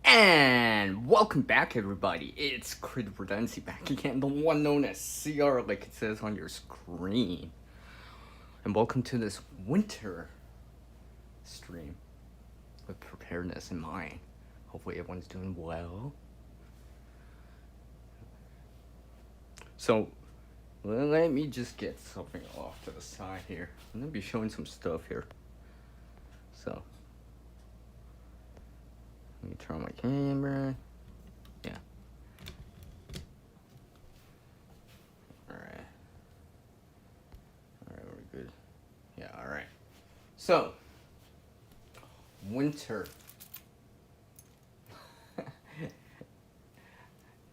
And welcome back, everybody. It's Redundancy back again, the one known as CR, like it says on your screen. And welcome to this winter stream with preparedness in mind. Hopefully, everyone's doing well. So, let me just get something off to the side here. I'm gonna be showing some stuff here. So, let me turn on my camera. Yeah. Alright. Alright, we're good. Yeah, alright. So, winter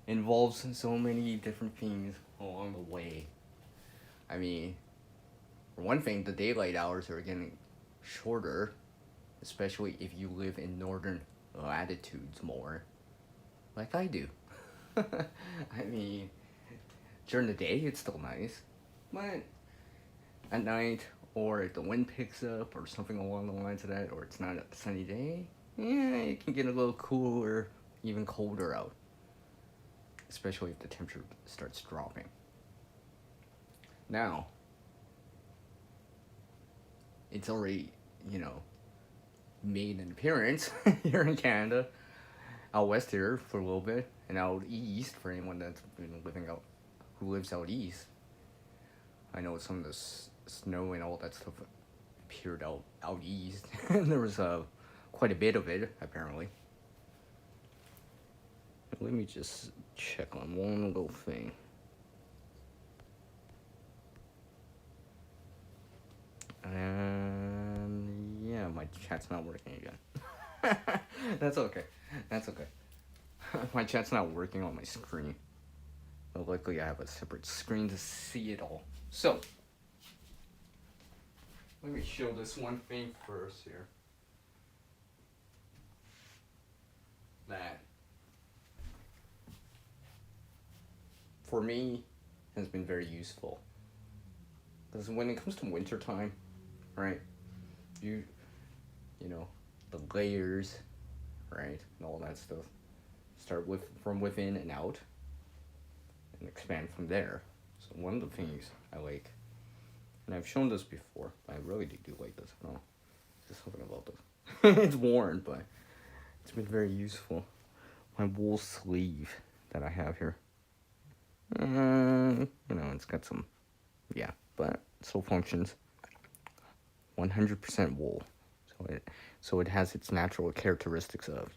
involves so many different things along the way. I mean, for one thing, the daylight hours are getting shorter, especially if you live in northern latitudes more, like I do. I mean, during the day it's still nice, but at night, or if the wind picks up or something along the lines of that, or it's not a sunny day, yeah, it can get a little cooler, even colder out, especially if the temperature starts dropping. Now, it's already, made an appearance here in Canada, out west here for a little bit, and out east for anyone that's been living out, who lives out east. I know some of the snow and all that stuff appeared out east, and there was quite a bit of it apparently. Let me just check on one little thing. And yeah, my chat's not working again. That's okay. That's okay. My chat's not working on my screen. But luckily I have a separate screen to see it all. So, let me show this one thing first here. That, for me, has been very useful. Because when it comes to wintertime, right, you know, the layers, right, and all that stuff, start from within and out, and expand from there. So one of the things I like, and I've shown this before, but I really do like this. No, there's something about this. It's worn, but it's been very useful. My wool sleeve that I have here. It's got some, yeah, but it still functions. 100% wool, so it has its natural characteristics of,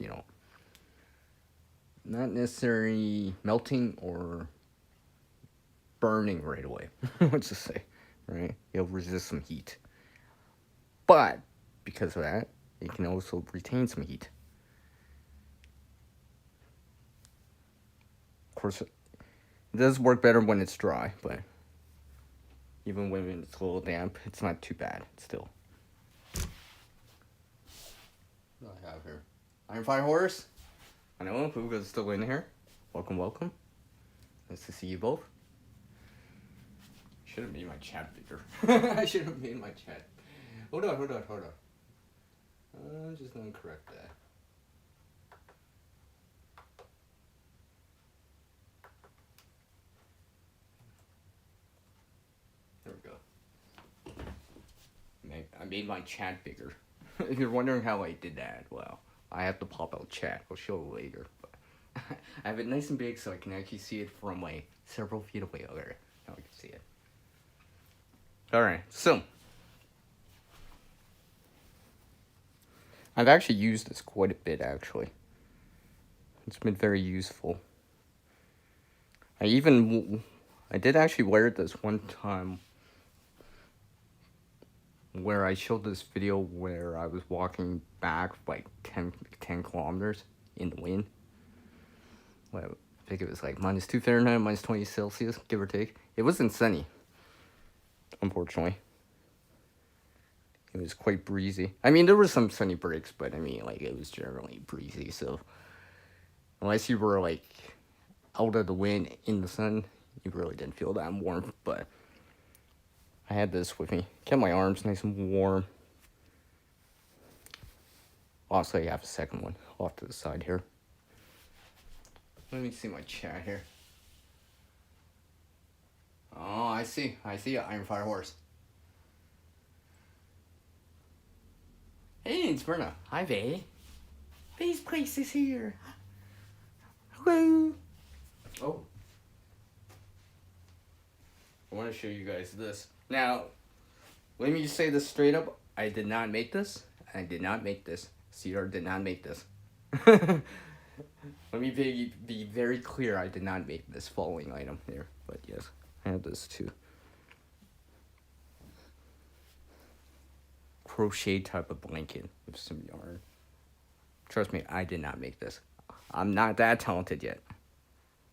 not necessarily melting or burning right away. Let's just say, right? It'll resist some heat, but because of that, it can also retain some heat. Of course, it does work better when it's dry, but even when it's a little damp, it's not too bad still. What do I have here? Iron Fire Horse. I know Puga's still in here. Welcome, welcome. Nice to see you both. Should have made my chat bigger. I should have made my chat. Hold on. I'm just gonna correct that. There we go. I made my chat bigger. If you're wondering how I did that, well, I have to pop out chat. I'll show it later. But I have it nice and big so I can actually see it from like several feet away. Okay, now I can see it. Alright, so I've actually used this quite a bit, actually. It's been very useful. I did actually wear this one time where I showed this video where I was walking back like 10 kilometers in the wind. Well, I think it was like -2 Fahrenheit, -20 Celsius, give or take. It wasn't sunny, unfortunately. It was quite breezy. I mean, there were some sunny breaks, but I mean, like, it was generally breezy, so unless you were like out of the wind in the sun, you really didn't feel that warm. But I had this with me, kept my arms nice and warm. Also, I have a second one off to the side here. Let me see my chat here. Oh, I see. Iron Fire Horse. Hey, it's Berna. Hi, Vay. Vay's place is here. Hello. Oh. I want to show you guys this. Now, let me just say this straight up. I did not make this. I did not make this. Cedar did not make this. Let me be very clear. I did not make this following item here. But yes, I have this too. Crochet type of blanket with some yarn. Trust me, I did not make this. I'm not that talented yet.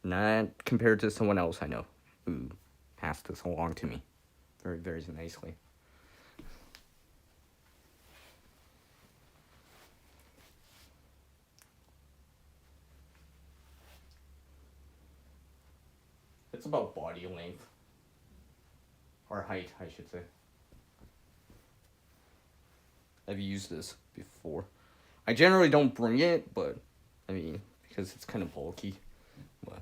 Not compared to someone else I know who passed this along to me very, very nicely. It's about body length. Or height, I should say. I've used this before. I generally don't bring it, but I mean, because it's kind of bulky. But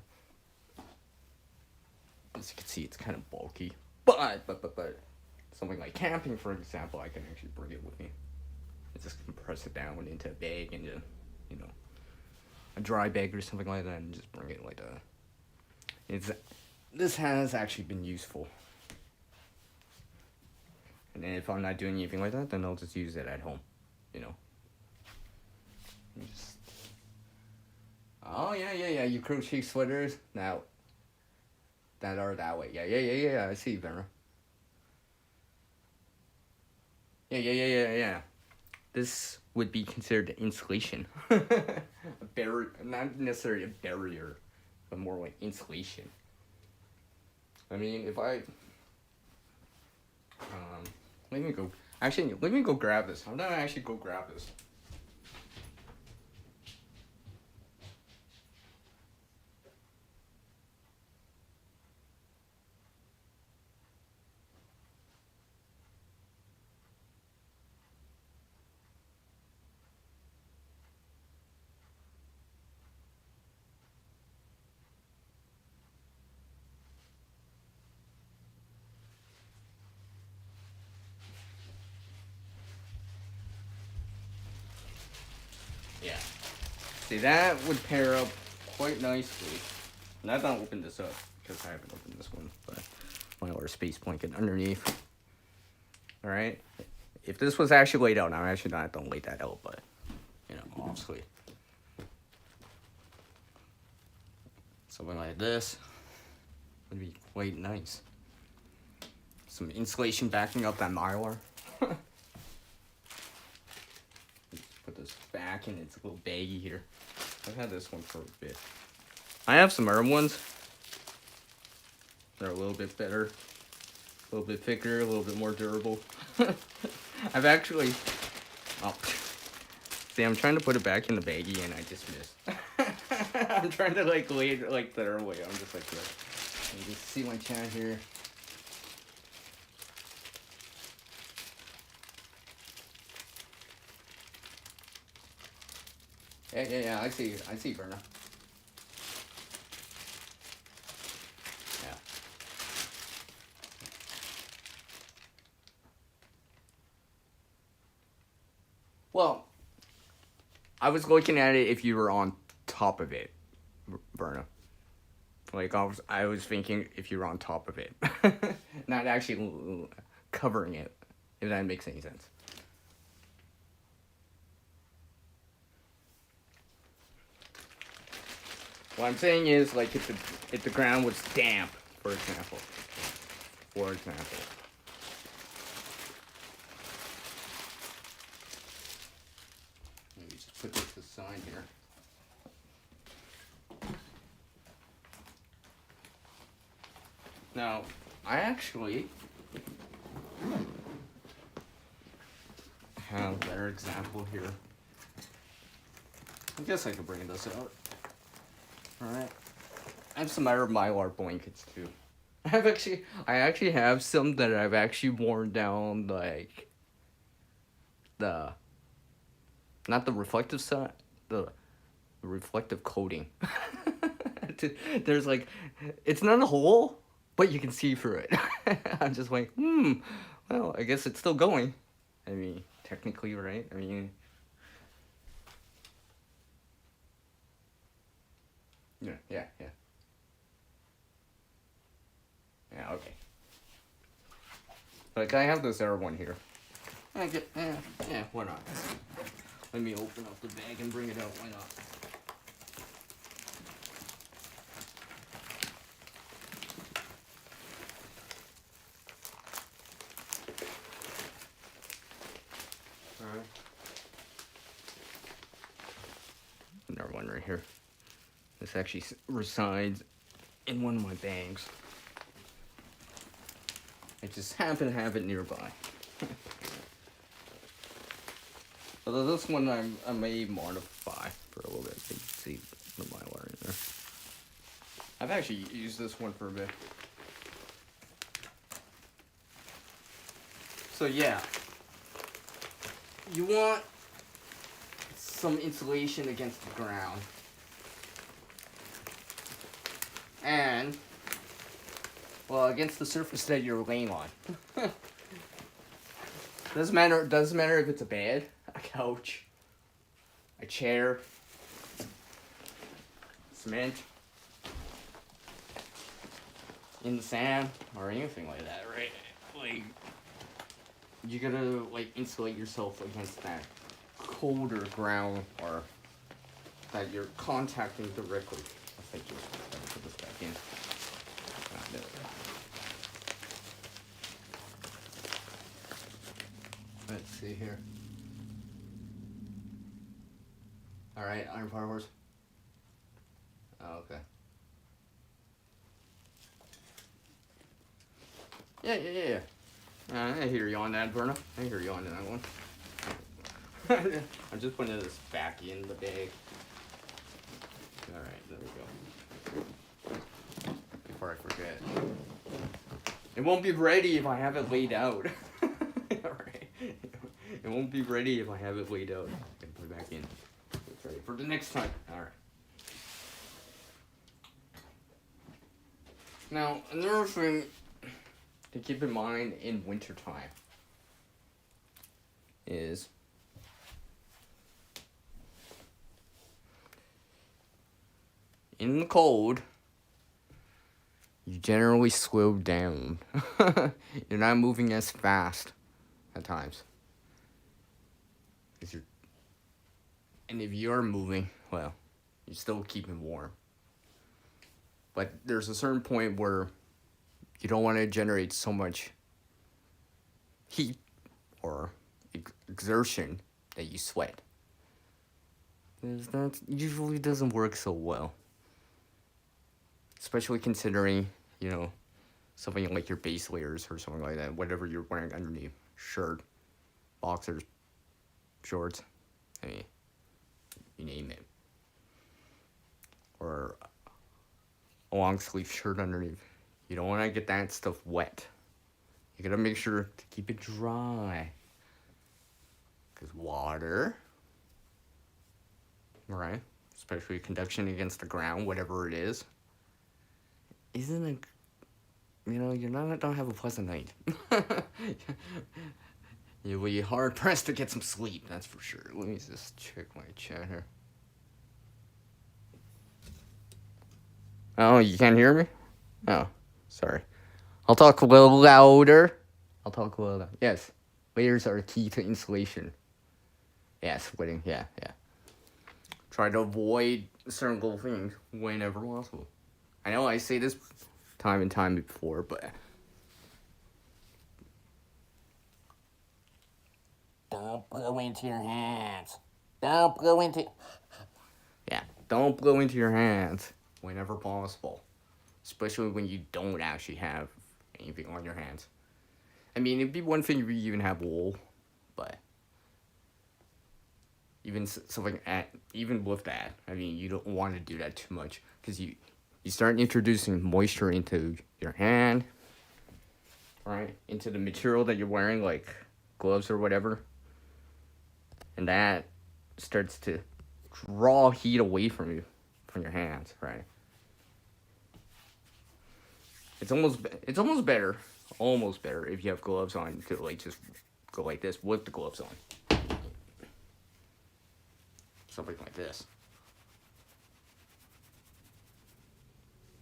as you can see, it's kind of bulky. But something like camping, for example, I can actually bring it with me. I just compress it down into a bag and just, you know, a dry bag or something like that, and just bring it like that. This has actually been useful. And then if I'm not doing anything like that, then I'll just use it at home, you know. Oh, yeah, you crochet sweaters now that are that way. Yeah, I see, Vera. Yeah. This would be considered insulation. A barrier, not necessarily a barrier, but more like insulation. I mean, if I... let me go grab this. I'm gonna actually go grab this. Yeah. See, that would pair up quite nicely. And I'm not open this up because I haven't opened this one, but my little space blanket underneath. Alright? If this was actually laid out, I'm actually not going to lay that out, but, you know, obviously. Something like this would be quite nice. Some insulation backing up that mylar. Put this back in its little baggie here. I've had this one for a bit. I have some other ones. They're a little bit better. A little bit thicker, a little bit more durable. I've actually... Oh. See, I'm trying to put it back in the baggie and I just missed. I'm trying to like lay it like the other way. I'm just like this. You can see my chat here. Yeah, I see, Berna. Yeah. Well, I was looking at it if you were on top of it, Berna. Like, I was thinking if you were on top of it. Not actually covering it, if that makes any sense. What I'm saying is, like, if the ground was damp, for example. Let me just put this aside here. Now, I actually have a better example here. I guess I could bring this out. Alright. I have some other Mylar blankets too. I actually have some that I've actually worn down, like, not the reflective side, the reflective coating. There's like, it's not a hole, but you can see through it. I'm just like, well, I guess it's still going. I mean, technically, right? I mean, yeah, yeah, yeah. Yeah, okay. Like, I have this other one here. Why not? Let me open up the bag and bring it out. Why not? Alright. Another one right here. This actually resides in one of my bags. I just happen to have it nearby. Although this one I may modify for a little bit. You can see the mylar in there. I've actually used this one for a bit. So yeah, you want some insulation against the ground. And, well, against the surface that you're laying on. Doesn't matter if it's a bed, a couch, a chair, cement, in the sand, or anything like that, right? Like, you gotta, like, insulate yourself against that colder ground, or that you're contacting directly. I think just put this back in. There we go. Let's see here. Alright, iron power horse. Oh, okay. Yeah. I hear you on that, Berna. I hear you on that one. I'm just putting this back in the bag. Alright, there we go. Before I forget. It won't be ready if I have it laid out. Alright. It won't be ready if I have it laid out. I can put it back in. It's ready for the next time. Alright. Now, another thing to keep in mind in wintertime is in the cold, you generally slow down. You're not moving as fast at times. And if you're moving, well, you're still keeping warm. But there's a certain point where you don't want to generate so much heat or exertion that you sweat. Because that usually doesn't work so well. Especially considering, something like your base layers or something like that. Whatever you're wearing underneath. Shirt, boxers, shorts. I mean, you name it. Or a long sleeve shirt underneath. You don't want to get that stuff wet. You gotta make sure to keep it dry. Because water, right? Especially conduction against the ground, whatever it is, isn't you're not gonna have a pleasant night. You'll be hard pressed to get some sleep, that's for sure. Let me just check my chat here. Oh, you can't hear me? Oh, sorry. I'll talk a little louder. Yes, layers are key to insulation. Yeah, sweating, yeah. Try to avoid certain little things whenever possible. I know I say this time and time before, but don't blow into your hands. Don't blow into your hands whenever possible. Especially when you don't actually have anything on your hands. I mean, it'd be one thing if you even have wool, but even with that, I mean, you don't want to do that too much because you start introducing moisture into your hand, right? Into the material that you're wearing, like gloves or whatever, and that starts to draw heat away from your hands, right? almost better, if you have gloves on to like just go like this with the gloves on, something like this.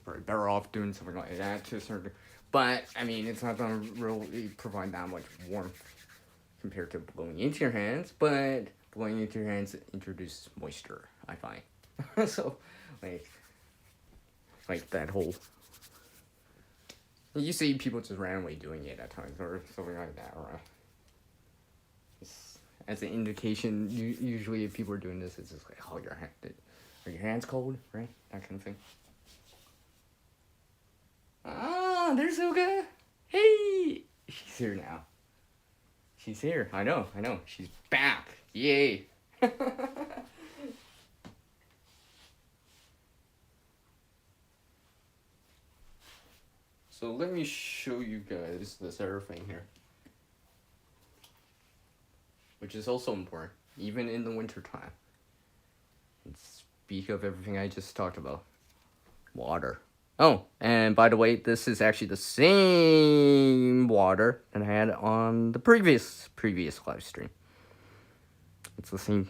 Probably better off doing something like that to a certain. But I mean, it's not gonna really provide that much warmth compared to blowing into your hands. But blowing into your hands introduces moisture, I find. So, like that whole. You see people just randomly doing it at times or something like that, or as an indication. Usually, if people are doing this, it's just like, oh, are your hands cold, right? That kind of thing. Ah, there's Uga. Hey, she's here now. She's here. I know. She's back. Yay. So let me show you guys this other thing here, which is also important, even in the winter time. And speak of everything I just talked about. Water. Oh, and by the way, this is actually the same water that I had on the previous live stream. It's the same.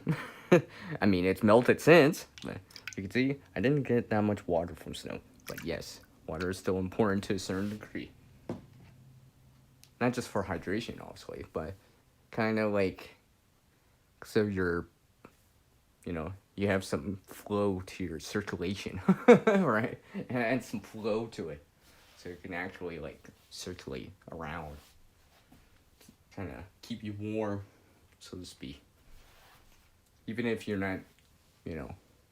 I mean, it's melted since, but you can see I didn't get that much water from snow. But yes, water is still important to a certain degree. Not just for hydration, obviously, but kind of like so you have some flow to your circulation, right? And some flow to it, so it can actually like circulate around, kind of keep you warm, so to speak. Even if you're not,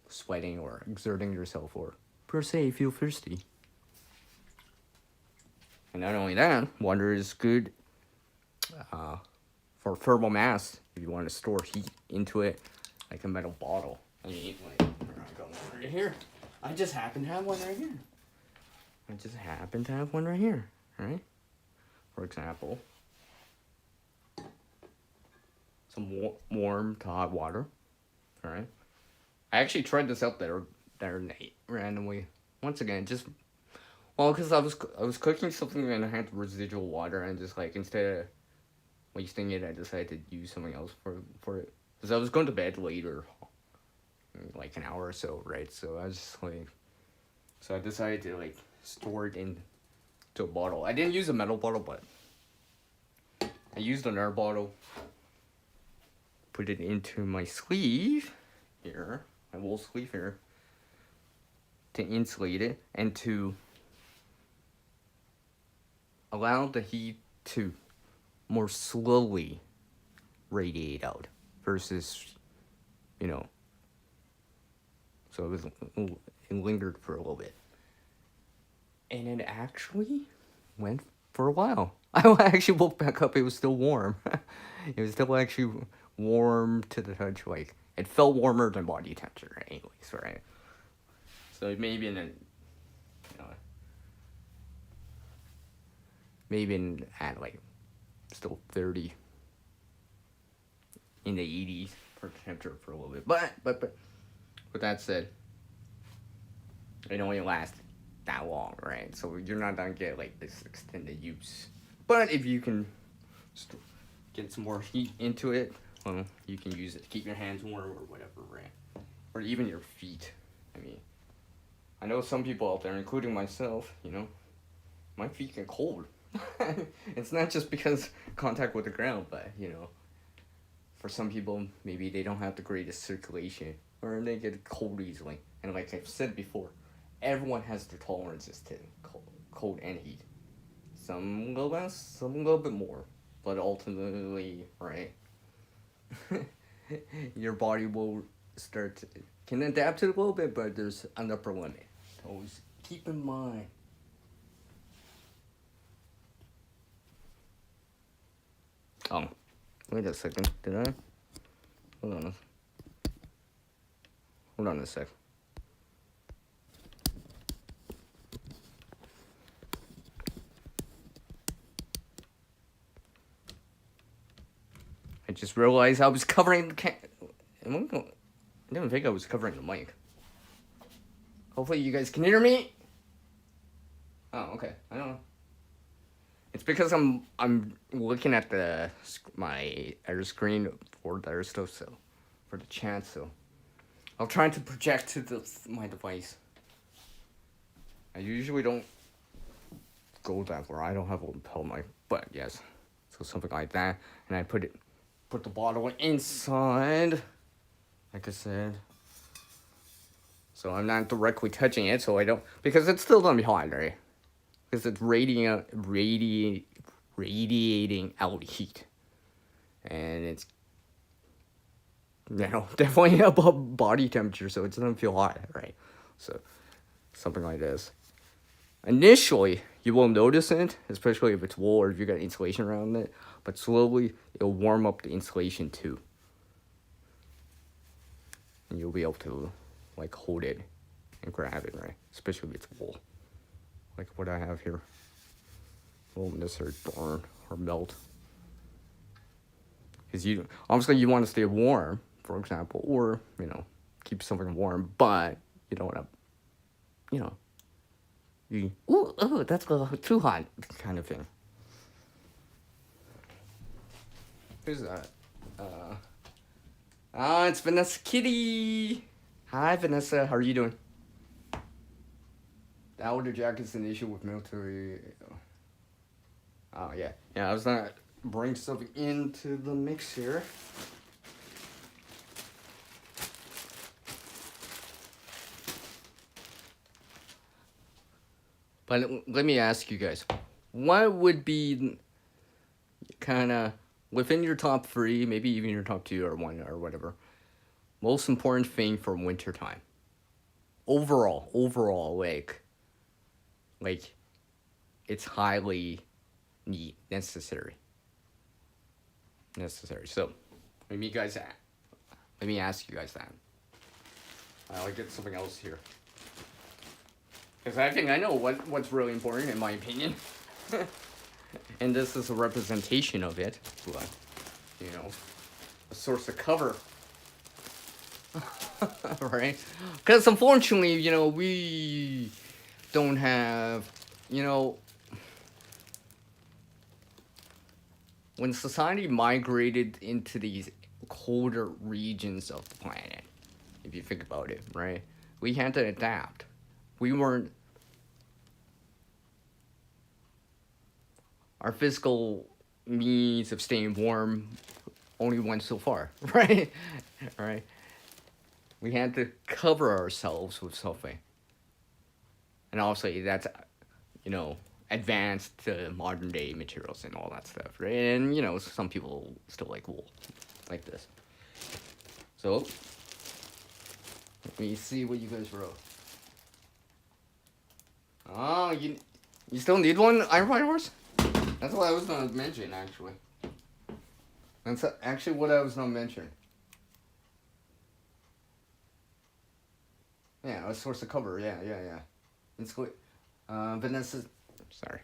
sweating or exerting yourself or per se feel thirsty. And not only that, water is good for thermal mass if you want to store heat into it, like a metal bottle. I mean, like, where am I going right here? I just happen to have one right here. Right? For example, some warm to hot water. All right. I actually tried this out there night randomly. Once again, because I was cooking something and I had residual water, and just like instead of wasting it, I decided to use something else for it. Because I was going to bed later, like an hour or so, right? So I was just like, so I decided to like store it into a bottle. I didn't use a metal bottle, but I used an air bottle. Put it into my sleeve here, my wool sleeve here, to insulate it and to allow the heat to more slowly radiate out versus, so it lingered for a little bit. And it actually went for a while. I actually woke back up, it was still warm. It was still actually warm to the touch, like, it felt warmer than body temperature anyways, right? So it may have been at like still 30 in the 80s for temperature for a little bit. But with that said, it only lasts that long, right? So you're not gonna get like this extended use. But if you can get some more heat into it, well, you can use it to keep your hands warm or whatever, right? Or even your feet. I mean, I know some people out there, including myself, my feet get cold. It's not just because contact with the ground, but, for some people, maybe they don't have the greatest circulation, or they get cold easily. And like I've said before, everyone has their tolerances to cold and heat. Some go less, some a little bit more. But ultimately, right, your body will can adapt to it a little bit, but there's an upper limit. Always keep in mind. Oh, wait a second. Did I? Hold on a sec. I just realized I was covering the I didn't think I was covering the mic. Hopefully you guys can hear me. Oh, okay. I don't know. It's because I'm looking at my air screen for the other stuff, so for the chat, so I'm trying to project to my device. I usually don't go that far. I don't have a lapel mic, but yes, so something like that, and I put the bottle inside, like I said. So I'm not directly touching it, so I don't, because it's still gonna be hot, right? Because it's radiating out heat, and it's definitely above body temperature, so it doesn't feel hot, right? So something like this. Initially, you won't notice it, especially if it's wool or if you got insulation around it. But slowly, it'll warm up the insulation too, and you'll be able to like hold it and grab it, right? Especially if it's wool, like what I have here. Won't necessarily burn or melt, because obviously you want to stay warm, for example, or keep something warm, but you don't want to, that's too hot kind of thing. Who's that? It's Vanessa Kitty. Hi, Vanessa. How are you doing? The outer jacket's an issue with military. Oh, yeah. Yeah, I was gonna bring something into the mix here. But let me ask you guys, what would be kind of within your top 3, maybe even your top 2 or 1 or whatever, most important thing for wintertime? Overall, like it's highly necessary. So, let me ask you guys that. I'll get something else here. Because I think I know what's really important in my opinion. And this is a representation of it. But, a source of cover. Right? Because unfortunately, we don't have, when society migrated into these colder regions of the planet, if you think about it, right? We had to adapt. We weren't, our physical means of staying warm only went so far, right? Right? We had to cover ourselves with something. And obviously that's, advanced to modern day materials and all that stuff, right? And, some people still like wool, like this. So, let me see what you guys wrote. Oh, you still need one, Iron Fire Horse? That's what I was gonna mention, actually. That's actually what I was gonna mention. Yeah, a source of cover. Yeah. It's good. Vanessa, sorry,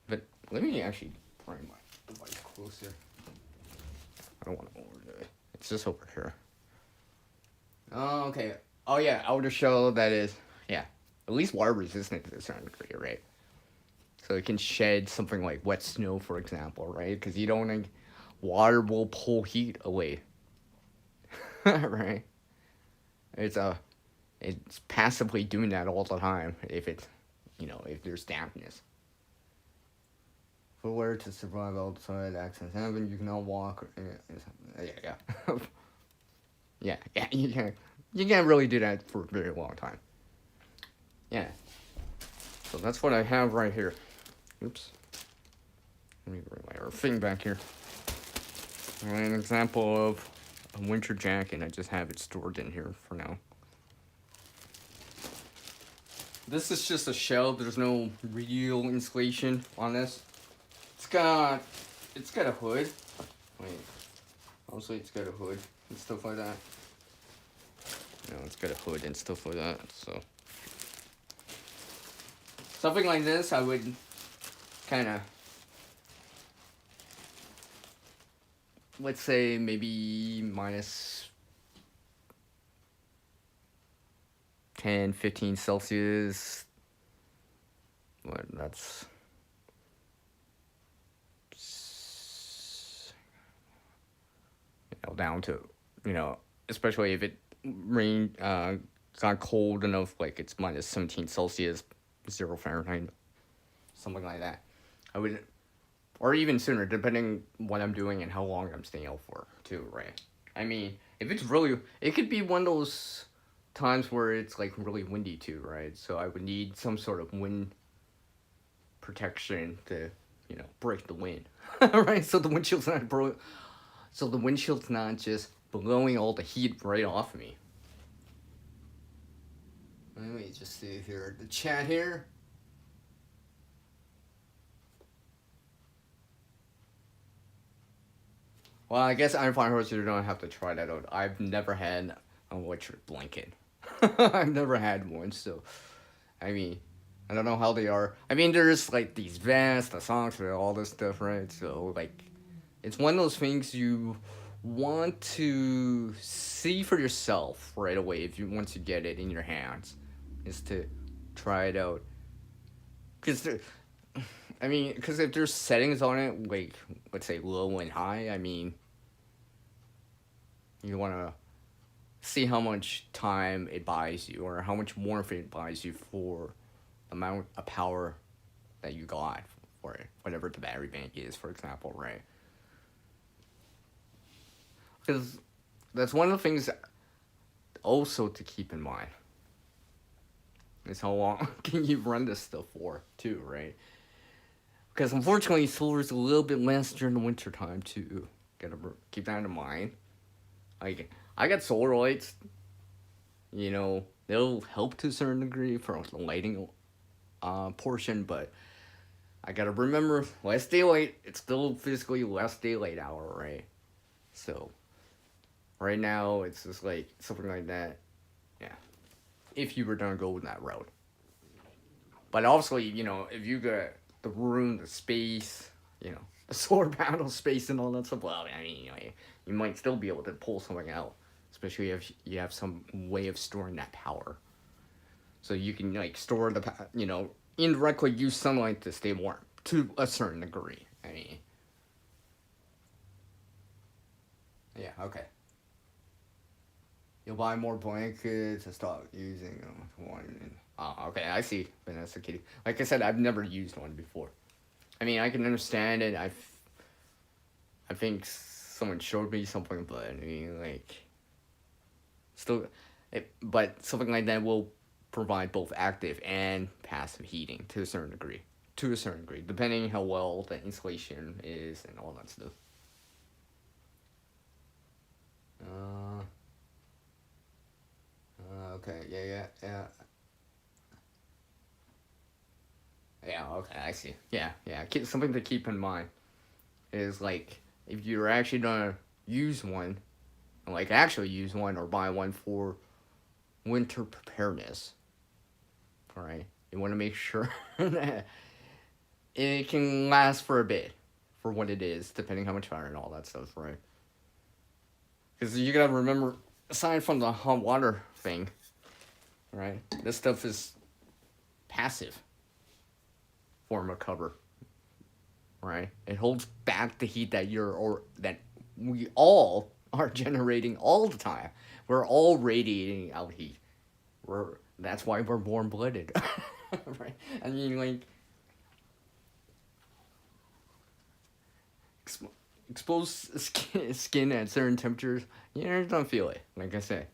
but let me actually bring my device closer. I don't want to over it. It's just over here. Oh, okay. Oh yeah, outer shell. That is, yeah, at least water resistant to a certain degree, right? So it can shed something like wet snow, for example, right? Because you don't think water will pull heat away, right? It's passively doing that all the time if it's, if there's dampness. For where to survive outside access heaven, you cannot walk. Yeah. Yeah. You can't really do that for a very long time. Yeah. So that's what I have right here. Oops. Let me bring my thing back here. An example of a winter jacket. I just have it stored in here for now. This is just a shell. There's no real insulation on this. It's got a hood. Wait. Also, it's got a hood and stuff like that. It's got a hood and stuff like that. So something like this, I would kind of, let's say maybe minus 10, 15 Celsius, But that's down to, especially if it rain got cold enough, like it's minus 17 Celsius, 0 Fahrenheit, something like that. I would, or even sooner, depending what I'm doing and how long I'm staying out for, too, right? I mean, if it's really, it could be one of those times where it's like really windy too, right? So I would need some sort of wind protection to, break the wind, right? So the windshield's not just blowing all the heat right off me. Let me just see here, the chat here. Well, I guess I'm fine horse. You don't have to try that out. I've never had an electric blanket. I've never had one, so I mean, I don't know how they are. I mean, there's like these vests, the socks, and all this stuff, right? So like, it's one of those things you want to see for yourself right away if you once you get it in your hands, is to try it out. Because because if there's settings on it, like, let's say low and high, I mean, you want to see how much time it buys you or how much warmth it buys you for the amount of power that you got for it, whatever the battery bank is, for example, right? Because that's one of the things also to keep in mind is how long can you run this stuff for, too, right? Because unfortunately, solar is a little bit less during the winter time too. Gotta keep that in mind. Like, I got solar lights. They'll help to a certain degree for the lighting portion, but I gotta remember, less daylight, it's still physically less daylight hour, right? So, right now, it's just like something like that. Yeah. If you were gonna go that route. But obviously, if you got the room, the space, the solar panel space and all that stuff, well, I mean, you might still be able to pull something out, especially if you have some way of storing that power. So you can, store indirectly use sunlight to stay warm to a certain degree. I mean, yeah, okay. You'll buy more blankets and start using one. Okay, I see, Vanessa Kitty. Like I said, I've never used one before. I mean, I can understand it. I think someone showed me something, but I mean, but something like that will provide both active and passive heating to a certain degree. To a certain degree, depending how well the insulation is and all that stuff. Okay, yeah. Yeah, okay, I see. Yeah. Something to keep in mind is, like, if you're actually gonna use one, actually use one or buy one for winter preparedness, alright? You want to make sure that it can last for a bit, for what it is, depending how much power and all that stuff, right? Because you gotta remember, aside from the hot water thing, right, this stuff is passive form of cover, right? It holds back the heat that that we all are generating all the time. We're all radiating out heat. That's why we're warm-blooded, right? I mean, exposed skin at certain temperatures, you don't feel it. Like I said,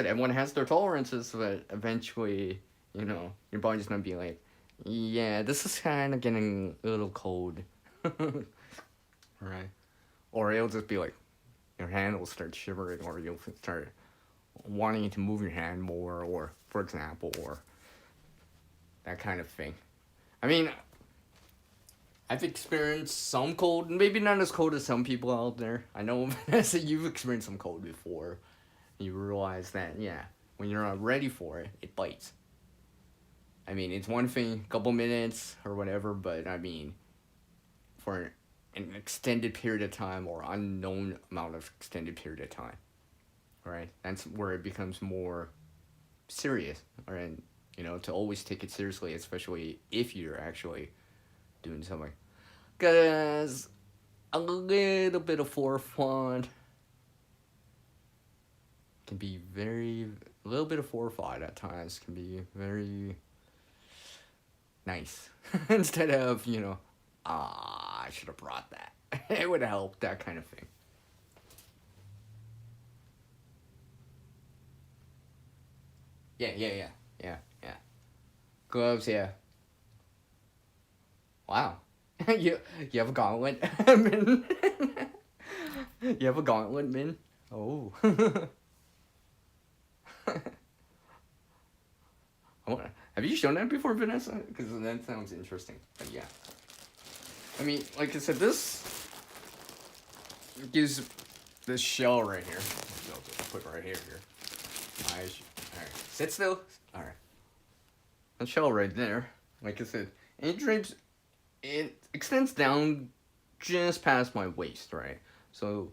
everyone has their tolerances, but eventually, your body's gonna be like, yeah, this is kind of getting a little cold. Right? Or it'll just be like, your hand will start shivering, or you'll start wanting to move your hand more, or, for example, or that kind of thing. I mean, I've experienced some cold, maybe not as cold as some people out there. I know, Vanessa, you've experienced some cold before. You realize that, yeah, when you're not ready for it, it bites. I mean, it's one thing, a couple minutes or whatever, but I mean, for an extended period of time or unknown amount of extended period of time, right? That's where it becomes more serious, right? to always take it seriously, especially if you're actually doing something. Because a little bit of forethought can be a little bit of forethought at times can be very nice. Instead of, I should have brought that. It would help, that kind of thing. Yeah. Gloves, yeah. Wow. you have a gauntlet, Min? You have a gauntlet, Min? Oh. Have you shown that before, Vanessa? Because that sounds interesting. But yeah. I mean, like I said, this gives this shell right here. I'll just put it right here. Alright. Sit still. Alright. The shell right there. Like I said, it extends down just past my waist, right? So,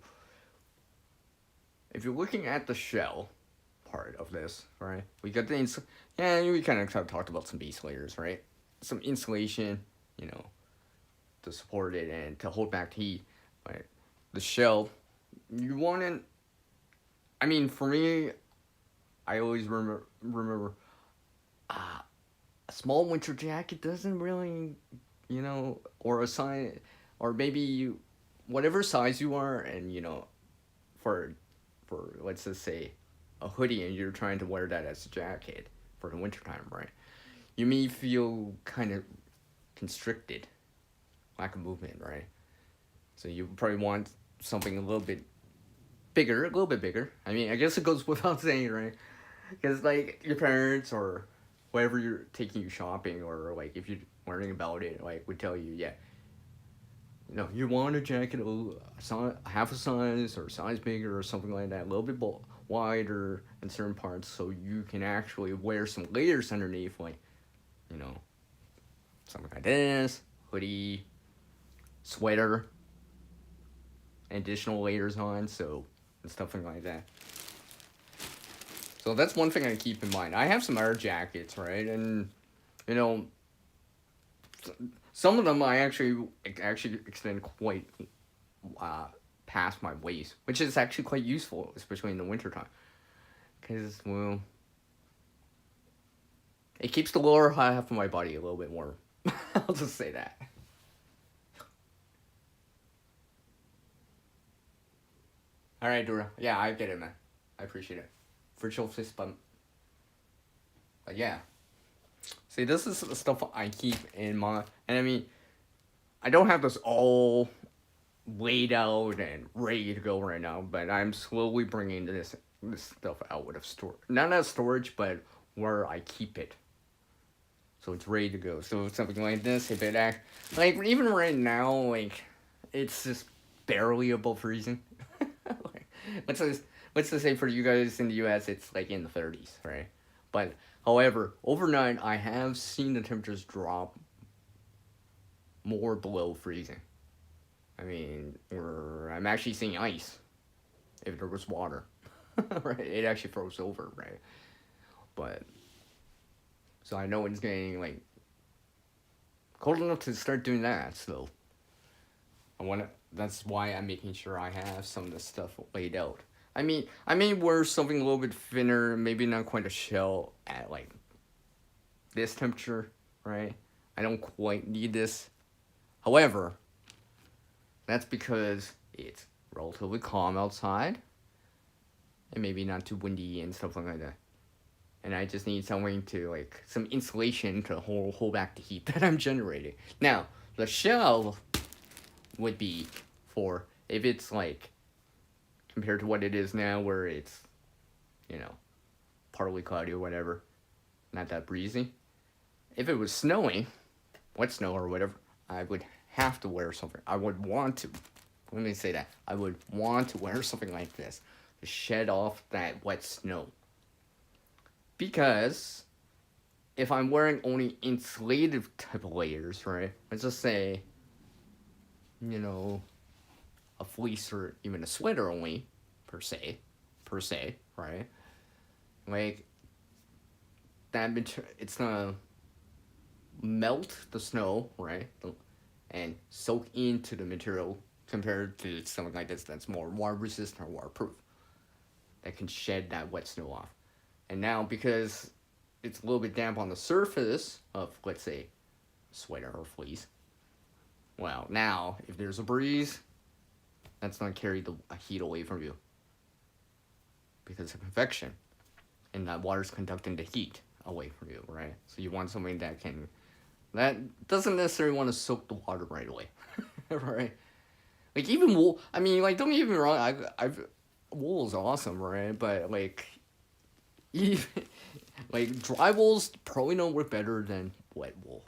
if you're looking at the shell part of this, right? We got we kind of talked about some base layers, right? Some insulation, to support it and to hold back heat, right? The shell, you want it. I mean, for me, I always remember a small winter jacket doesn't really, or a size, or maybe whatever size you are, and for let's just say a hoodie, and you're trying to wear that as a jacket for the wintertime, right? You may feel kind of constricted, lack of movement, right? So you probably want something a little bit bigger. I mean, I guess it goes without saying, right? Because like your parents or whoever you're taking you shopping, or like if you're learning about it, like would tell you, yeah, you want a jacket half a size or size bigger or something like that, a little bit wider in certain parts, so you can actually wear some layers underneath, like something like this, hoodie, sweater, additional layers on, and stuff like that. So that's one thing I keep in mind. I have some air jackets, right? And some of them I actually extend quite past my waist, which is actually quite useful, especially in the wintertime. Because, well, it keeps the lower half of my body a little bit warm. I'll just say that. Alright, Dura. Yeah, I get it, man. I appreciate it. Virtual fist bump. But yeah. See, this is the stuff I keep in mind. And I mean, I don't have this all laid out and ready to go right now, but I'm slowly bringing this stuff out of storage. Not as storage, but where I keep it. So it's ready to go. So something like this, if it like even right now, like it's just barely above freezing. Like, let's just say for you guys in the U.S., it's like in the 30s, right? But however, overnight I have seen the temperatures drop more below freezing. I mean, I'm actually seeing ice if there was water. Right? It actually froze over, right? But so I know it's getting like cold enough to start doing that. So that's why I'm making sure I have some of the stuff laid out. I may wear something a little bit thinner, maybe not quite a shell at like this temperature, right? I don't quite need this. However, that's because it's relatively calm outside and maybe not too windy and stuff like that. And I just need something some insulation to hold back the heat that I'm generating. Now, the shell would be for if it's compared to what it is now, where it's, partly cloudy or whatever, not that breezy. If it was snowing, wet snow or whatever, I would have to wear something. I would want to. Let me say that. I would want to wear something like this to shed off that wet snow. Because if I'm wearing only insulative type of layers, right? Let's just say, a fleece or even a sweater only, per se, right? Like, it's gonna melt the snow, right? And soak into the material compared to something like this that's more water resistant or waterproof, that can shed that wet snow off. And now, because it's a little bit damp on the surface of, let's say, sweater or fleece, well, now if there's a breeze, that's going to carry the heat away from you because of convection, and that water's conducting the heat away from you, right? So you want something that doesn't necessarily want to soak the water right away, right? Like even wool. I mean, like don't get me wrong. Wool is awesome, right? But like, even like dry wools probably don't work better than wet wool.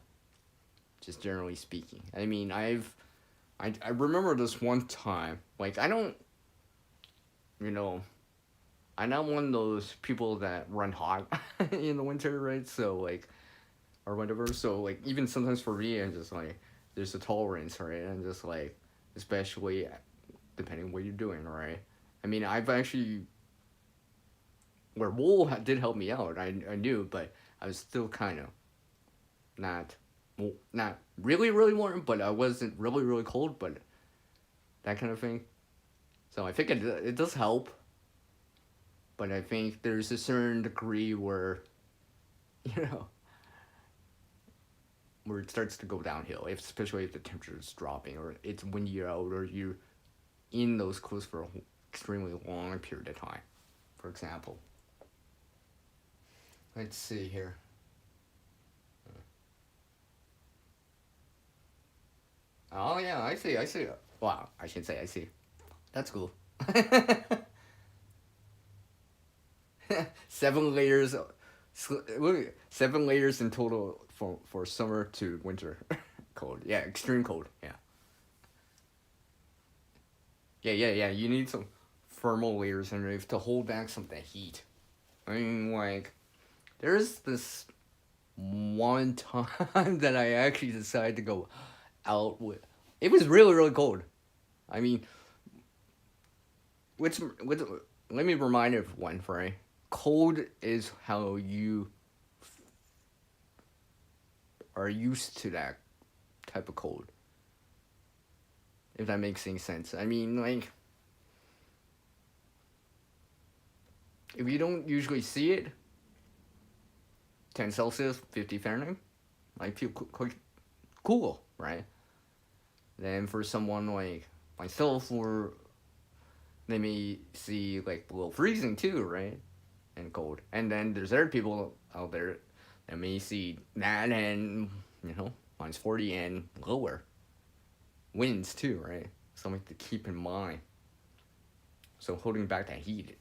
Just generally speaking. I mean, I remember this one time. Like I don't, you know, I'm not one of those people that run hot in the winter, right? So like, or whatever. So like, even sometimes for me, I'm just like, there's a tolerance, right? And just like, especially depending on what you're doing, right? I mean, I've actually, where wool did help me out, I knew, but I was still kind of not really, really warm, but I wasn't really, really cold, but that kind of thing. So I think it does help, but I think there's a certain degree where, you know, where it starts to go downhill, especially if the temperature is dropping, or it's windy out, or you're in those clothes for an extremely long period of time, for example. Let's see here. Oh yeah, I see. Wow, I should say I see. That's cool. 7 layers, 7 layers in total for summer to winter, cold. Yeah, extreme cold. Yeah. Yeah. You need some thermal layers underneath to hold back some of the heat. I mean, like, there's this one time that I actually decided to go out with. It was really, really cold. I mean, let me remind everyone, right? Cold is how you are used to that type of cold. If that makes any sense. I mean, like, if you don't usually see it, 10 Celsius, 50 Fahrenheit, I feel quite cool, right? Then for someone like myself, where they may see like below freezing too, right? And cold. And then there's other people out there that may see that and, you know, -40 and lower. Winds too, right? Something to keep in mind. So holding back that heat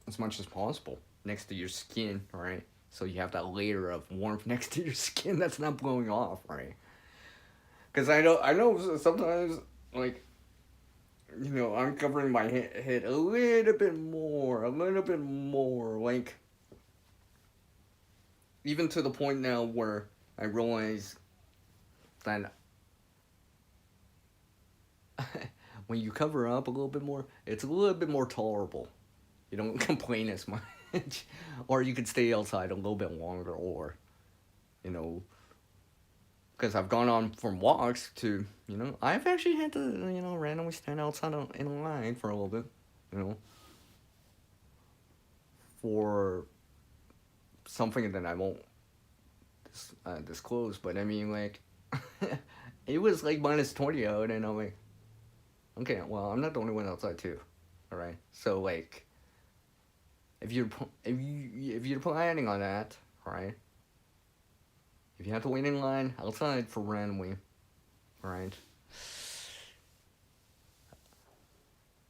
as much as possible next to your skin, right? So you have that layer of warmth next to your skin that's not blowing off, right? Because I know sometimes, like, you know, I'm covering my head a little bit more, like, even to the point now where I realize that when you cover up a little bit more, it's a little bit more tolerable. You don't complain as much. Or you could stay outside a little bit longer, or, you know, because I've gone on from walks to, you know, I've actually had to, you know, randomly stand outside in a line for a little bit, you know, for something that I won't disclose, but I mean, like, it was like -20 out, and I'm like, okay, well, I'm not the only one outside too, all right? So, like, if you're planning on that, right? If you have to wait in line outside for randomly, right?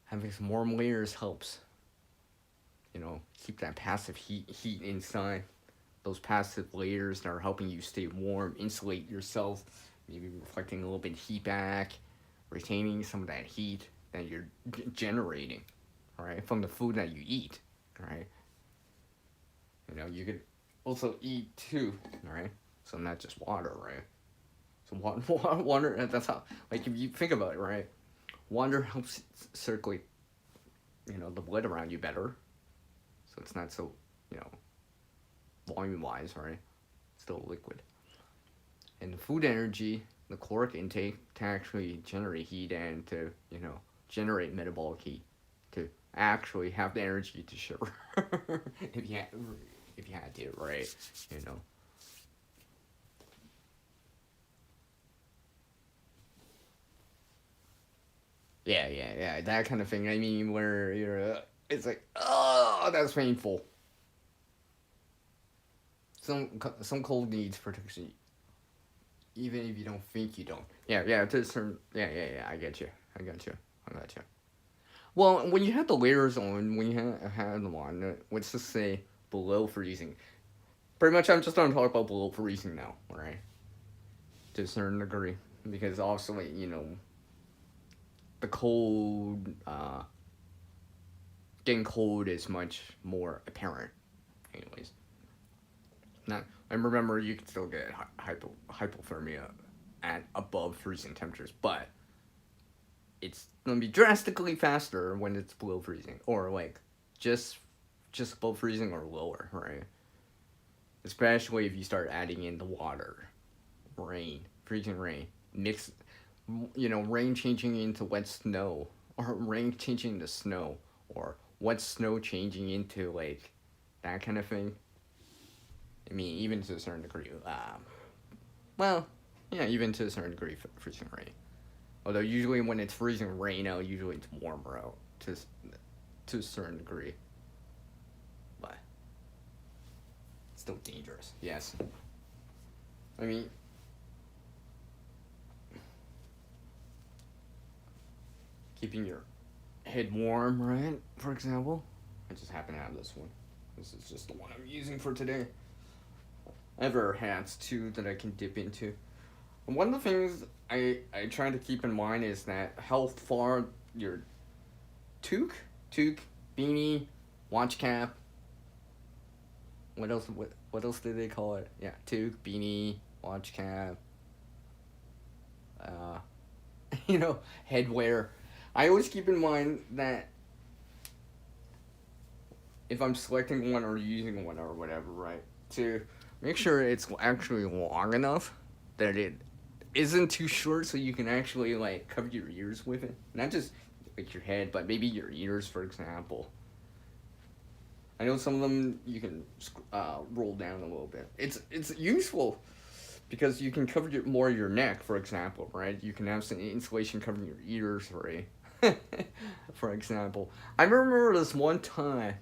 Having some warm layers helps. You know, keep that passive heat inside. Those passive layers that are helping you stay warm, insulate yourself, maybe reflecting a little bit of heat back, retaining some of that heat that you're generating, right, from the food that you eat, right? You know, you could also eat too, right? So not just water, right? So water, that's how, like, if you think about it, right? Water helps circulate, you know, the blood around you better. So it's not so, you know, volume-wise, right? Still liquid. And the food energy, the caloric intake, to actually generate heat and to, generate metabolic heat, to actually have the energy to shiver, if you had to, right? Yeah, that kind of thing. I mean, where it's like, oh, that's painful. Some cold needs protection, even if you don't think you don't. Yeah. To a certain, yeah. I get you. Well, when you have the layers on, when you have them on, let's just say below freezing. Pretty much, I'm just gonna talk about below freezing now, right? To a certain degree, because obviously, the cold, getting cold is much more apparent, anyways. Now, and remember, you can still get hypothermia at above freezing temperatures, but it's gonna be drastically faster when it's below freezing, or like just above freezing or lower, right? Especially if you start adding in the water, rain, freezing rain, mix, rain changing into wet snow, or rain changing into snow, or wet snow changing into like that kind of thing. I mean, even to a certain degree, even to a certain degree, freezing rain. Although usually when it's freezing rain out, usually it's warmer out to a certain degree. But still dangerous. Yes. I mean, keeping your head warm, right? For example, I just happen to have this one. This is just the one I'm using for today. I have other hats too that I can dip into. And one of the things I try to keep in mind is that how far your toque, beanie, watch cap. What else? What else did they call it? Yeah, toque, beanie, watch cap. Headwear. I always keep in mind that if I'm selecting one or using one or whatever, right, to make sure it's actually long enough that it isn't too short so you can actually like cover your ears with it. Not just like your head, but maybe your ears, for example. I know some of them you can roll down a little bit. It's useful because you can cover more of your neck, for example, right? You can have some insulation covering your ears, right? For example. I remember this one time,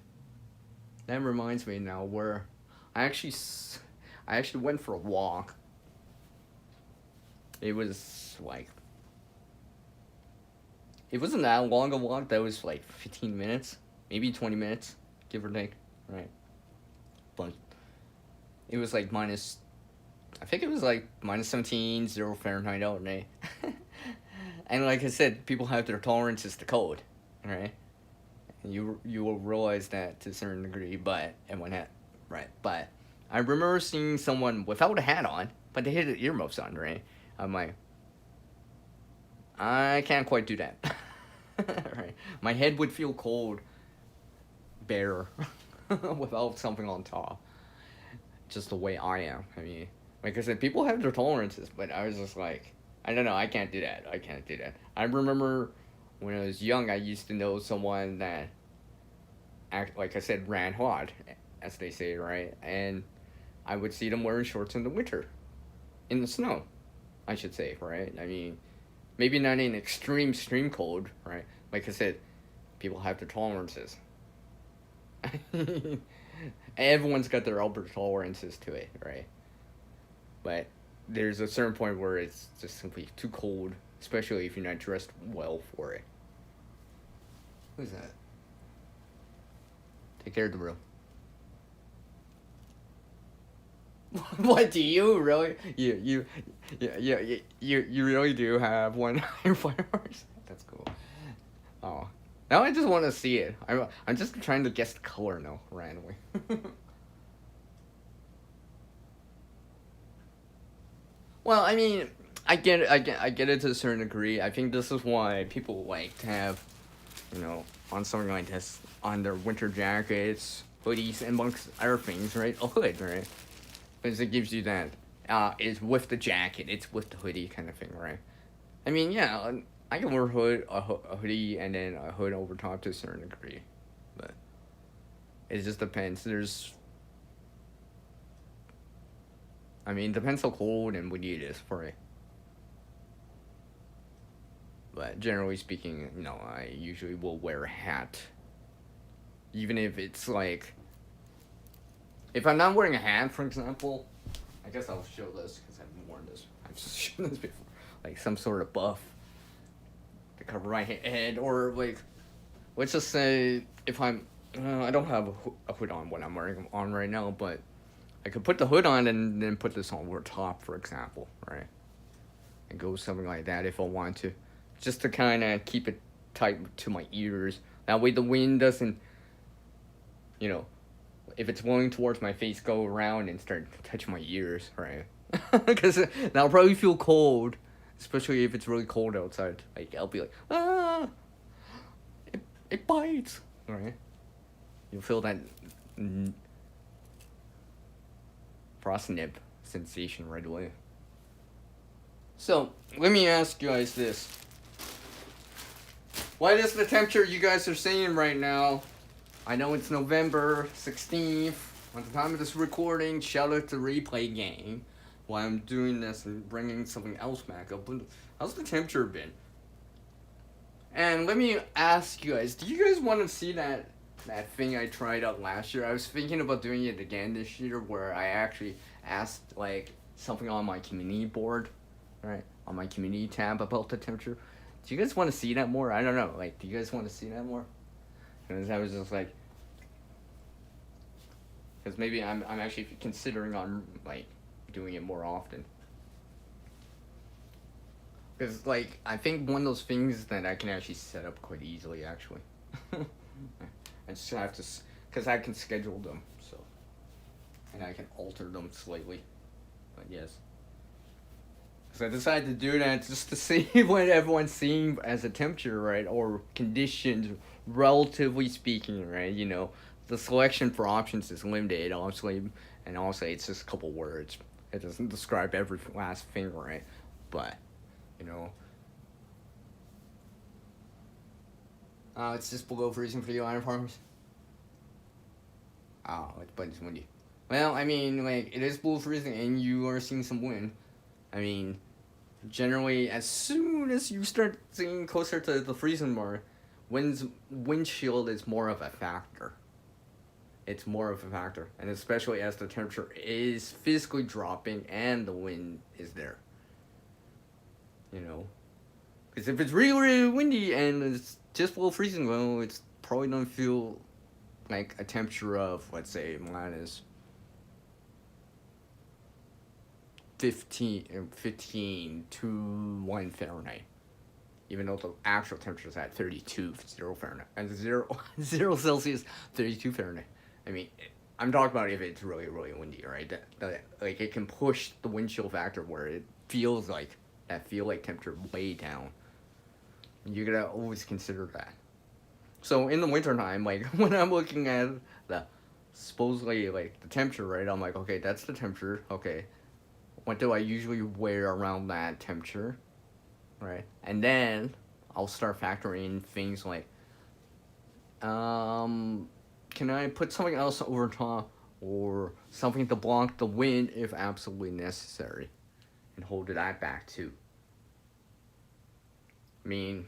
that reminds me now, where I actually went for a walk. It was like, it wasn't that long a walk. That was like 15 minutes, maybe 20 minutes, give or take, right? But it was like I think it was like minus 17, 0 Fahrenheit out, right? And like I said, people have their tolerances to cold, right? And you will realize that to a certain degree, but everyone had, right? But I remember seeing someone without a hat on, but they had earmuffs on, right? I'm like, I can't quite do that. Right? My head would feel cold, bare, without something on top. Just the way I am. I mean, like I said, people have their tolerances, but I was just like, I don't know, I can't do that. I remember when I was young, I used to know someone that, like I said, ran hot, as they say, right? And I would see them wearing shorts in the winter, in the snow, I should say, right? I mean, maybe not in extreme cold, right? Like I said, people have their tolerances. Everyone's got their upper tolerances to it, right? But there's a certain point where it's just simply too cold, especially if you're not dressed well for it. Who's that? Take care of the room. What, do you really? You really do have one fireworks? That's cool. Oh, now I just want to see it. I'm just trying to guess the color now randomly. Well, I mean, I get it to a certain degree. I think this is why people like to have, on something like this, on their winter jackets, hoodies, and amongst other things, right? A hood, right? Because it gives you that. It's with the jacket, it's with the hoodie kind of thing, right? I mean, yeah, I can wear a hoodie, and then a hood over top to a certain degree, but it just depends. I mean, depends how cold and windy it is for it. But generally speaking, I usually will wear a hat, even if it's like, if I'm not wearing a hat, for example. I guess I'll show this because I've worn this. I've shown this before, like some sort of buff to cover my head, or like, let's just say if I don't have a hood on what I'm wearing on right now, but I could put the hood on and then put this on over top, for example, right? And go something like that if I want to, just to kind of keep it tight to my ears. That way the wind doesn't, if it's blowing towards my face, go around and start touching my ears, right? Because that'll probably feel cold, especially if it's really cold outside. Like, I'll be like, it bites, right? You'll feel that frost nip sensation right away. So, let me ask you guys this. What is the temperature you guys are seeing right now? I know it's November 16th. At the time of this recording, shout out to Replay Gang. While I'm doing this and bringing something else back up. How's the temperature been? And let me ask you guys, do you guys want to see that thing I tried out last year? I was thinking about doing it again this year, where I actually asked like something on my community board, right? On my community tab about the temperature. Do you guys want to see that more? I don't know. Like, do you guys want to see that more? Because I was just like, because maybe I'm actually considering on like doing it more often. Because like I think one of those things that I can actually set up quite easily actually. I just have to, because I can schedule them, so, and I can alter them slightly. But yes. So I decided to do that just to see what everyone's seeing as a temperature, right, or conditions, relatively speaking, right. The selection for options is limited, obviously, and also it's just a couple words. It doesn't describe every last thing, right? But, it's just below freezing for you iron farmers. But it's windy. Well, I mean, like, it is below freezing, and you are seeing some wind. I mean, generally, as soon as you start getting closer to the freezing mark, windshield is more of a factor. It's more of a factor, and especially as the temperature is physically dropping and the wind is there. Because if it's really, really windy and it's just below freezing, well, it's probably don't feel like a temperature of, let's say, minus 15 to 1 Fahrenheit. Even though the actual temperature is at 32, 0 Fahrenheit, and 0 Celsius, 32 Fahrenheit. I mean, I'm talking about if it's really, really windy, right? Like, it can push the wind chill factor where it feels like that temperature way down. You gotta always consider that. So in the wintertime, like, when I'm looking at the supposedly, like, the temperature, right? I'm like, okay, that's the temperature. Okay, what do I usually wear around that temperature, right? And then I'll start factoring in things like, can I put something else over top, or something to block the wind if absolutely necessary, and hold that back too. I mean,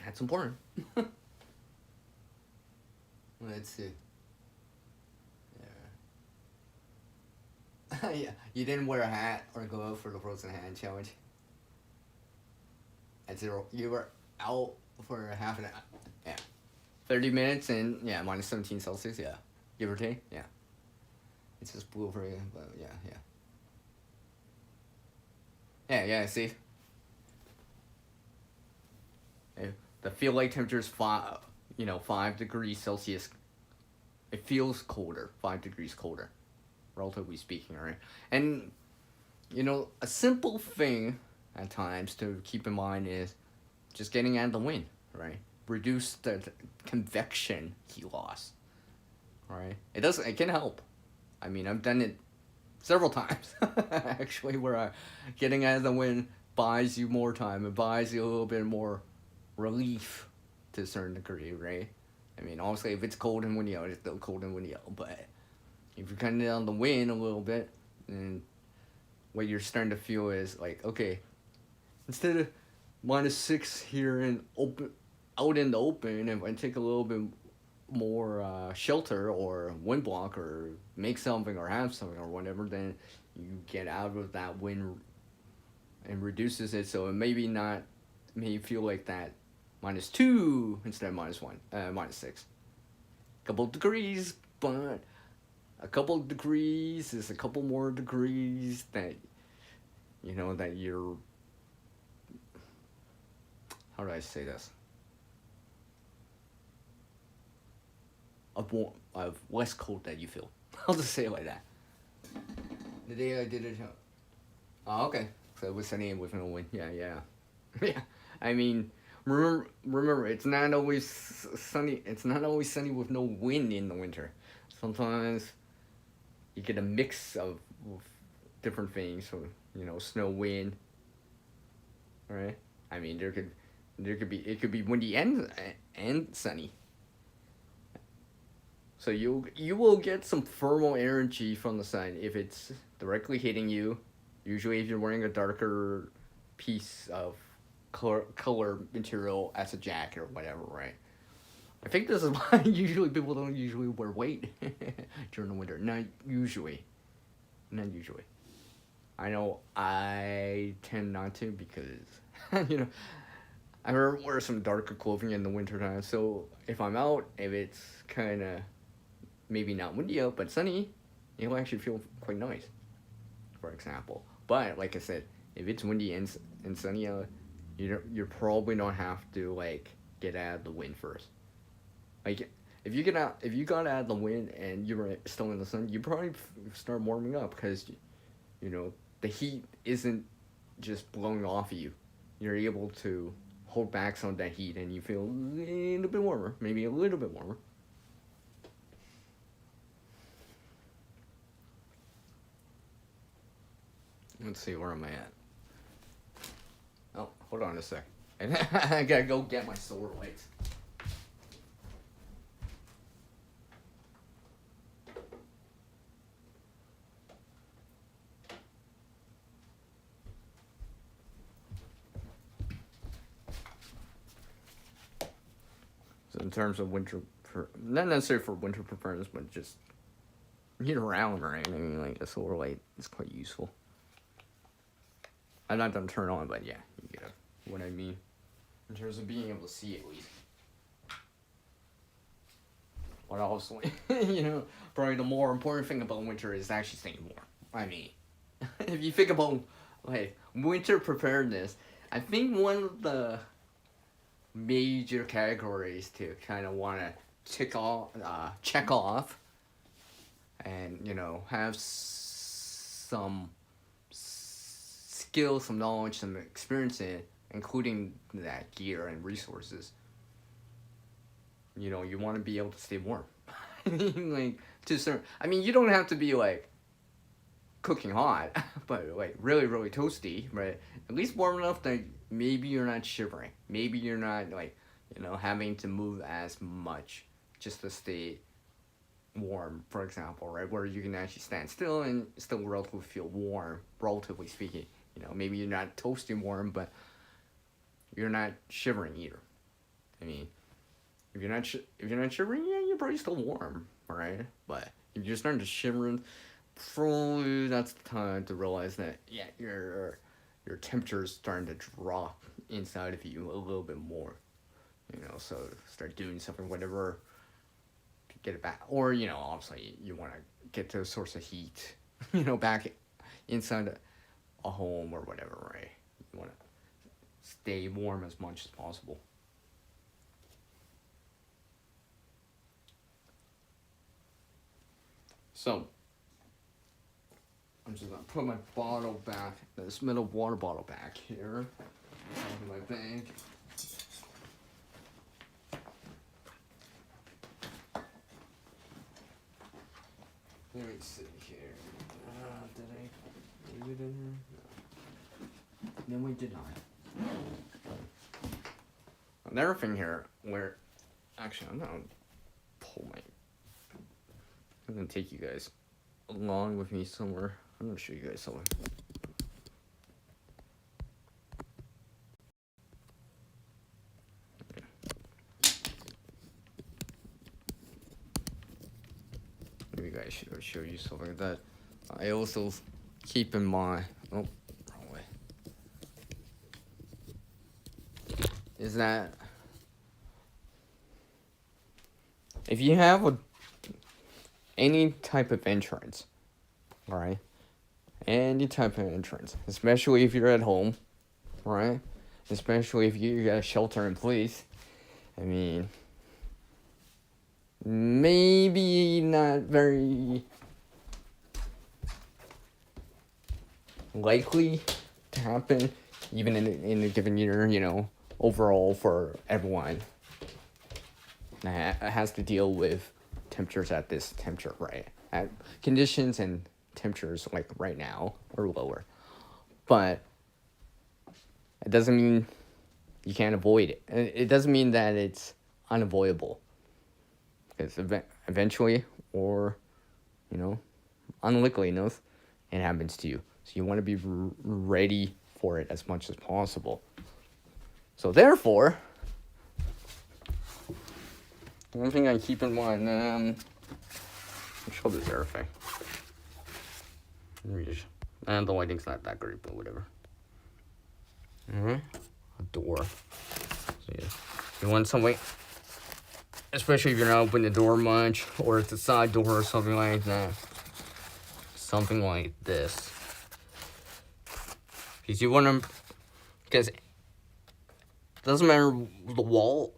that's important. Let's see. Yeah. Yeah, you didn't wear a hat or glove for the frozen hand challenge. At 0, you were out for half an hour. Yeah. 30 minutes and, yeah, minus 17 Celsius, yeah. Give or take, yeah. It's just blue for you, but yeah. Yeah, see? The feel like temperature is 5 degrees Celsius. It feels colder, 5 degrees colder, relatively speaking, right? And, a simple thing at times to keep in mind is just getting out of the wind, right? reduce the convection heat loss. Right? It can help. I mean, I've done it several times actually, where getting out of the wind buys you more time. It buys you a little bit more relief to a certain degree, right? I mean, obviously, if it's cold and windy out, it's still cold and windy out. But if you're cutting down the wind a little bit, then what you're starting to feel is like, okay, instead of -6 here and out in the open, if I take a little bit more shelter or wind block or make something or have something or whatever, then you get out of that wind and reduces it, so it may feel like that -2 instead of -6. Couple degrees, but a couple degrees is a couple more degrees that that you're, how do I say this, of less cold that you feel. I'll just say it like that. The day I did it, oh, okay, so it was sunny with no wind. Yeah. I mean, remember, it's not always sunny. It's not always sunny with no wind in the winter. Sometimes you get a mix of different things. So snow, wind. Right? I mean, it could be windy and sunny. So you will get some thermal energy from the sun if it's directly hitting you. Usually, if you're wearing a darker piece of color material as a jacket or whatever, right? I think this is why usually people don't usually wear weight during the winter. Not usually. I know I tend not to because I wear some darker clothing in the wintertime. So if I'm out, if it's kind of maybe not windy out but sunny, it'll actually feel quite nice, for example. But like I said, if it's windy and sunny out, you probably don't have to like get out of the wind first. Like if you got out of the wind and you were still in the sun, you probably start warming up because the heat isn't just blowing off of you. You're able to hold back some of that heat and you feel a little bit warmer, maybe a little bit warmer. Let's see, where am I at? Oh, hold on a sec. I gotta go get my solar lights. So in terms of not necessarily for winter preparedness, but just year round, right? I mean, like a solar light is quite useful. I'm not gonna turn on, but yeah, you get what I mean in terms of being able to see at least. But also, probably the more important thing about winter is actually staying warm. I mean, if you think about like winter preparedness, I think one of the major categories to kind of want to check off, and have some skill, some knowledge, some experience in, including that gear and resources. You want to be able to stay warm. I mean, like to certain. I mean, you don't have to be like cooking hot, but like really, really toasty, right? At least warm enough that maybe you're not shivering. Maybe you're not like having to move as much just to stay warm, for example, right? Where you can actually stand still and still relatively feel warm, relatively speaking. Maybe you're not toasty warm, but you're not shivering either. I mean, if you're not shivering, yeah, you're probably still warm, right? But if you're starting to shiver, probably that's the time to realize that your temperature is starting to drop inside of you a little bit more. So start doing something, whatever, to get it back. Or obviously you want to get to a source of heat, back inside a home or whatever, right? You want to stay warm as much as possible. So I'm just gonna put my bottle back, this middle water bottle back here in my bag. Let me see here. Did I leave it in here? No. Then we did not. Another thing here where, actually, I'm gonna pull my. I'm gonna take you guys along with me somewhere. I'm gonna show you guys something. Maybe I should show you something like that. I also keep in mind. Oh, wrong way. Is that if you have any type of insurance, right? Any type of insurance, especially if you're at home, right? Especially if you got a shelter in place. I mean, maybe not very likely to happen, even in a given year, you know, overall for everyone. That has to deal with temperatures at this temperature, right? At conditions and temperatures like right now or lower. But it doesn't mean you can't avoid it. It doesn't mean that it's unavoidable. Because eventually, or, you know, unlikely enough, it happens to you. So you want to be ready for it as much as possible. So therefore, one thing I keep in mind, I'll show this everything. And the lighting's not that great, but whatever. A door. So yeah, you want something, especially if you're not opening the door much, or it's a side door or something like that. Something like this. Because you want to, because it doesn't matter the wall,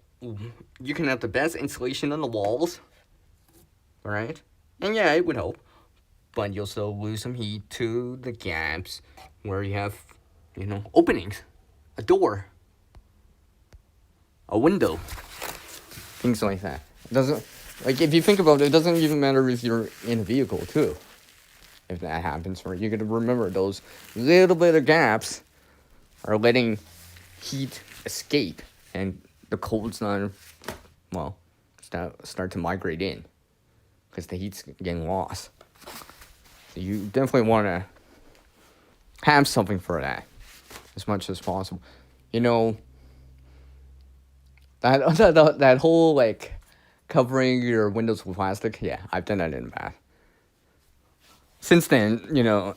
you can have the best insulation on the walls, right? And yeah, it would help, but you'll still lose some heat to the gaps where you have, you know, openings, a door, a window, things like that. It doesn't, like, if you think about it, it doesn't even matter if you're in a vehicle too. If that happens, right, you got to remember those little bit of gaps are letting heat escape, and the cold's not, well, start to migrate in, because the heat's getting lost. So you definitely want to have something for that, as much as possible. You know, that whole, like, covering your windows with plastic, yeah, I've done that in the past. Since then, you know,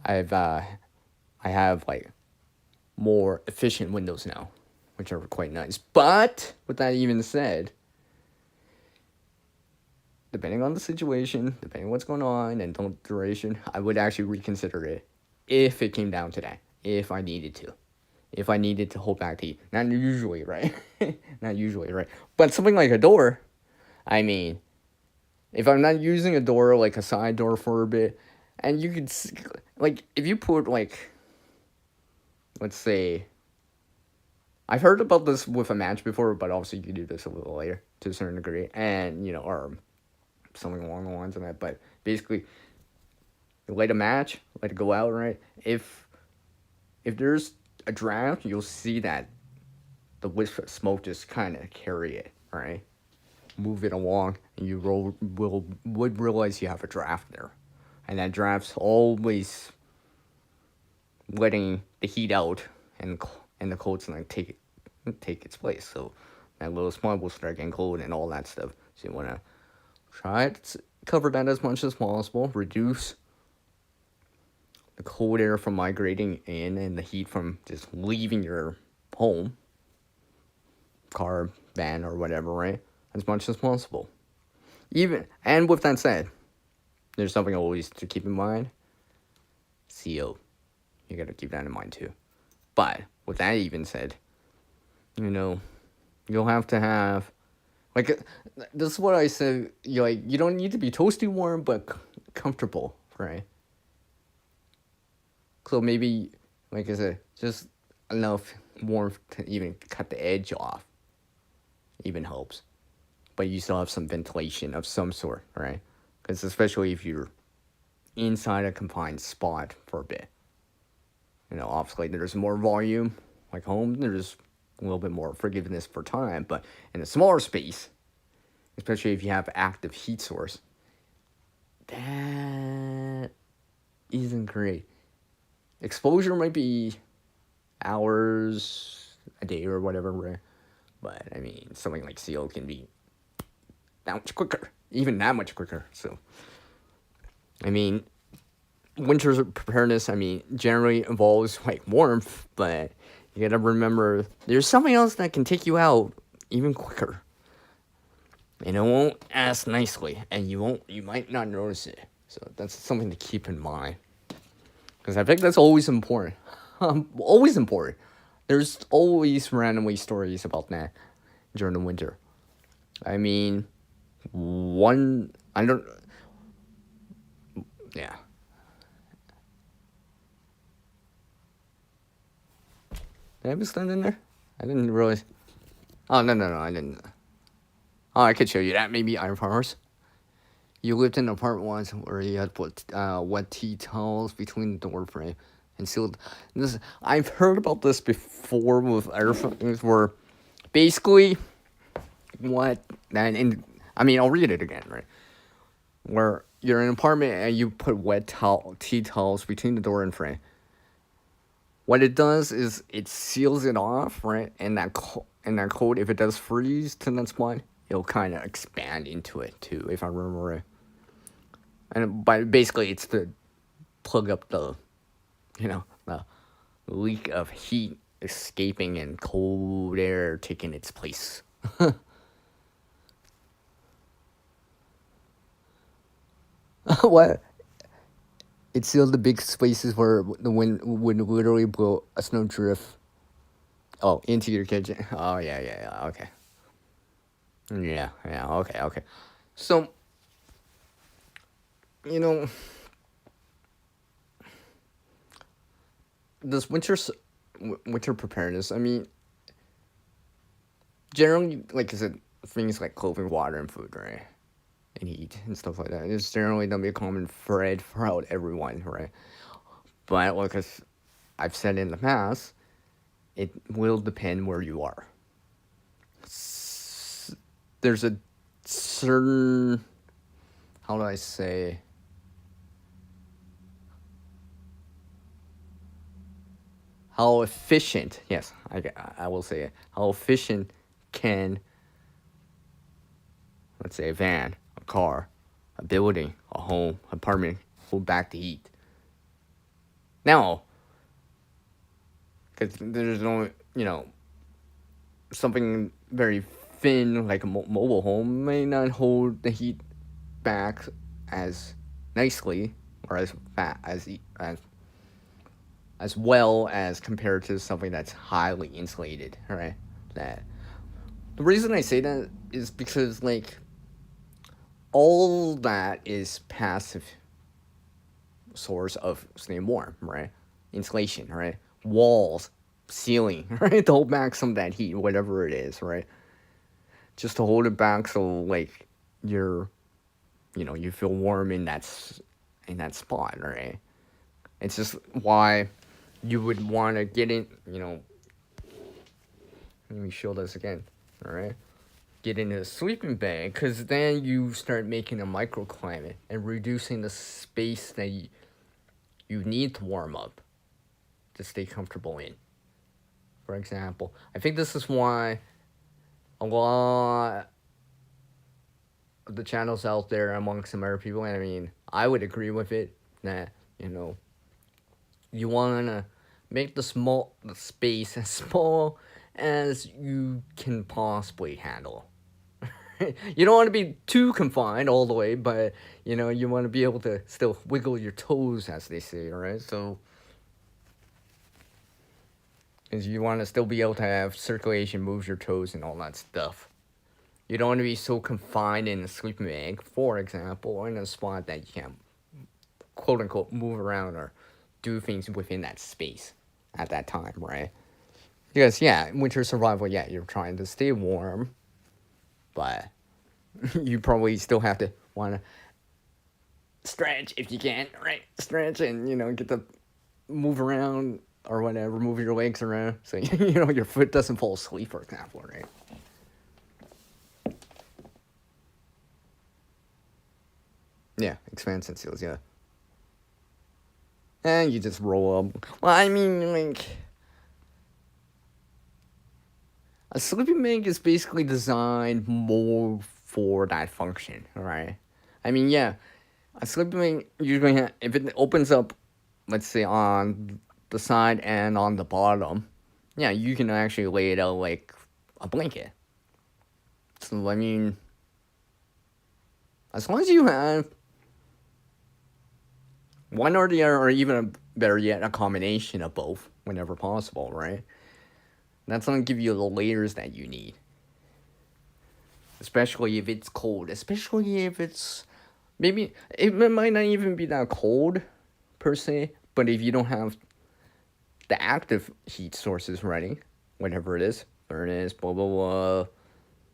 I have like more efficient windows now, which are quite nice. But with that even said, depending on the situation, depending on what's going on and the duration, I would actually reconsider it if it came down to that. If I needed to hold back the heat. Not usually, right? Not usually, right? But something like a door, I mean, if I'm not using a door, like a side door for a bit, and you could, like, if you put, like, let's say, I've heard about this with a match before, but obviously you could do this a little later to a certain degree, and, you know, or something along the lines of that, but basically, light a match, let it go out, right? If there's a draft, you'll see that the wisp of smoke just kind of carry it, right? Move it along, and you would realize you have a draft there, and that draft's always letting the heat out, and the cold's gonna take its place. So that little spot will start getting cold and all that stuff. So you wanna try to cover that as much as possible. Reduce the cold air from migrating in and the heat from just leaving your home, car, van, or whatever, right? As much as possible. And with that said, there's something always to keep in mind. CO. You gotta keep that in mind too. But with that even said, you know, you'll have to have, like, this is what I said. You don't need to be toasty warm, but comfortable, right? So maybe, like I said, just enough warmth to even cut the edge off. Even helps. but you still have some ventilation of some sort, right? Because especially if you're inside a confined spot for a bit, obviously there's more volume, like home, there's a little bit more forgiveness for time, but in a smaller space, especially if you have active heat source, that isn't great. Exposure might be hours, a day, or whatever, right? But I mean, something like CO can be that much quicker, even that much quicker. So, I mean, winter preparedness, I mean, generally involves like warmth, but you gotta remember there's something else that can take you out even quicker. And it won't ask nicely, and you might not notice it. So that's something to keep in mind. Because I think that's always important. Always important. There's always randomly stories about that during the winter. I mean, yeah. Did I have a stand in there? I didn't realize. Oh, no, I didn't. Oh, I could show you that. Maybe iron farmers. You lived in an apartment once where you had put wet tea towels between the door frame and sealed. I've heard about this before with air things where basically I mean, I'll read it again, right? Where you're in an apartment and you put tea towels between the door and frame. What it does is it seals it off, right? And that cold, if it does freeze to that spot, it'll kind of expand into it too, if I remember right. And basically, it's to plug up the leak of heat escaping and cold air taking its place. What? It sealed the big spaces where the wind would literally blow a snow drift. Oh, into your kitchen. Oh, yeah, okay. Yeah, okay. So, this winter preparedness, I mean, generally, like I said, things like clothing, water, and food, right? And heat and stuff like that. It's generally gonna be a common thread throughout everyone, right? But like I've said in the past, it will depend where you are. There's a certain, how do I say, how efficient, yes, I will say it, how efficient can, let's say, a van, a car, a building, a home, apartment hold back the heat. Now, because there's no, something very thin like a mobile home may not hold the heat back as nicely or as well as compared to something that's highly insulated, right? That the reason I say that is because like all that is passive source of staying warm, right? Insulation, right? Walls, ceiling, right? To hold back some of that heat, whatever it is, right? Just to hold it back so like you feel warm in that spot, right? It's just why you would want to get in, let me show this again, all right? Get into a sleeping bag, because then you start making a microclimate and reducing the space that you need to warm up to stay comfortable in. For example, I think this is why a lot of the channels out there amongst American people, and I mean, I would agree with it, that, you want to make the space as small as you can possibly handle. You don't want to be too confined all the way, but, you want to be able to still wiggle your toes, as they say, all right? So, because you want to still be able to have circulation, move your toes, and all that stuff. You don't want to be so confined in a sleeping bag, for example, or in a spot that you can't, quote-unquote, move around or do things within that space at that time, right? Because, yeah, winter survival, yeah, you're trying to stay warm, but You probably still have to want to stretch if you can, right? Stretch and get to move around or whatever, move your legs around so your foot doesn't fall asleep, for example, right? Yeah, expansion seals, yeah. And you just roll up. Well, I mean, like, a sleeping bag is basically designed more for that function, right? I mean, yeah, a sleeping bag, you're going to, if it opens up, let's say, on the side and on the bottom, yeah, you can actually lay it out like a blanket. So, I mean, as long as you have one or the other, or even better yet, a combination of both whenever possible, right? That's gonna give you the layers that you need. Especially if it's cold. Especially if it's maybe it might not even be that cold per se, but if you don't have the active heat sources running, whatever it is, furnace, blah blah blah,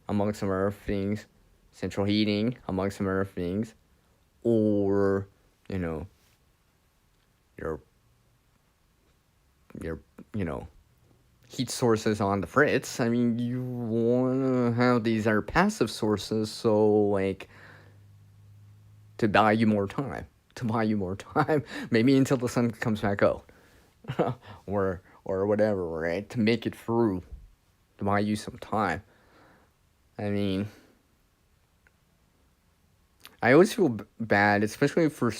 among some other things, central heating, among some other things, or your your heat sources on the fritz. I mean, you want to have these are passive sources, so like to buy you more time, maybe until the sun comes back out, or whatever, right? To make it through, to buy you some time. I mean, I always feel bad, especially for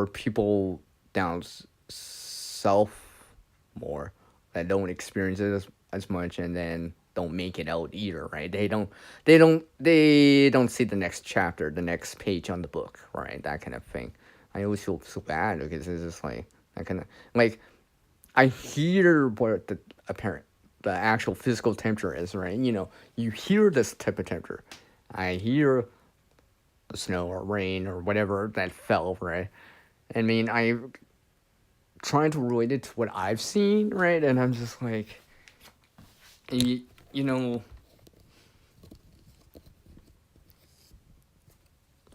people down south more that don't experience it as much and then don't make it out either, right? They don't see the next chapter, the next page on the book, right? That kind of thing. I always feel so bad because it's just like I kind of like I hear what the actual physical temperature is, right? You hear this type of temperature. I hear the snow or rain or whatever that fell, right? I mean, I trying to relate it to what I've seen, right? And I'm just like, you know,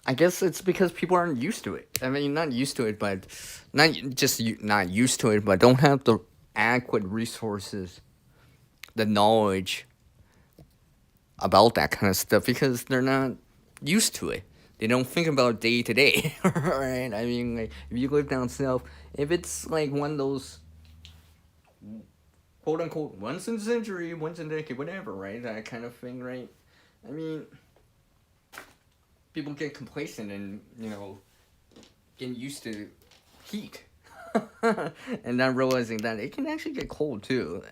I guess it's because people aren't used to it. I mean, not used to it, but not just not used to it, but don't have the adequate resources, the knowledge about that kind of stuff because they're not used to it. They don't think about day to day, right? I mean, like if you live down south, if it's like one of those quote unquote once in a century, once in a decade, whatever, right? That kind of thing, right? I mean, people get complacent and getting used to heat, and not realizing that it can actually get cold too,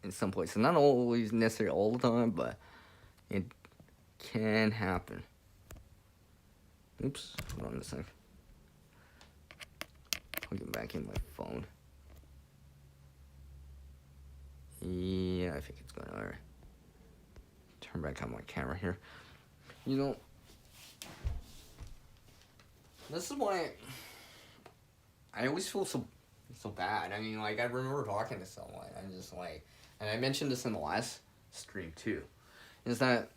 in some places. Not always necessarily all the time, but it can happen. Oops, hold on a sec. I'll get back in my phone. Yeah, I think it's going alright. Turn back on my camera here. This is why I always feel so bad. I mean, like I remember talking to someone. I'm just like, and I mentioned this in the last stream too. Is that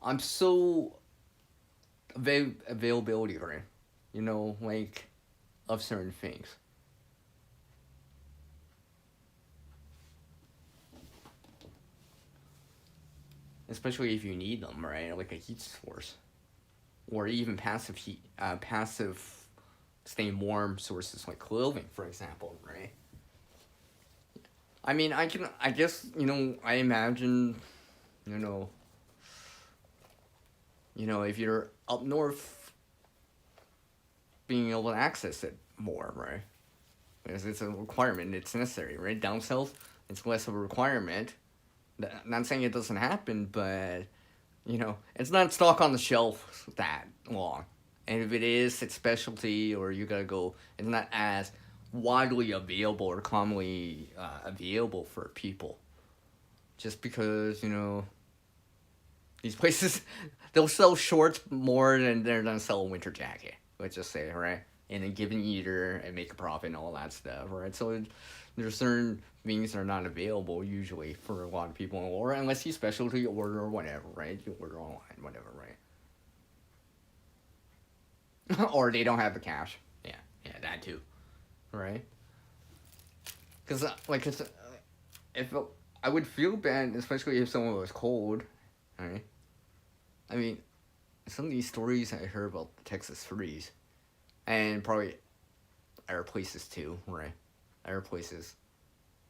I'm so availability right? Like of certain things. Especially if you need them, right? Like a heat source, or even passive heat, passive staying warm sources like clothing, for example, right? I mean, I guess, I imagine, if you're up north, being able to access it more, right? Because it's a requirement, it's necessary, right? Down south, it's less of a requirement. Not saying it doesn't happen, but it's not stock on the shelf that long. And if it is, it's specialty, or you gotta go. It's not as widely available or commonly available for people. Just because these places they'll sell shorts more than they're gonna sell a winter jacket. Let's just say, right? in a given year and make a profit and all that stuff, right? So there's certain things that are not available usually for a lot of people, or unless you specialty order or whatever, right? You order online, whatever, right? Or they don't have the cash. Yeah, yeah, that too, right? Because like if I would feel bad, especially if someone was cold, right? I mean, some of these stories I heard about the Texas freeze, and probably other places too, right? Other places,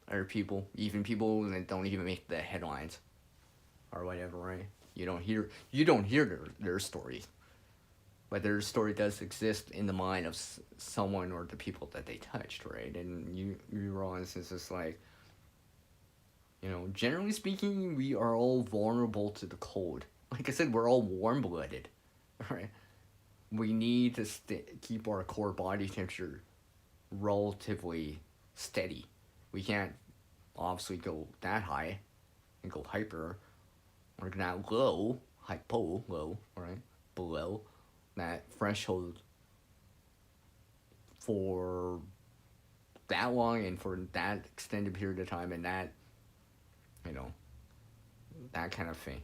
other people, even people that don't even make the headlines, or whatever, right? You don't hear their stories, but their story does exist in the mind of someone or the people that they touched, right? And you realize it's just like, generally speaking, we are all vulnerable to the cold. Like I said, we're all warm blooded, right? We need to keep our core body temperature relatively steady. We can't obviously go that high and go hyper, or that low, hypo, low, right? Below that threshold for that long and for that extended period of time, and that, you know, that kind of thing.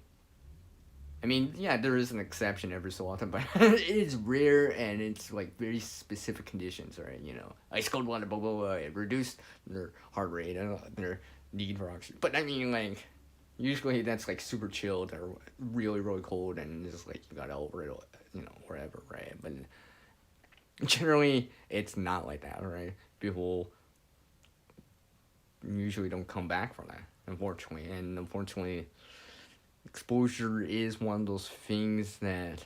I mean, yeah, there is an exception every so often, but it is rare and it's like very specific conditions, right? Ice cold water, blah, blah, blah, it reduced their heart rate and their need for oxygen. But I mean, like, usually that's like super chilled or really, really cold and just like you got over it, wherever, right? But generally, it's not like that, right? People usually don't come back from that, unfortunately. And unfortunately, exposure is one of those things that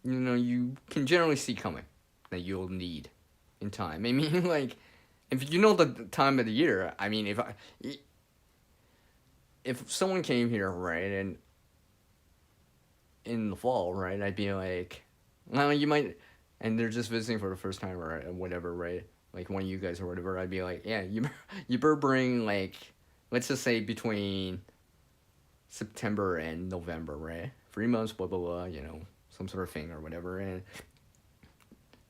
you can generally see coming, that you'll need in time. I mean, like, if you know the time of the year, I mean, if someone came here, right, and in the fall, right, I'd be like, well, you might, and they're just visiting for the first time or whatever, right? Like one of you guys or whatever, I'd be like, yeah, you better bring, like, let's just say between September and November, right? 3 months, blah, blah, blah, some sort of thing or whatever, and,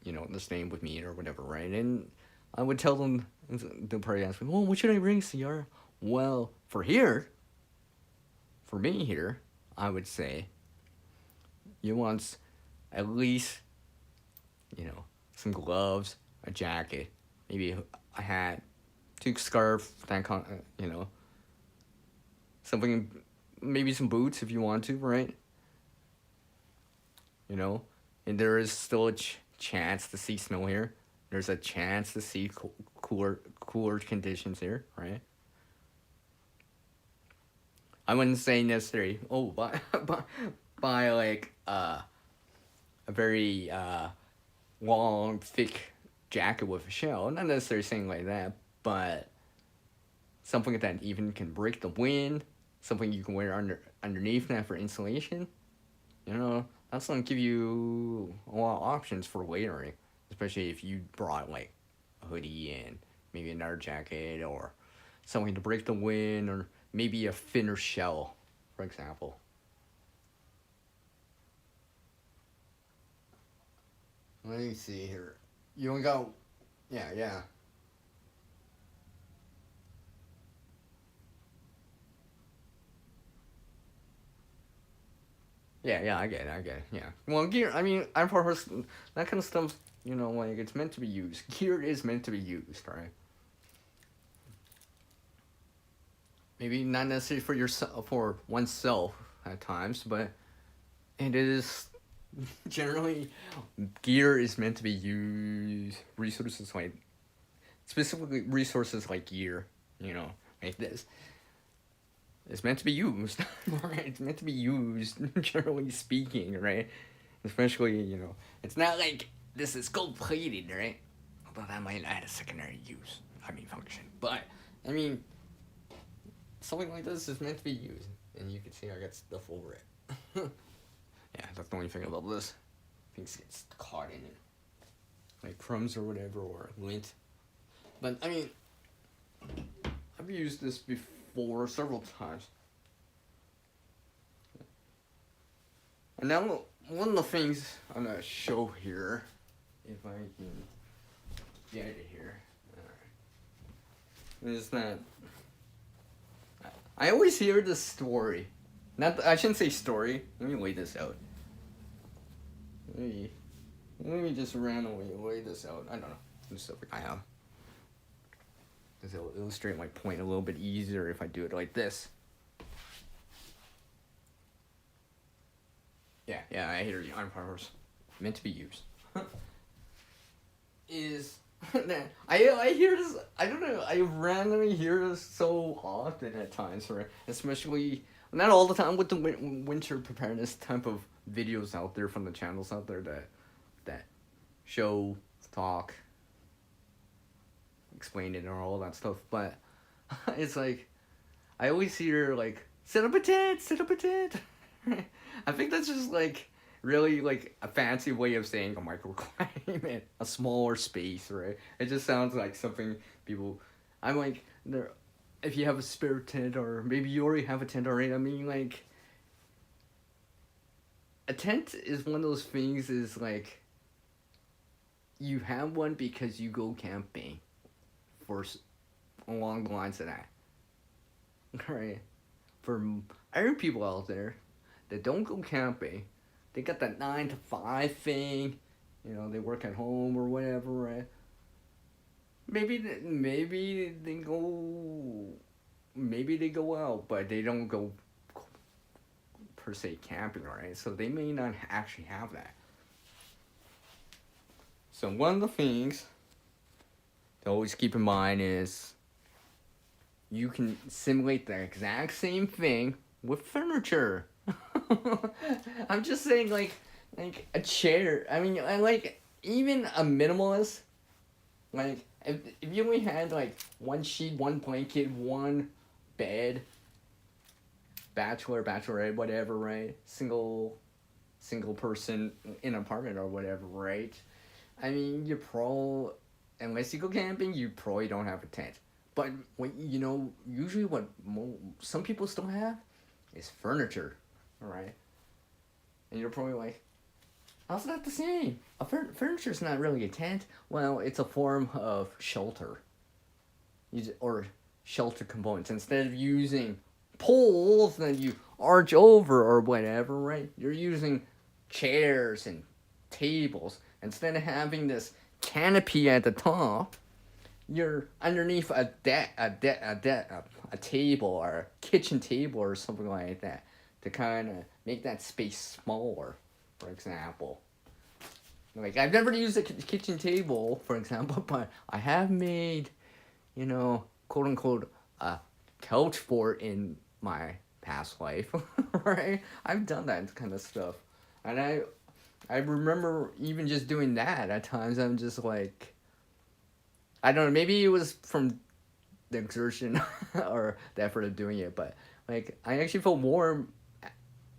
they're staying with me or whatever, right? And I would tell them, they'll probably ask me, well, what should I bring, CR? Well, for me here, I would say, you want at least, some gloves, a jacket, maybe a hat, two scarf, something, maybe some boots if you want to, right? And there is still a chance to see snow here. There's a chance to see cooler conditions here, right? I wouldn't say necessarily, by like a very long, thick jacket with a shell. Not necessarily saying like that, but something that even can break the wind, something you can wear underneath that for insulation. That's going to give you a lot of options for layering, especially if you brought like a hoodie and maybe another jacket or something to break the wind, or maybe a thinner shell, for example. Let me see here. You only got, yeah. Yeah, I get it, yeah. Well, gear, I mean, I've heard that kind of stuff, like, it's meant to be used. Gear is meant to be used, right? Maybe not necessarily for oneself at times, but it is generally, gear is meant to be used. Resources like, specifically resources like gear, like this. It's meant to be used, right? It's meant to be used, generally speaking, right? Especially, it's not like this is gold-plated, right? Although that might add a secondary use, function. But, I mean, something like this is meant to be used. And you can see I got stuff over it. Yeah, that's the only thing about this. Things get caught in it. Like crumbs or whatever, or lint. But, I mean, I've used this before several times. And now, one of the things I'm gonna show here, if I can get it here, is that I always hear this story. I shouldn't say story. Let me lay this out. Let me just randomly lay this out. I don't know. This stuff I have. This will illustrate my point a little bit easier if I do it like this. Yeah, I hear you. Iron powers meant to be used. I hear this. I don't know. I randomly hear this so often at times, right? Especially not all the time with the winter preparedness type of videos out there from the channels out there that show, talk, explain it, and all that stuff. But it's like I always hear like set up a tent, set up a tent. I think that's just like really like a fancy way of saying a microclimate, a smaller space, right? It just sounds like something people. I'm like, there. If you have a spare tent, or maybe you already have a tent already. I mean, like, a tent is one of those things. Is like, you have one because you go camping, for along the lines of that. Right. For iron people out there that don't go camping, they got that 9 to 5 thing, you know, they work at home or whatever, right? Maybe they go out, but they don't go per se camping, right? So they may not actually have that. So one of the things to always keep in mind is you can simulate the exact same thing with furniture. I'm just saying, like a chair. I mean, I like even a minimalist. Like if you only had like one sheet, one blanket, one bed, bachelorette, whatever, right? Single person in an apartment or whatever, right? I mean, unless you go camping, you probably don't have a tent. But usually what some people still have is furniture. Alright? And you're probably like, how's that the same? Furniture's not really a tent. Well, it's a form of shelter. Or shelter components. Instead of using poles that you arch over or whatever, right? You're using chairs and tables. Instead of having this canopy at the top, you're underneath a table or a kitchen table or something like that, to kind of make that space smaller, for example. Like, I've never used a kitchen table, for example, but I have made, quote unquote, a couch fort in my past life, right? I've done that kind of stuff. And I remember even just doing that at times. I'm just like, I don't know, maybe it was from the exertion or the effort of doing it, but like, I actually felt warm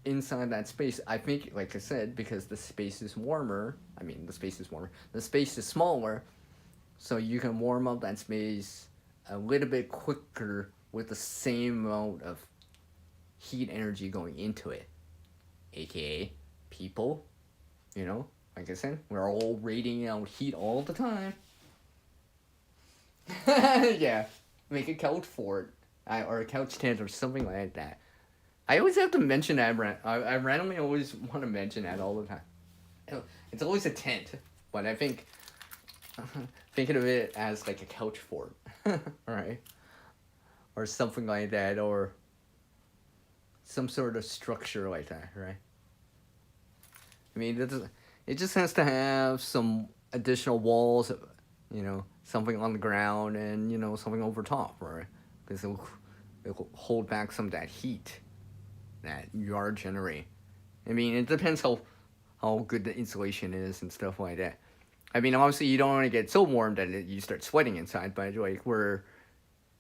inside that space. I think, like I said, because the space is warmer, the space is smaller, so you can warm up that space a little bit quicker with the same amount of heat energy going into it, aka people, like I said, we're all radiating out heat all the time. Yeah, make a couch fort, or a couch tent or something like that. I always have to mention that. I randomly always want to mention that all the time. It's always a tent, but I think thinking of it as like a couch fort, right? Or something like that, or some sort of structure like that, right? I mean, it just has to have some additional walls, something on the ground, and something over top, right? Because it'll hold back some of that heat that you are generating. I mean, it depends how good the insulation is and stuff like that. I mean, obviously you don't want to get so warm that you start sweating inside, but like where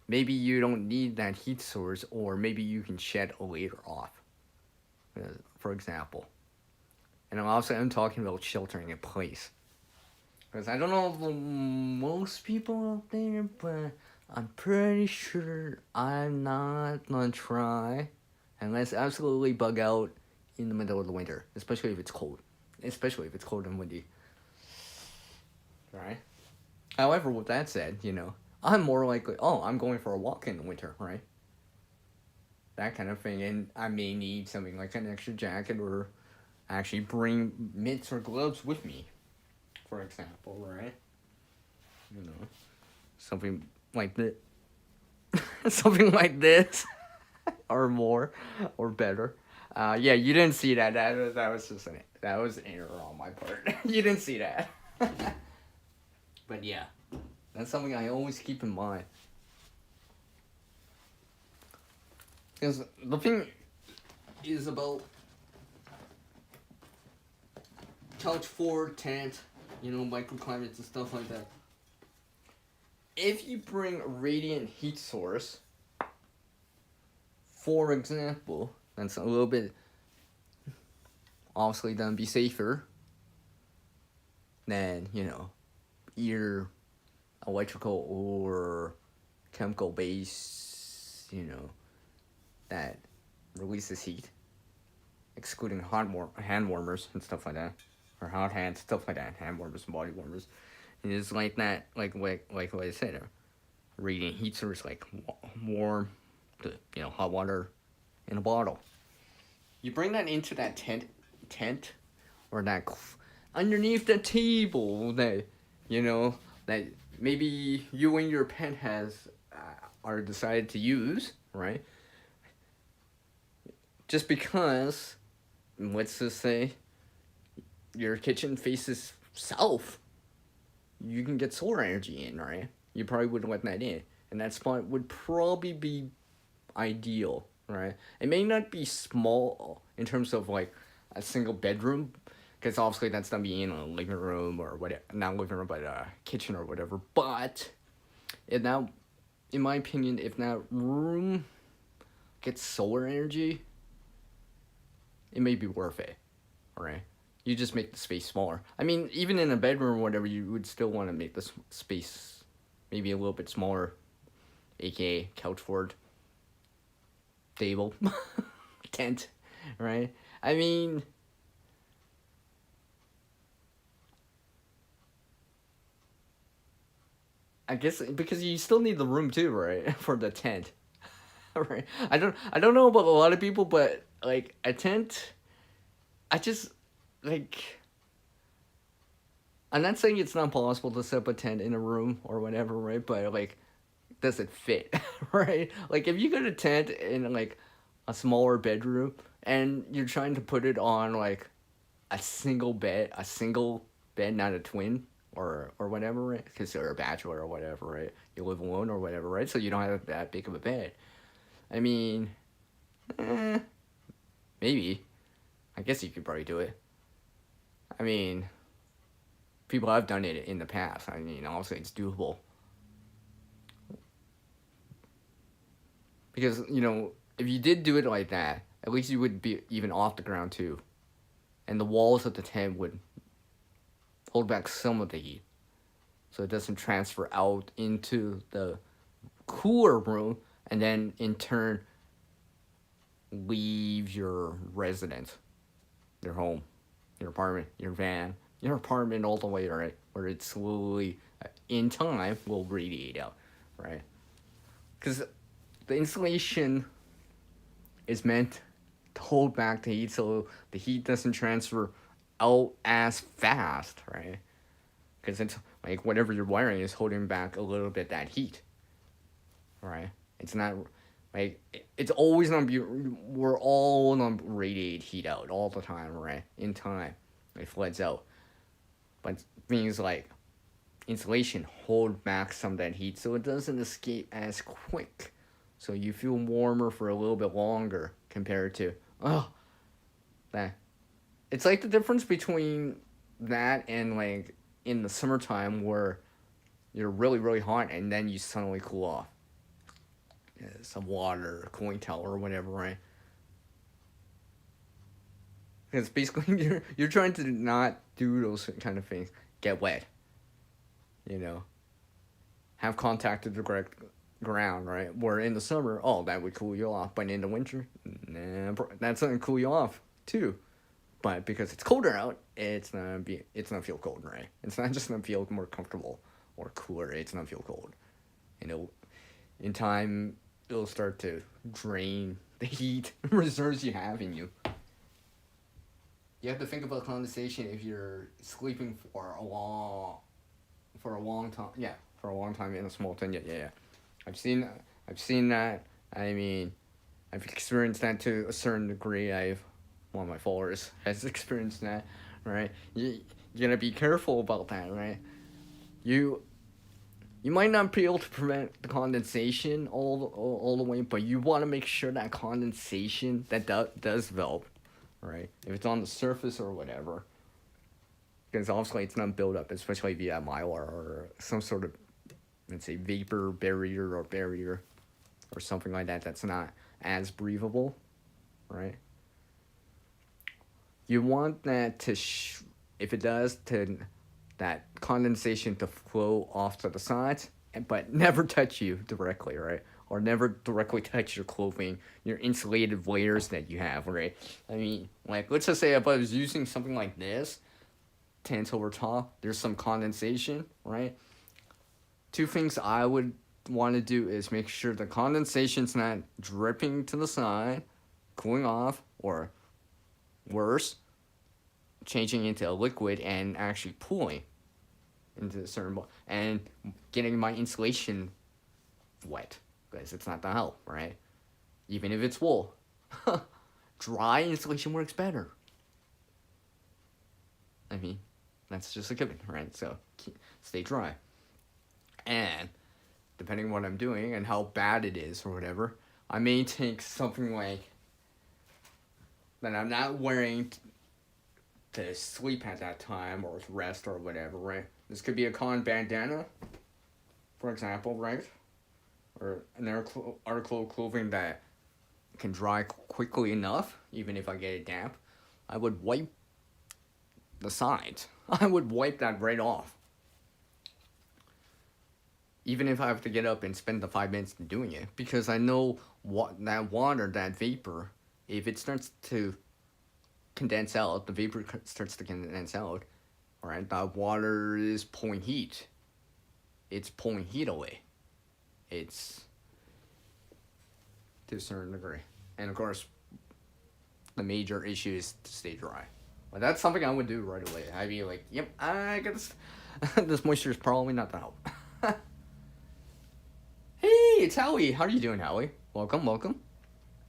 maybe you don't need that heat source, or maybe you can shed later off, for example. And also I'm talking about sheltering in place. Because I don't know most people out there, but I'm pretty sure I'm not gonna try, unless absolutely bug out, in the middle of the winter, especially if it's cold. Especially if it's cold and windy. Right? However, with that said, I'm more likely, I'm going for a walk in the winter, right? That kind of thing. And I may need something like an extra jacket or actually bring mitts or gloves with me, for example, right? Something like this. Something like this. Or more. Or better. Yeah, you didn't see that. That was just that was an error on my part. You didn't see that. But yeah, that's something I always keep in mind. Because the thing is about couch 4, tent, microclimates and stuff like that. If you bring a radiant heat source, for example, that's a little bit obviously gonna be safer than, either electrical or chemical base, that releases heat, excluding hand warmers and stuff like that, or hot hands, stuff like that, hand warmers and body warmers. And it's like that, like what I said, radiant heat source, like warm, hot water in a bottle. You bring that into that tent, or that underneath the table that, that maybe you and your pet are decided to use, right? Just because, let's just say, your kitchen faces south, you can get solar energy in, right? You probably would let that in. And that spot would probably be ideal, right? It may not be small in terms of like a single bedroom, because obviously that's not be in a living room or whatever, not living room, but a kitchen or whatever. But in my opinion, if that room gets solar energy, it may be worth it, right? You just make the space smaller. I mean, even in a bedroom or whatever, you would still want to make the space maybe a little bit smaller, aka couch fort, table, tent, right? I mean, I guess because you still need the room too, right, for the tent, right? I don't know about a lot of people, but like a tent, I just like. I'm not saying it's not possible to set up a tent in a room or whatever, right? But like, does it fit, right? Like if you got a tent in like a smaller bedroom and you're trying to put it on like a single bed, not a twin or whatever, right? Because you're a bachelor or whatever, right? You live alone or whatever, right? So you don't have that big of a bed. I mean, maybe. I guess you could probably do it. I mean, people have done it in the past. I mean, obviously it's doable. Because, if you did do it like that, at least you would be even off the ground too. And the walls of the tent would hold back some of the heat. So it doesn't transfer out into the cooler room and then in turn leave your residence, your home, your apartment, your van, your apartment all the way, right? Where it slowly, in time, will radiate out, right? Because the insulation is meant to hold back the heat so the heat doesn't transfer out as fast, right? Because it's like whatever you're wiring is holding back a little bit that heat, right? It's not like it's always gonna be. We're all gonna radiate heat out all the time, right? In time, it floods out, but things like insulation hold back some of that heat so it doesn't escape as quick. So you feel warmer for a little bit longer compared to, that. It's like the difference between that and like in the summertime where you're really, really hot and then you suddenly cool off. Yeah, some water, a cooling towel or whatever, right? Because basically you're trying to not do those kind of things. Get wet. Have contact with the correct ground, right? Where in the summer, that would cool you off. But in the winter, nah, that's not gonna cool you off too. But because it's colder out, it's not feel cold, right? It's not just gonna feel more comfortable or cooler. It's not feel cold. In time, it'll start to drain the heat reserves you have in you. You have to think about condensation if you're sleeping for a long time. Yeah, for a long time in a small tent. Yeah. I've seen that. I mean, I've experienced that to a certain degree. One of my followers has experienced that, right? You gotta be careful about that, right? You might not be able to prevent the condensation all the way, but you want to make sure that condensation that does develop, right? If it's on the surface or whatever, because obviously it's not built up, especially via mylar or some sort of, let's say, vapor barrier or something like that that's not as breathable, right? You want that to, if it does, that condensation to flow off to the sides, but never touch you directly, right? Or never directly touch your clothing, your insulated layers that you have, right? I mean, like, let's just say if I was using something like this, tent over top, there's some condensation, right? Two things I would want to do is make sure the condensation's not dripping to the side, cooling off, or worse, changing into a liquid and actually pooling into a certain and getting my insulation wet, because it's not gonna help, right? Even if it's wool. Dry insulation works better. I mean, that's just a given, right? So stay dry. And depending on what I'm doing and how bad it is or whatever, I may take something like that I'm not wearing to sleep at that time or rest or whatever, right? This could be a cotton bandana, for example, right? Or an article of clothing that can dry quickly enough, even if I get it damp. I would wipe the sides. I would wipe that right off. Even if I have to get up and spend the 5 minutes doing it, because I know that water, that vapor, if it starts to condense out, the vapor starts to condense out, right? That water is pulling heat. It's pulling heat away. It's to a certain degree. And of course, the major issue is to stay dry. But that's something I would do right away. I'd be like, yep, I got this. This moisture is probably not the help. Hey, it's Howie. How are you doing, Howie? Welcome.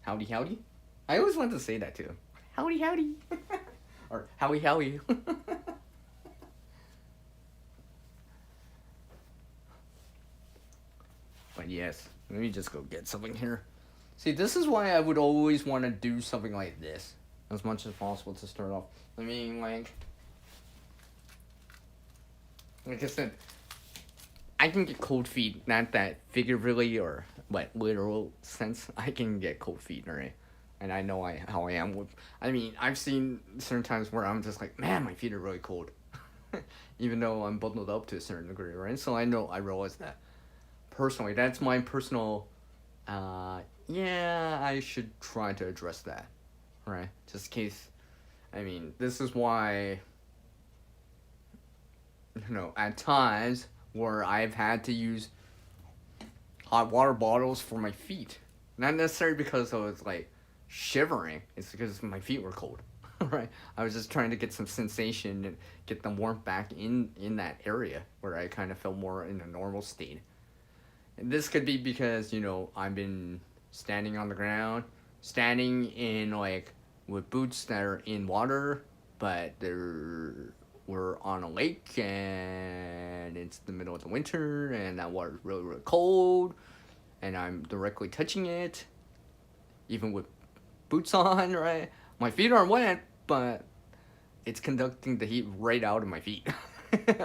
Howdy. I always wanted to say that too. Howdy. Or Howie. But yes, let me just go get something here. See, this is why I would always want to do something like this as much as possible to start off. I mean, like I said, I can get cold feet, not that figuratively or literal sense. I can get cold feet, right? And I know how I am with. I mean, I've seen certain times where I'm just like, man, my feet are really cold, even though I'm bundled up to a certain degree, right? So I realize that personally. That's my personal. Yeah, I should try to address that, right? Just in case. I mean, this is why. At times where I've had to use hot water bottles for my feet, not necessarily because I was like shivering. It's because my feet were cold, right? I was just trying to get some sensation and get the warmth back in that area where I kind of felt more in a normal state. And this could be because I've been standing on the ground, standing in with boots that are in water, but we're on a lake and it's the middle of the winter and that water is really, really cold and I'm directly touching it, even with boots on, right? My feet aren't wet, but it's conducting the heat right out of my feet,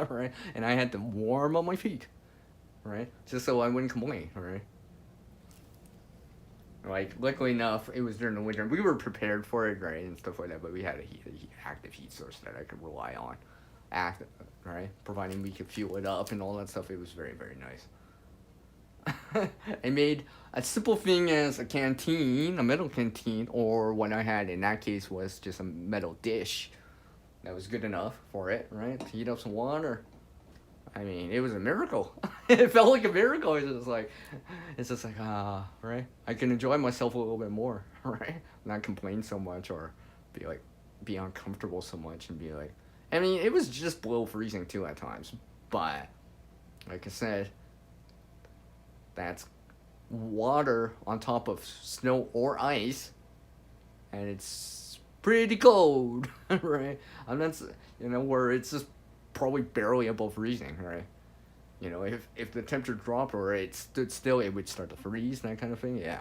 right? And I had to warm up my feet, right? Just so I wouldn't complain, right? Luckily enough, it was during the winter. We were prepared for it, right, and stuff like that, but we had a active heat source that I could rely on. Right? Providing we could fuel it up and all that stuff. It was very, very nice. I made a simple thing as a canteen, a metal canteen, or what I had in that case was just a metal dish. That was good enough for it, right? To heat up some water. I mean, it was a miracle. It felt like a miracle. It's just like, right? I can enjoy myself a little bit more, right? Not complain so much or be like, be uncomfortable so much and be like, I mean, it was just below freezing too at times. But, like I said, that's water on top of snow or ice, and it's pretty cold, right? And that's, where it's just probably barely above freezing, right? If the temperature dropped or it stood still, it would start to freeze, that kind of thing, yeah.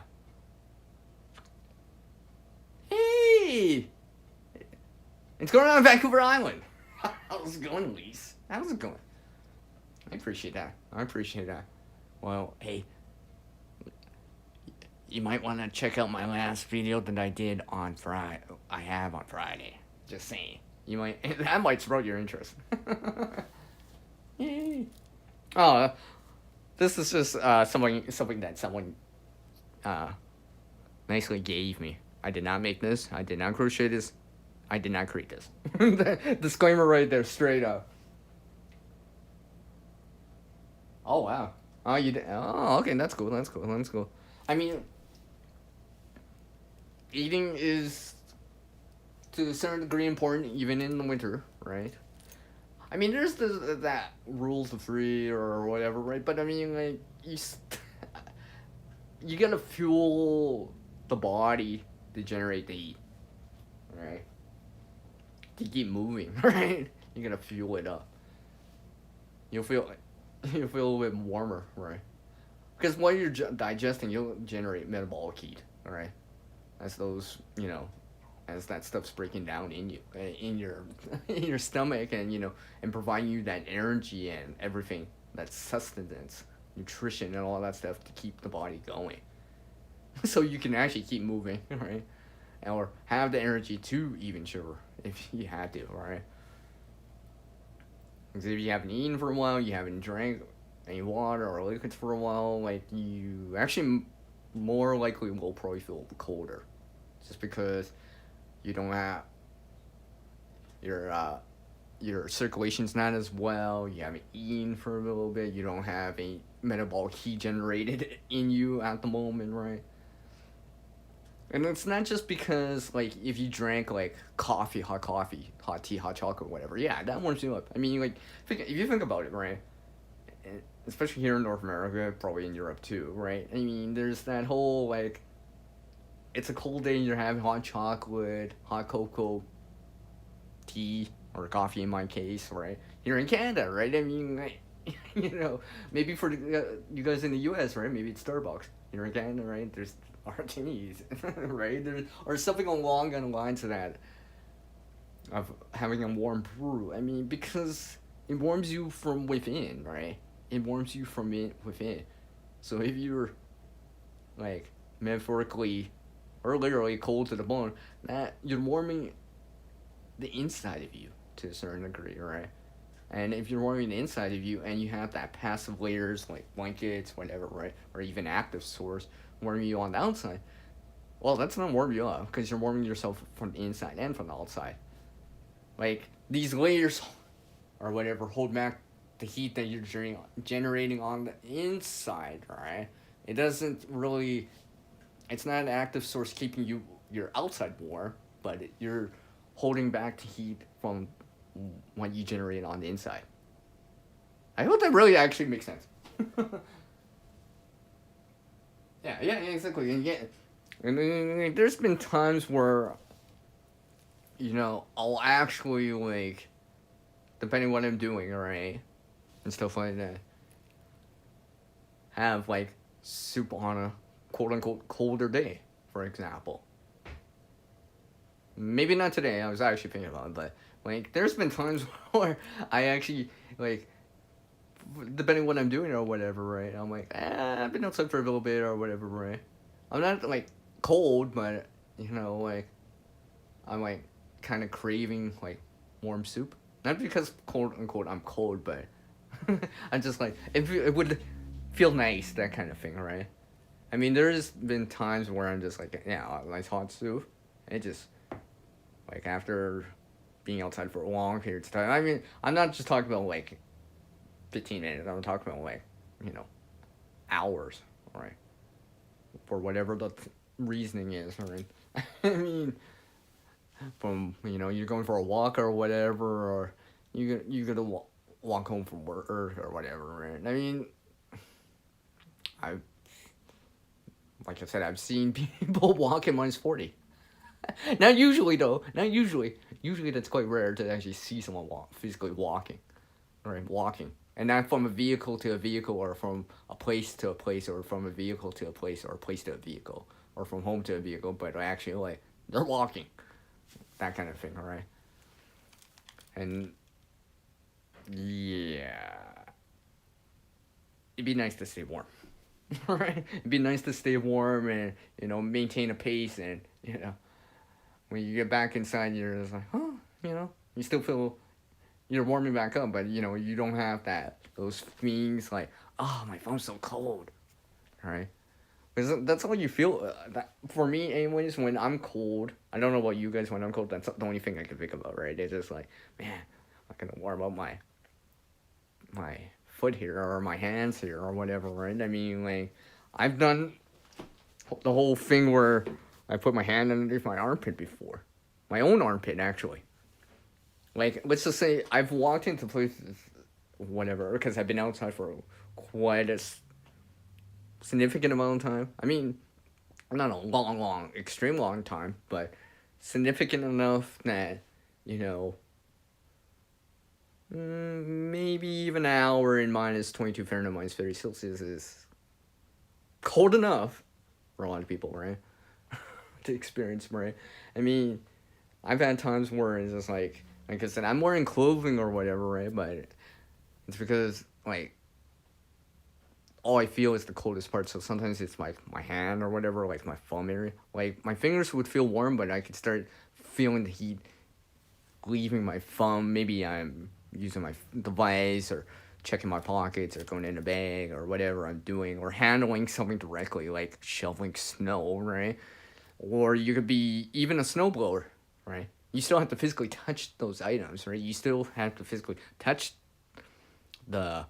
Hey! It's going on in Vancouver Island. How's it going, Lise? How's it going? I appreciate that. Well, hey, you might want to check out my last video that I did on Friday. I have on Friday. Just saying. That might spark your interest. Yay. Oh, this is just something that someone nicely gave me. I did not make this. I did not crochet this. I did not create this. Disclaimer right there, straight up. Oh wow. Oh, you did. Oh, okay. That's cool. I mean, eating is to a certain degree important, even in the winter, right? I mean, there's that rules of three or whatever, right? But I mean, like you gotta fuel the body to generate the heat, right? To keep moving, right? You gotta fuel it up. You'll feel a little bit warmer, right? Because while you're digesting, you'll generate metabolic heat, all right? As those, as that stuff's breaking down in you, in your, in your stomach, and providing you that energy and everything, that sustenance, nutrition, and all that stuff to keep the body going, so you can actually keep moving, right? Or have the energy to even shiver if you had to, right? Because if you haven't eaten for a while, you haven't drank any water or liquids for a while, like you actually more likely will probably feel colder, just because you don't have your circulation's not as well. You haven't eaten for a little bit. You don't have any metabolic heat generated in you at the moment, right? And it's not just because, like, if you drank, like, hot tea, hot chocolate, whatever, yeah, that warms you up. I mean, like, if you think about it, right, especially here in North America, probably in Europe too, right, I mean, there's that whole, like, it's a cold day and you're having hot chocolate, hot cocoa, tea, or coffee in my case, right, here in Canada, right, I mean, like, maybe for you guys in the U.S., right, maybe it's Starbucks. Here in Canada, right, there's martinis, right? Or something along the lines of that, of having a warm brew. I mean, because it warms you from within, right? It warms you from within. So if you're, like, metaphorically or literally cold to the bone, that you're warming the inside of you to a certain degree, right? And if you're warming the inside of you and you have that passive layers like blankets, whatever, right? Or even active source warming you on the outside, well, that's not warm you up because you're warming yourself from the inside and from the outside. Like, these layers or whatever hold back the heat that you're generating on the inside, right? It doesn't really, it's not an active source keeping your outside warm, but you're holding back the heat from what you generate on the inside. I hope that really actually makes sense. Yeah, exactly. And there's been times where, I'll actually, like, depending what I'm doing, right, and stuff like that, have, like, soup on a quote-unquote colder day, for example. Maybe not today, I was actually thinking about it, but, like, there's been times where I actually, like, depending what I'm doing or whatever, right, I'm like, I've been outside for a little bit or whatever, right. I'm not, like, cold, but, like, I'm, like, kind of craving, like, warm soup. Not because, quote-unquote, I'm cold, but I'm just, like, it would feel nice, that kind of thing, right? I mean, there's been times where I'm just like, yeah, nice hot soup. It just, like, after being outside for a long period of time. I mean, I'm not just talking about, like, 15 minutes. I'm talking about, like, you know, hours, right? For whatever the reasoning is, right? I mean, from, you're going for a walk or whatever, or you gotta walk home from work or whatever, right? I mean, I like I said, I've seen people walk in -40. Not usually though. Not usually. Usually that's quite rare to actually see someone physically walking, right? Walking, and not from a vehicle to a vehicle, or from a place to a place, or from a vehicle to a place, or a place to a vehicle, or from home to a vehicle. But actually, like, they're walking, that kind of thing, all right? And yeah, it'd be nice to stay warm. Right? It'd be nice to stay warm and maintain a pace, and when you get back inside, you're just like, huh, you still feel you're warming back up, but you don't have those feelings like, oh, my phone's so cold, right? Because that's all you feel. That for me, anyways, when I'm cold, I don't know about you guys. When I'm cold, that's the only thing I can think about, right? It's just like, man, I'm gonna warm up my foot here, or my hands here, or whatever, right? I mean, like, I've done the whole thing where I put my hand underneath my armpit before. My own armpit, actually. Like, let's just say I've walked into places, whatever, because I've been outside for quite a significant amount of time. I mean, not a long, extreme long time, but significant enough that, maybe even an hour in -22 Fahrenheit, -30 Celsius is cold enough for a lot of people, right? To experience, right? I mean, I've had times where it's just like I said, I'm wearing clothing or whatever, right? But it's because, like, all I feel is the coldest part. So sometimes it's my hand or whatever, like my thumb area. Like, my fingers would feel warm, but I could start feeling the heat leaving my thumb. Maybe I'm using my device, or checking my pockets, or going in a bag, or whatever I'm doing, or handling something directly, like shoveling snow, right? Or you could be even a snowblower, right? You still have to physically touch those items, right? You still have to physically touch the,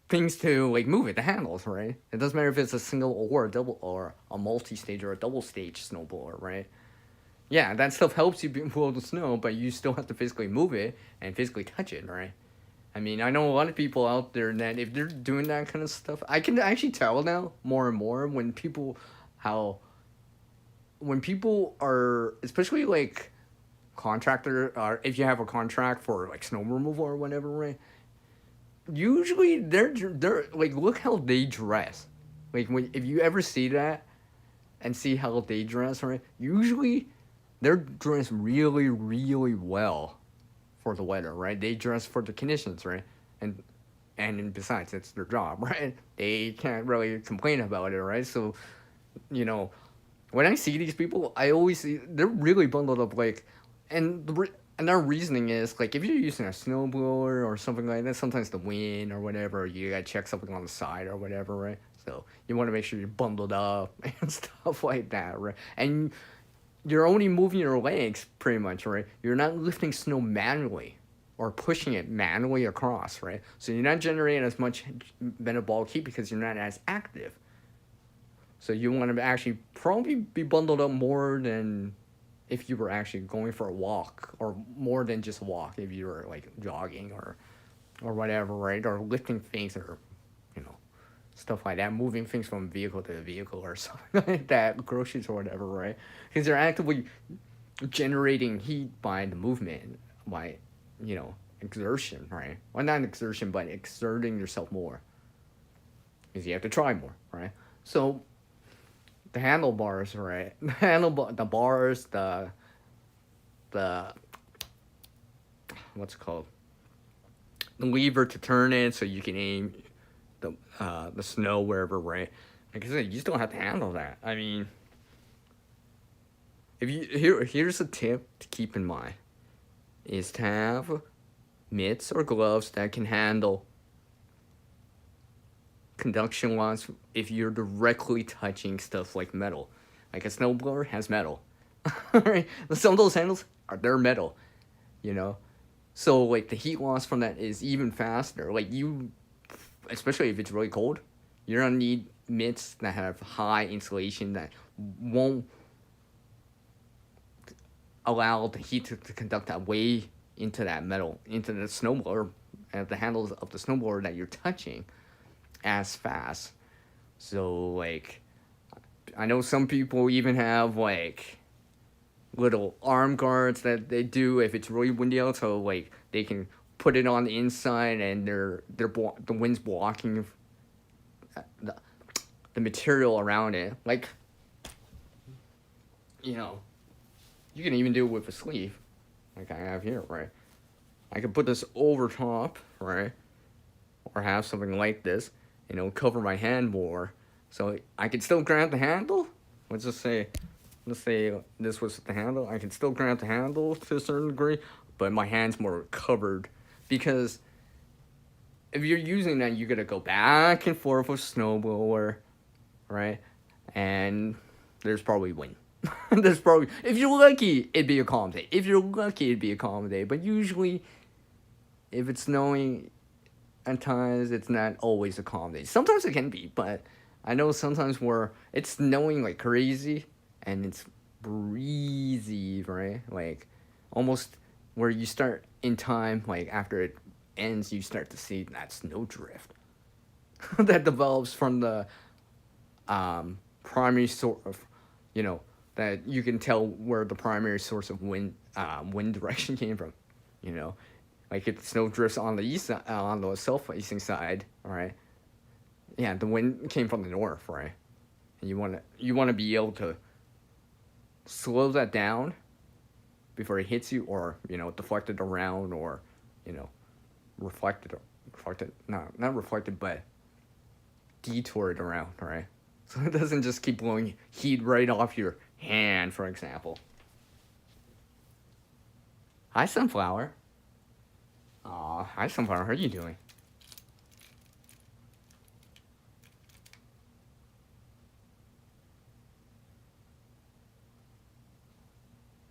things to, like, move it, the handles, right? It doesn't matter if it's a single or a double, or a multi-stage or a double-stage snowblower, right? Yeah, that stuff helps you blow the snow, but you still have to physically move it and physically touch it, right? I mean, I know a lot of people out there that if they're doing that kind of stuff, I can actually tell now more and more when people are, especially, like, contractor, or if you have a contract for, like, snow removal or whatever, right? Usually they're like, look how they dress. Like, if you ever see that and see how they dress, right? Usually they're dressed really, really well for the weather, right? They dress for the conditions, right? And besides, it's their job, right? They can't really complain about it, right? So, when I see these people, I always see they're really bundled up, like, and and their reasoning is, like, if you're using a snowblower or something like that, sometimes the wind or whatever, you gotta check something on the side or whatever, right? So you want to make sure you're bundled up and stuff like that, right? And you're only moving your legs, pretty much, right? You're not lifting snow manually or pushing it manually across, right? So you're not generating as much metabolic heat because you're not as active. So you want to actually probably be bundled up more than if you were actually going for a walk, or more than just a walk if you were, like, jogging or whatever, right? Or lifting things, or stuff like that, moving things from vehicle to vehicle or something like that, groceries or whatever, right? Because they're actively generating heat by the movement, by, exertion, right? Well, not exertion, but exerting yourself more. Because you have to try more, right? So the handlebars, right? The bars, the what's it called? The lever to turn it so you can aim the snow wherever, right? Like I said, you still have to handle that. I mean, if you here's a tip to keep in mind, is to have mitts or gloves that can handle conduction loss if you're directly touching stuff like metal. Like a snowblower has metal. Right? Some of those handles they're metal, you know. So like the heat loss from that is even faster. Like you, especially if it's really cold, you're gonna need mitts that have high insulation that won't allow the heat to conduct that way into that metal, into the snowblower, and the handles of the snowblower that you're touching as fast. So like, I know some people even have like little arm guards that they do if it's really windy out, so like they can put it on the inside and the wind's blocking the material around it. Like, you know, you can even do it with a sleeve, like I have here, right? I could put this over top, right? Or have something like this, you know, cover my hand more. So I can still grab the handle. Let's say this was the handle. I can still grab the handle to a certain degree, but my hand's more covered. Because if you're using that, you gotta go back and forth with snowblower, right? And there's probably wind. There's probably, if you're lucky, it'd be a calm day. If you're lucky, it'd be a calm day. But usually, if it's snowing, at times it's not always a calm day. Sometimes it can be, but I know sometimes where it's snowing like crazy and it's breezy, right? Like almost where you start in time, like after it ends, you start to see that snow drift that develops from the primary source of, you know, that you can tell where the primary source of wind direction came from, you know, like if the snow drifts on the east on the south-facing side, right? Yeah, the wind came from the north, right? And you want to be able to slow that down before it hits you, or you know, deflect it around, or you know, reflected, no, not reflected, but detour it around, right? So it doesn't just keep blowing heat right off your hand, for example. Hi, Sunflower. Aw, hi, Sunflower. How are you doing?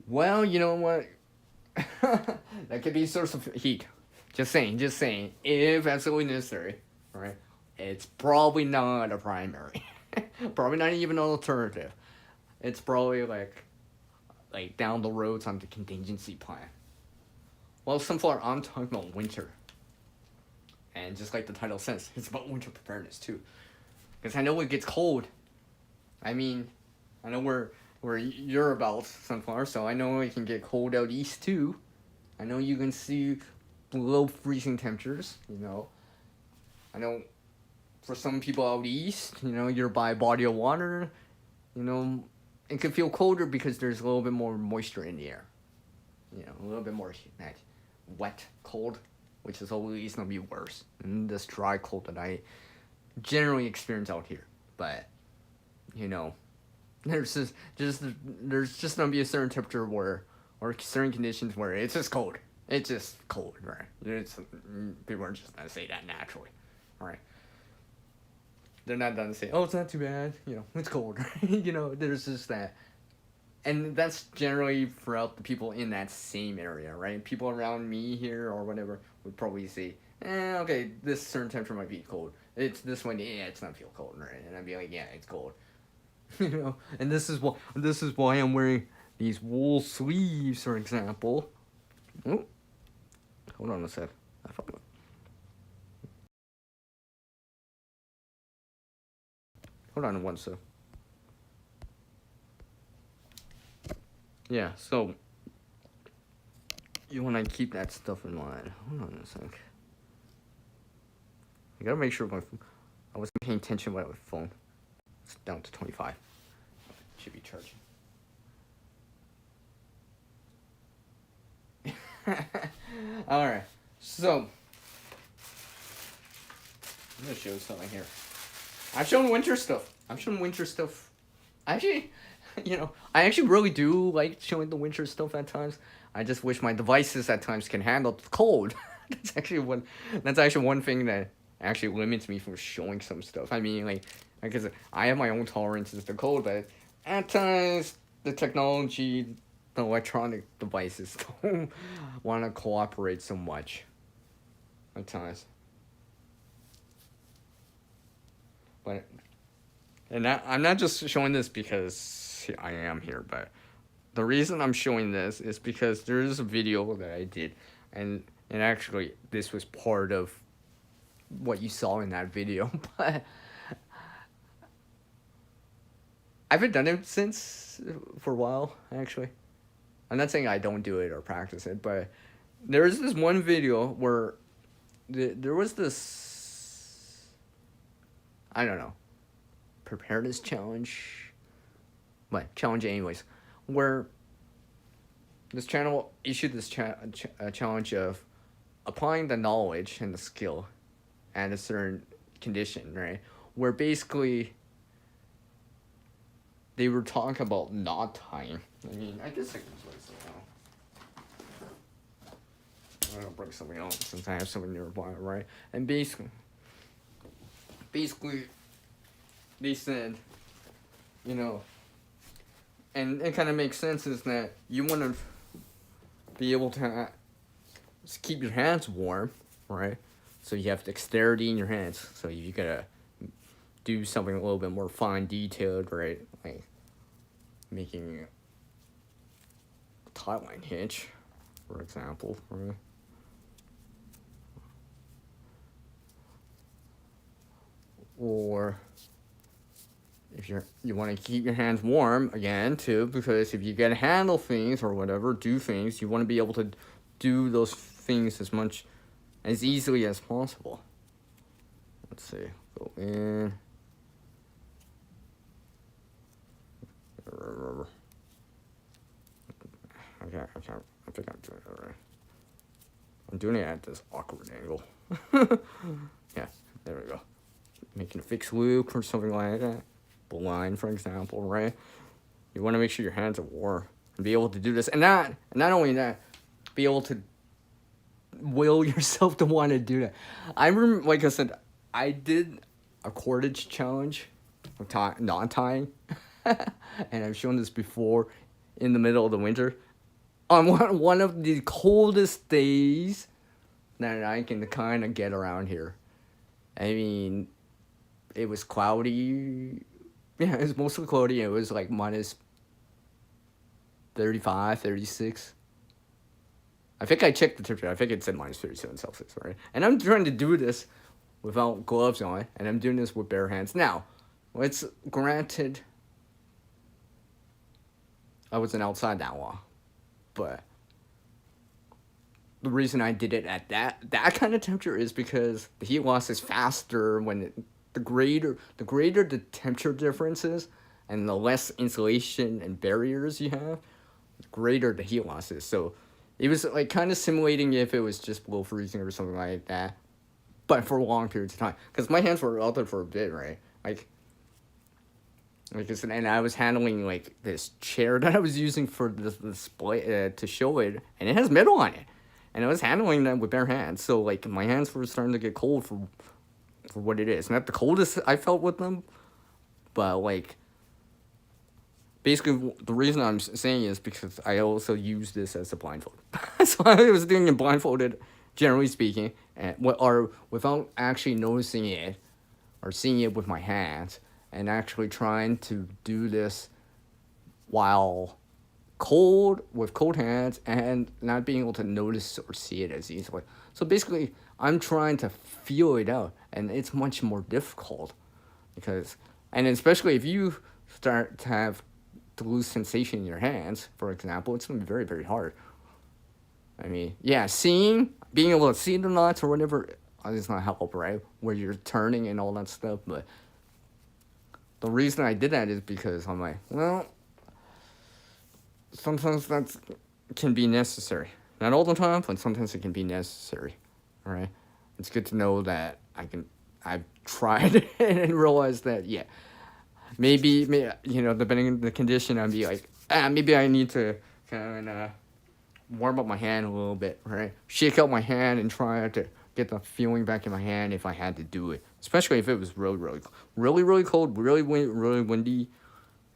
Well, you know what? That could be a source of heat. Just saying. If absolutely necessary, right? It's probably not a primary. Probably not even an alternative. It's probably like down the road on the contingency plan. Well, Sunflower, I'm talking about winter. And just like the title says, it's about winter preparedness too. Because I know it gets cold. I mean, I know where you're about, Sunflower, so I know it can get cold out east too. I know you can see below freezing temperatures, you know. I know for some people out east, you know, you're by a body of water, you know, it can feel colder because there's a little bit more moisture in the air. You know, a little bit more that wet cold, which is always going to be worse than this dry cold that I generally experience out here. But, you know, there's just going to be a certain temperature where, or certain conditions where it's just cold. It's just cold, right? People are just going to say that naturally, right? They're not going to say, oh, it's not too bad, you know, it's cold, right? You know, there's just that. And that's generally throughout the people in that same area, right? People around me here or whatever would probably say, okay, this certain temperature might be cold. It's this one, yeah, it's not feel cold, right? And I'd be like, yeah, it's cold. You know, and this is why I'm wearing these wool sleeves, for example. Oh, hold on a sec. Hold on one sec. Yeah, so you want to keep that stuff in mind. Hold on a sec. I gotta make sure I wasn't paying attention with my phone. It's down to 25. Should be charging. Alright, so I'm gonna show something here. I've shown winter stuff. Actually, you know, I actually really do like showing the winter stuff at times. I just wish my devices at times can handle the cold. That's actually one thing that actually limits me from showing some stuff. I mean, like I said, I have my own tolerances to code, but at times the technology, the electronic devices don't want to cooperate so much. At times. But I'm not just showing this because I am here, but the reason I'm showing this is because there's a video that I did, and actually this was part of what you saw in that video, but I haven't done it since for a while, actually. I'm not saying I don't do it or practice it, but there's this one video where there was this, I don't know, preparedness challenge, but challenge anyways, where this channel issued this challenge of applying the knowledge and the skill at a certain condition, right? Where basically they were talking about knot tying. I mean, I guess I can play something else. I'm gonna bring something else since I have something nearby, right? And basically, they said, you know, and it kind of makes sense is that you want to be able to keep your hands warm, right? So you have dexterity in your hands. So you gotta do something a little bit more fine detailed, right? Like making a tie line hitch, for example, right? Or if you want to keep your hands warm again too, because if you gotta handle things or whatever, do things, you want to be able to do those things as easily as possible. Let's see, go in. Okay, I think I'm doing it right. I'm doing it at this awkward angle. Yeah, there we go. Making a fixed loop or something like that. Blind, for example, right? You want to make sure your hands are warm and be able to do this, and not only that, be able to will yourself to want to do that. I remember, like I said, I did a cordage challenge of knot tying, and I've shown this before in the middle of the winter on one of the coldest days that I can kind of get around here. I mean, it was cloudy. Yeah, it was mostly cloudy. It was like minus 35, 36. I think I checked the temperature. I think it said minus 37 Celsius, right? And I'm trying to do this without gloves on, and I'm doing this with bare hands. Now, it's granted I wasn't outside that long, but the reason I did it at that kind of temperature is because the heat loss is faster when the greater the temperature difference is, and the less insulation and barriers you have, the greater the heat loss is. So it was like kind of simulating if it was just below freezing or something like that, but for long periods of time. Because my hands were out there for a bit, right? Like I said, and I was handling like this chair that I was using for the display to show it, and it has metal on it, and I was handling that with bare hands. So like my hands were starting to get cold for what it is. Not the coldest I felt with them, but like basically the reason I'm saying is because I also use this as a blindfold. So I was doing it blindfolded, generally speaking, or without actually noticing it or seeing it with my hands, and actually trying to do this while with cold hands and not being able to notice or see it as easily. So basically, I'm trying to feel it out, and it's much more difficult and especially if you start to lose sensation in your hands, for example, it's going to be very, very hard. I mean, yeah, being able to see the knots or whatever is not help, right? Where you're turning and all that stuff, but the reason I did that is because I'm like, well, sometimes that can be necessary. Not all the time, but sometimes it can be necessary, right? It's good to know that I've tried it and realized that, yeah, maybe, depending on the condition, I'd be like, maybe I need to kind of warm up my hand a little bit, right? Shake out my hand and try to get the feeling back in my hand if I had to do it, especially if it was really cold, really windy,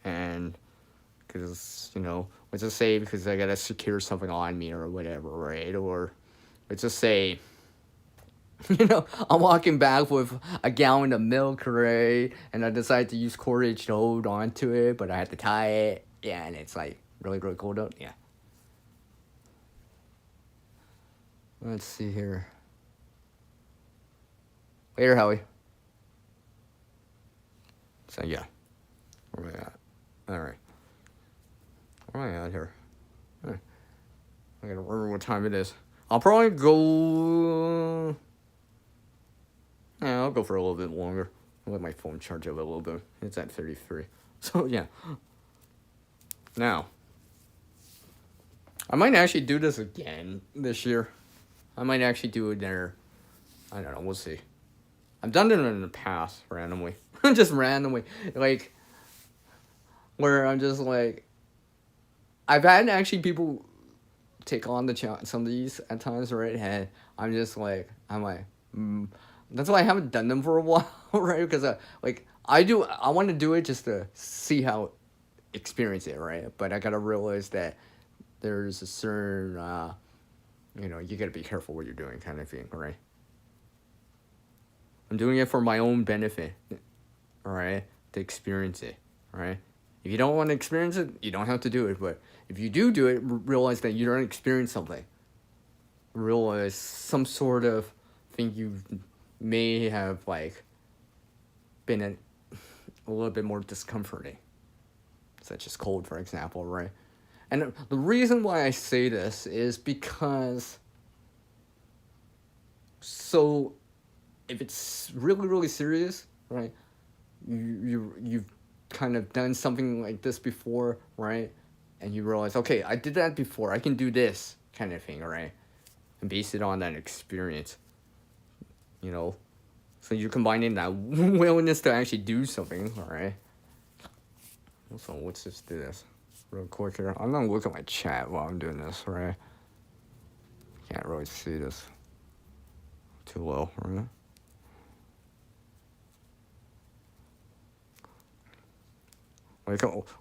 and because let's just say because I gotta secure something on me or whatever, right? Or let's just say, I'm walking back with a gallon of milk, right? And I decide to use cordage to hold on to it, but I had to tie it. Yeah, and it's like really cold out. Yeah. Let's see here. Later, Howie. So yeah. Where am I at? Alright. Where am I at here? I gotta remember what time it is. I'll probably go... Yeah, I'll go for a little bit longer. I'll let my phone charge up a little bit. It's at 33. So, yeah. Now, I might actually do this again this year. I might actually do it there. I don't know. We'll see. I've done it in the past, randomly. Just randomly. Like, where I'm just like... I've had actually people take on the challenge, some of these at times, right? And I'm like... That's why I haven't done them for a while, right? Because I want to do it just to see how experience it, right? But I gotta realize that there's a certain, you gotta be careful what you're doing, kind of thing, right? I'm doing it for my own benefit, all right? To experience it, all right? If you don't want to experience it, you don't have to do it. But if you do it, realize that you don't experience something. Realize some sort of thing you may have been a little bit more discomforting, such as cold, for example, right? And the reason why I say this is because, so if it's really serious, right? You've kind of done something like this before, right? And you realize, okay, I did that before, I can do this kind of thing, right? And base it on that experience. So you're combining that willingness to actually do something, all right? So let's just do this real quick here. I'm gonna look at my chat while I'm doing this, right? Can't really see this too low, right?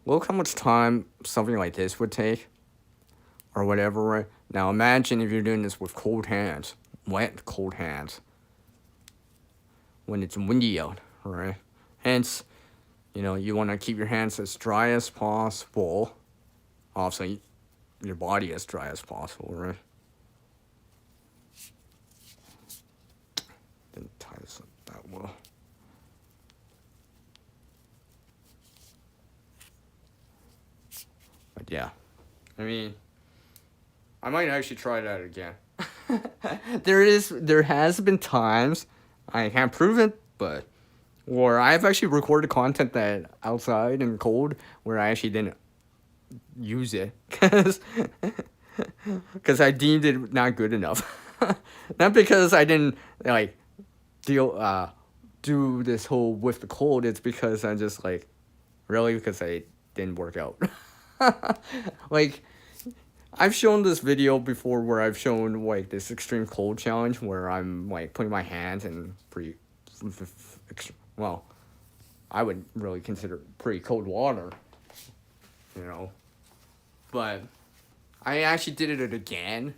Look how much time something like this would take, or whatever, right? Now imagine if you're doing this with cold hands, wet, cold hands, when it's windy out, right? Hence, you want to keep your hands as dry as possible. Also, your body as dry as possible, right? Didn't tie this up that well. But yeah, I mean, I might actually try that again. There has been times, I can't prove it, but where I've actually recorded content that outside and cold where I actually didn't use it because I deemed it not good enough. Not because I didn't do this whole with the cold. It's because I'm just really because I didn't work out. I've shown this video before where I've shown this extreme cold challenge where I'm putting my hands in I would really consider pretty cold water, but I actually did it again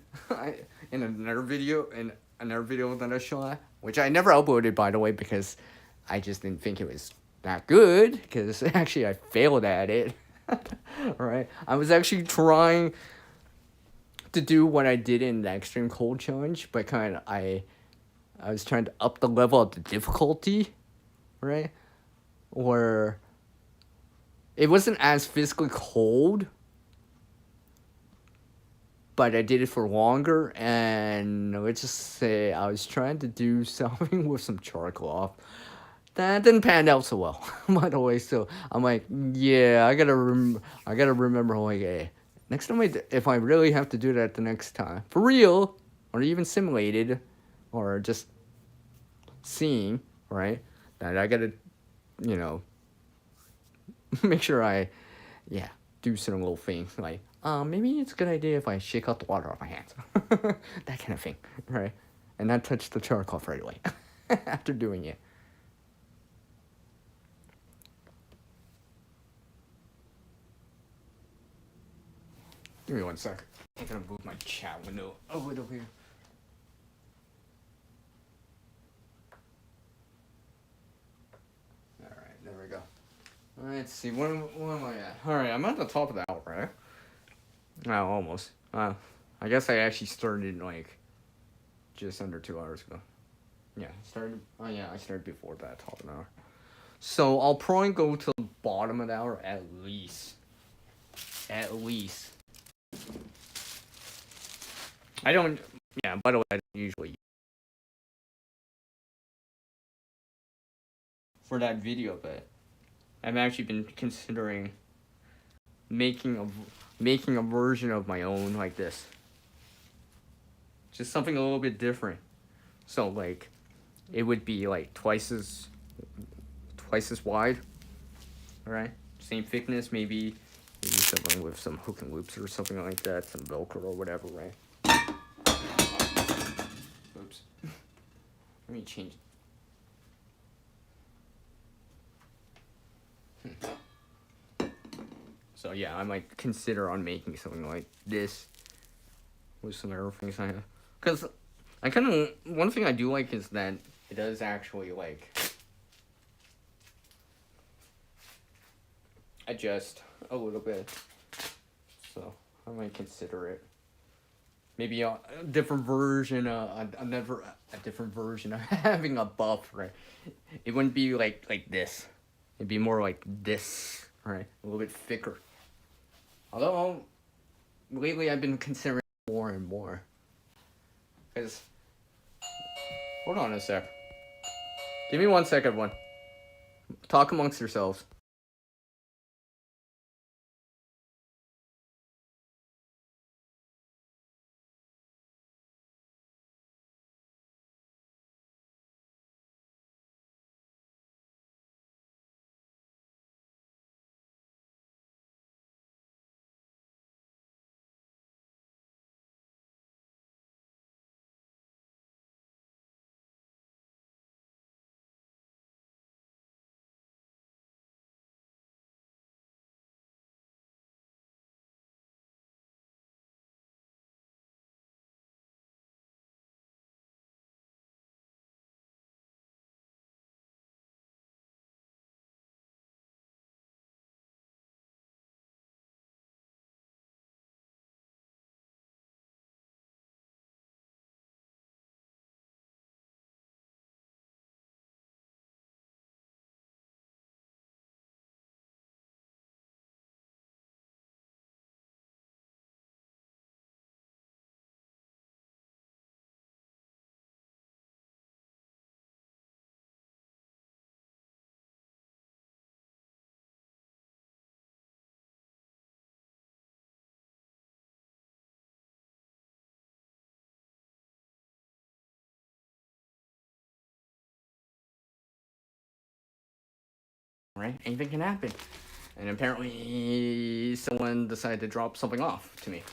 in another video that I shot, which I never uploaded, by the way, because I just didn't think it was that good, because actually I failed at it. Alright, I was actually trying to do what I did in the extreme cold challenge, but I was trying to up the level of the difficulty, right? Or it wasn't as physically cold, but I did it for longer, and let's just say I was trying to do something with some charcoal off. That didn't pan out so well, by the way. So I'm yeah, I gotta remember, hey, next time if I really have to do that the next time, for real, or even simulated, or just seeing, right, that I gotta, make sure I, do certain little things, maybe it's a good idea if I shake out the water off my hands. That kind of thing, right? and not touch the charcoal right away after doing it. Give me 1 sec. I'm gonna move my chat window a little here. Alright, there we go. Let's see, where am I at? Alright, I'm at the top of the hour, right? Oh, almost. I guess I actually started like just under 2 hours ago. Yeah, I started before that, top of an hour. So I'll probably go to the bottom of the hour at least. At least. I don't, yeah, by the way, I don't usually. For that video, but I've actually been considering making a version of my own like this. Just something a little bit different. So like, it would be like twice as wide. All right, same thickness, maybe something with some hook and loops or something like that, some Velcro or whatever, right? Oops. Let me change. So yeah, I might consider on making something like this with some other things I have. Because I kind of, one thing I do like is that it does actually like adjust a little bit. So I might consider it. Maybe a different version, a different version of having a buff, right? It wouldn't be like this. It'd be more like this, right? A little bit thicker. Although, lately I've been considering more and more. Because, hold on a sec. Give me 1 second, one. Talk amongst yourselves. Right? Anything can happen. And apparently someone decided to drop something off to me.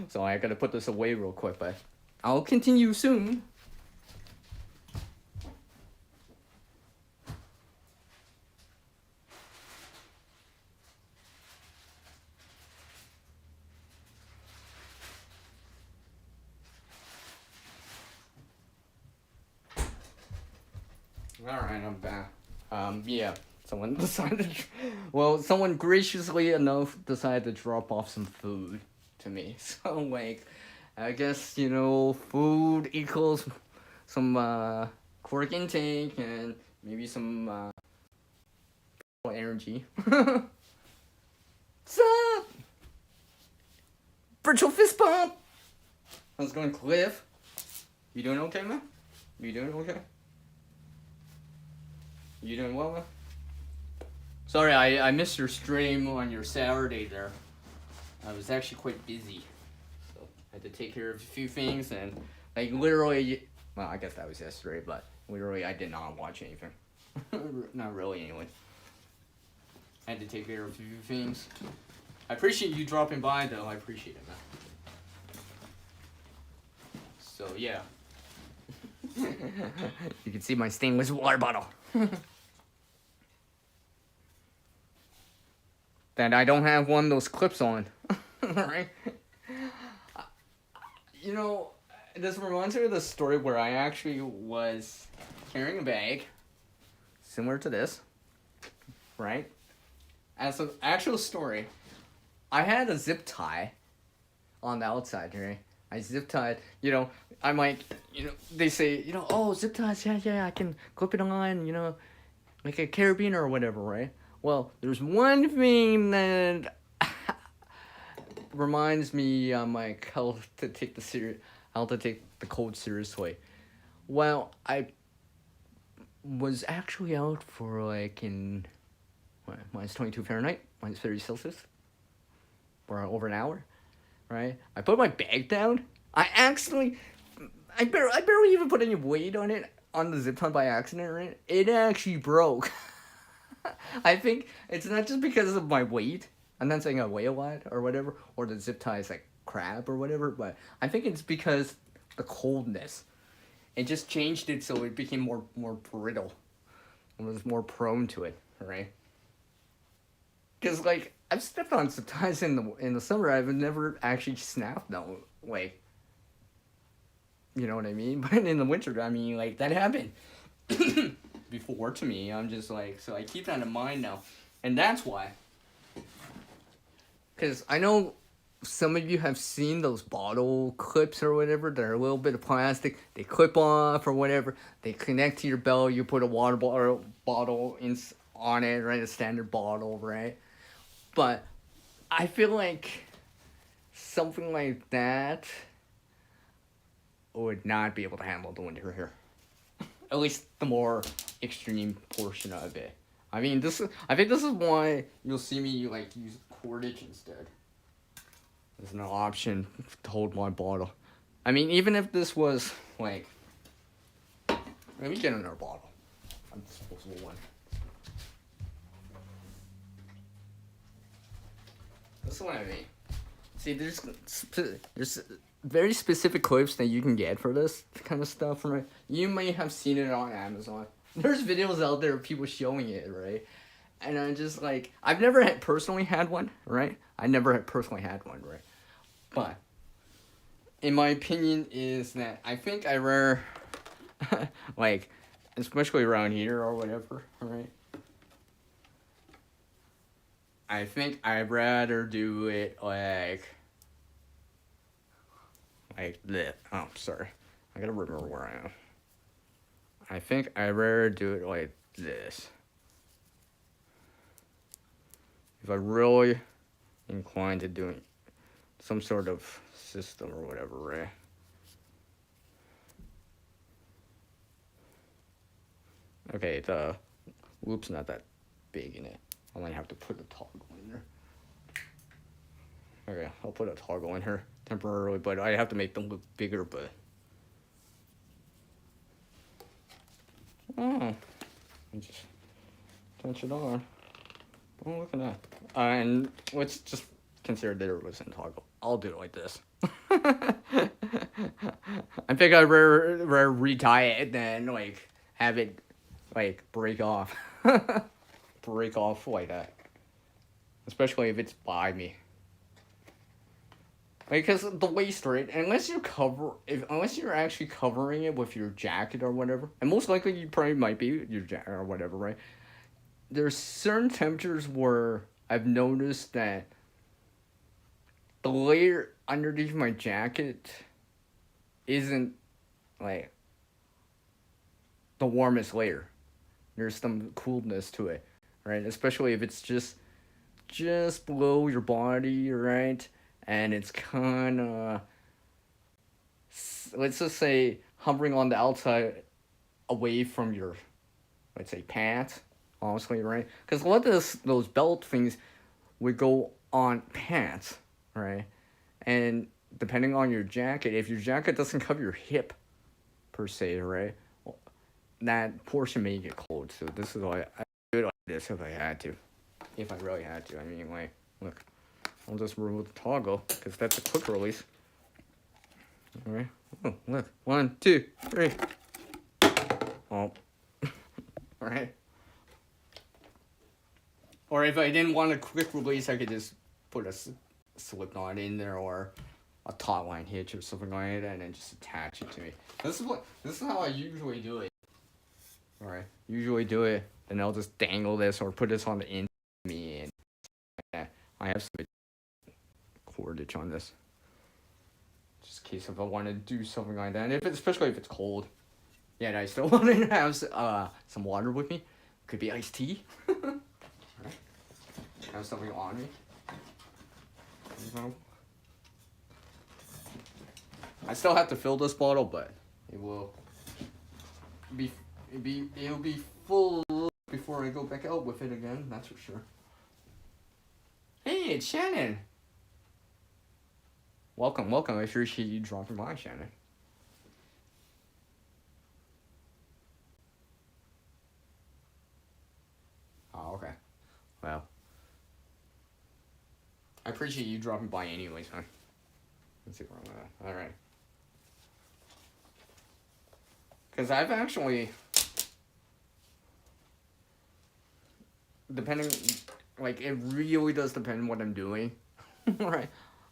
So I gotta put this away real quick, but I'll continue soon. Alright, I'm back. Yeah, someone decided, someone graciously enough decided to drop off some food to me. So, like, I guess, food equals some, caloric intake and maybe some, energy. What's up? Virtual fist pump! How's it going, Cliff? You doing okay, man? You doing okay? You doing well, man? Sorry, I missed your stream on your Saturday there. I was actually quite busy. So I had to take care of a few things and, like, literally, well, I guess that was yesterday, but literally I did not watch anything. Not really, anyway. I had to take care of a few things. I appreciate you dropping by, though. I appreciate it, man. So yeah. You can see my stainless water bottle. That I don't have one of those clips on. Right? You know, this reminds me of the story where I actually was carrying a bag similar to this, right? As an actual story, I had a zip tie on the outside, right? I zip tied, I'm like, they say, oh, zip ties, yeah, I can clip it on, like a carabiner or whatever, right? Well, there's one thing that reminds me, like, how to take the cold seriously. Well, I was actually out for, like, in minus 22 Fahrenheit, minus 30 Celsius, for over an hour, right? I put my bag down. I barely even put any weight on it, on the zip tie by accident, right? It actually broke. I think it's not just because of my weight. I'm not saying I weigh a lot or whatever, or the zip tie is like crap or whatever, but I think it's because the coldness. It just changed it so it became more brittle. It was more prone to it, right? Because, like, I've stepped on zip ties in the summer. I've never actually snapped that way. You know what I mean? But in the winter, I mean, like, that happened before to me. I'm just like, so I keep that in mind now. And that's why. Because I know some of you have seen those bottle clips or whatever. They're a little bit of plastic. They clip off or whatever. They connect to your belt. You put a water bottle on it, right? A standard bottle, right? But I feel like something like that would not be able to handle the winter here. At least the more extreme portion of it. I mean, I think this is why you'll see me, like, use cordage instead. There's no option to hold my bottle. I mean, even if this was, like... Let me get another bottle. A disposable one. That's what I mean. See, there's very specific clips that you can get for this kind of stuff. Right? You may have seen it on Amazon. There's videos out there of people showing it, right? And I'm just like, I've never personally had one, right? Right? But, in my opinion, is that I think I wear, like, especially around here or whatever, right? I think I'd rather do it like this. Oh, sorry. I gotta remember where I am. I think I'd rather do it like this. If I'm really inclined to doing some sort of system or whatever, right? Okay, the loop's not that big in it. I might have to put a toggle in there. Okay, I'll put a toggle in here temporarily, but I have to make them look bigger, but... Oh, I just touch it on. Oh, look at that. And let's just consider that it wasn't toggle. I'll do it like this. I think I'd rather retie it than, like, have it, like, break off. Break off like that. Especially if it's by me. Because the waist, right? Unless you're actually covering it with your jacket or whatever, and most likely you probably might be your jacket or whatever, right? There's certain temperatures where I've noticed that the layer underneath my jacket isn't, like, the warmest layer. There's some coolness to it, right? Especially if it's just below your body, right? And it's kind of, let's just say, hovering on the outside away from your, let's say, pants, honestly, right? Because a lot of those belt things would go on pants, right? And depending on your jacket, if your jacket doesn't cover your hip, per se, right? That portion may get cold. So this is why I do it like this if I had to. If I really had to. I mean, like, look. I'll just remove the toggle, because that's a quick release. All right. Oh, look. 1, 2, 3. Oh. All right. Or if I didn't want a quick release, I could just put a slip knot in there or a taut line hitch or something like that, and then just attach it to me. This is how I usually do it. All right. Usually do it, and I'll just dangle this or put this on the end of me, and I have some cordage on this, just in case if I want to do something like that. And especially if it's cold. Yeah, and I still want to have some water with me. Could be iced tea. Right. Have something on me. I still have to fill this bottle, but it'll be full before I go back out with it again. That's for sure. Hey, it's Shannon. Welcome. I appreciate you dropping by, Shannon. Oh, okay. Well, I appreciate you dropping by anyways, huh? Let's see where I'm at. Alright. Because I've actually, depending, like, it really does depend on what I'm doing. Right?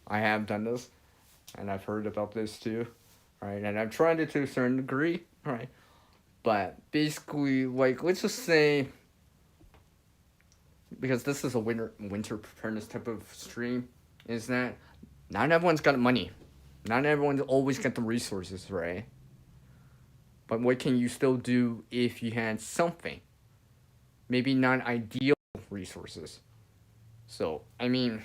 I have done this, and I've heard about this too. Right? And I've tried it to a certain degree. Right? But basically, like, let's just say, because this is a winter preparedness type of stream, is that not everyone's got money. Not everyone's always got the resources, right? But what can you still do if you had something? Maybe not ideal resources. So, I mean,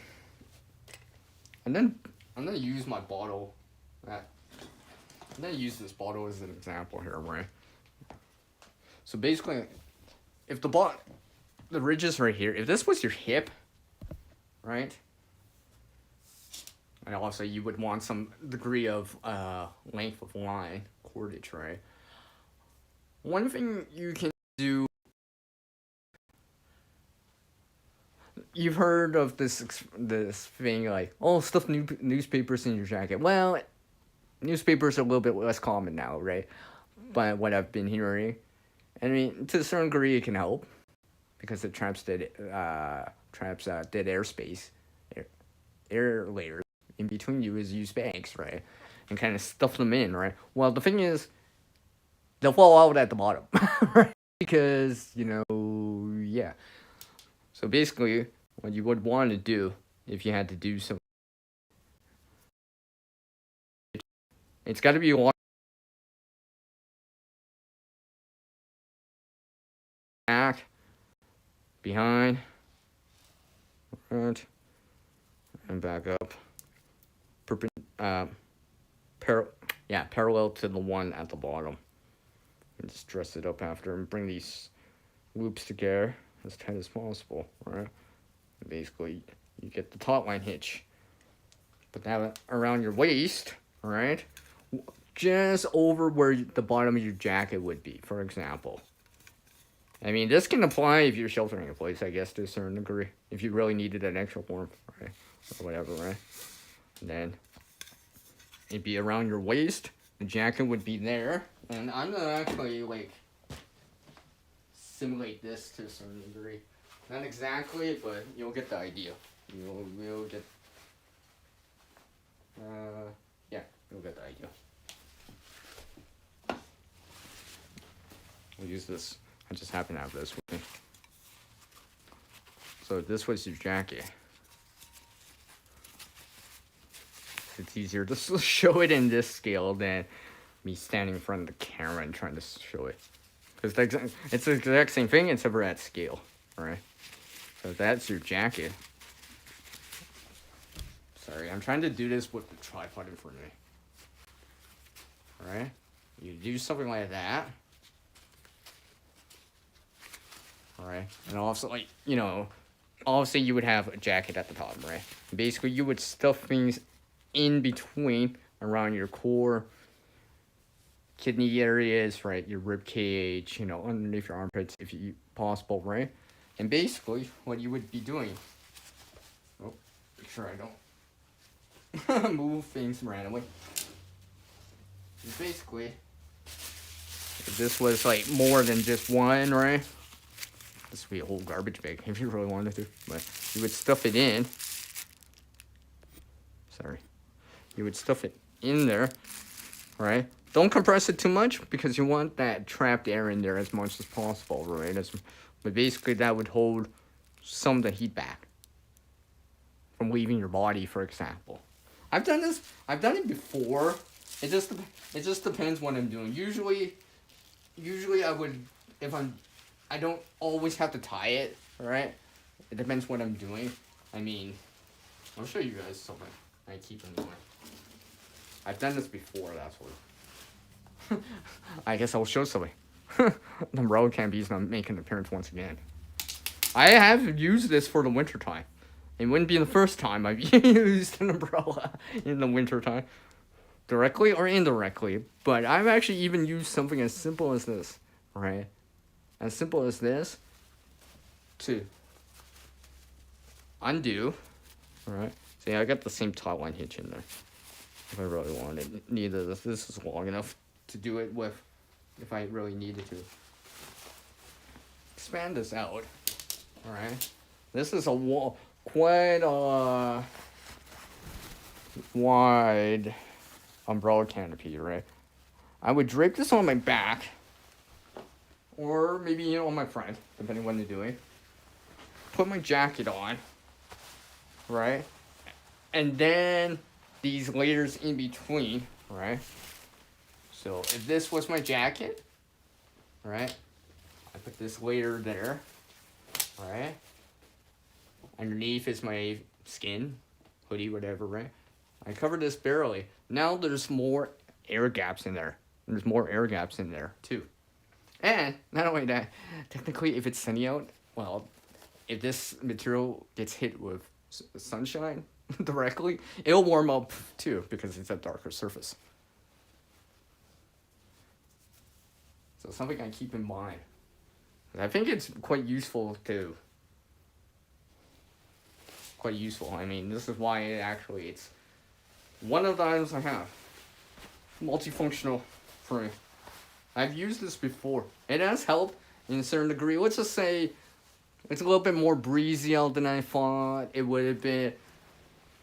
and then I'm gonna use my bottle. I'm gonna use this bottle as an example here, right? So basically, if the ridge is right here, if this was your hip, right? And also you would want some degree of length of line, cordage, right? One thing you can do, you've heard of this thing like, oh, stuff newspapers in your jacket. Well, newspapers are a little bit less common now, right? But what I've been hearing, I mean, to a certain degree, it can help because it traps dead airspace, air layers in between you as used bags, right? And kind of stuff them in, right? Well, the thing is, they'll fall out at the bottom, right? Because, yeah. So basically, what you would want to do if you had to do something, it's got to be long back, behind, front, and back up. Parallel to the one at the bottom. And just dress it up after and bring these loops together as tight as possible, right? And basically, you get the taut line hitch. Put that around your waist, right? Just over where the bottom of your jacket would be, for example. I mean, this can apply if you're sheltering in place, I guess, to a certain degree. If you really needed an extra warmth, right? Or whatever, right? And then it'd be around your waist. The jacket would be there. And I'm gonna actually, like, simulate this to a certain degree. Not exactly, but you'll get the idea. You'll get... you'll get the idea. We'll use this. I just happen to have this with me. So if this was your jacket, it's easier to show it in this scale than me standing in front of the camera and trying to show it. Because it's the exact same thing, except for at scale, alright? So if that's your jacket. Sorry, I'm trying to do this with the tripod in front of me. Alright? You do something like that. Alright? And also, like, obviously you would have a jacket at the top, right? Basically, you would stuff things in between around your core, kidney areas, right? Your rib cage, underneath your armpits if possible, right? And basically, what you would be doing, make sure I don't move things randomly. basically, if this was like more than just one, right? This would be a whole garbage bag if you really wanted to. But you would stuff it in. Sorry. You would stuff it in there, right? Don't compress it too much because you want that trapped air in there as much as possible, right? But basically that would hold some of the heat back from leaving your body, for example. I've done it before. It just depends what I'm doing. Usually I would, I don't always have to tie it, right? It depends what I'm doing. I mean, I'll show you guys something I keep in mind. I've done this before, that's what. I guess I'll show something. The umbrella canopy is not making an appearance once again. I have used this for the winter time. It wouldn't be the first time I've used an umbrella in the wintertime, directly or indirectly, but I've actually even used something as simple as this, right? As simple as this to undo, right? See, I got the same top line hitch in there if I really wanted. Neither this is long enough to do it with if I really needed to. Expand this out, all right? This is a quite a wide umbrella canopy, right? I would drape this on my back, or maybe on my front, depending on what you're doing. Put my jacket on, right? And then these layers in between, right? So if this was my jacket, right? I put this layer there, right? Underneath is my skin, hoodie, whatever, right? I covered this barely. Now there's more air gaps in there. There's more air gaps in there, too. And, not only that, technically, if it's sunny out, well, if this material gets hit with sunshine directly, it'll warm up, too, because it's a darker surface. So, something I keep in mind. I think it's quite useful, too. Quite useful. I mean, this is why it's one of the items I have. Multifunctional frame. I've used this before. It has helped in a certain degree. Let's just say it's a little bit more breezy out than I thought. It would have been,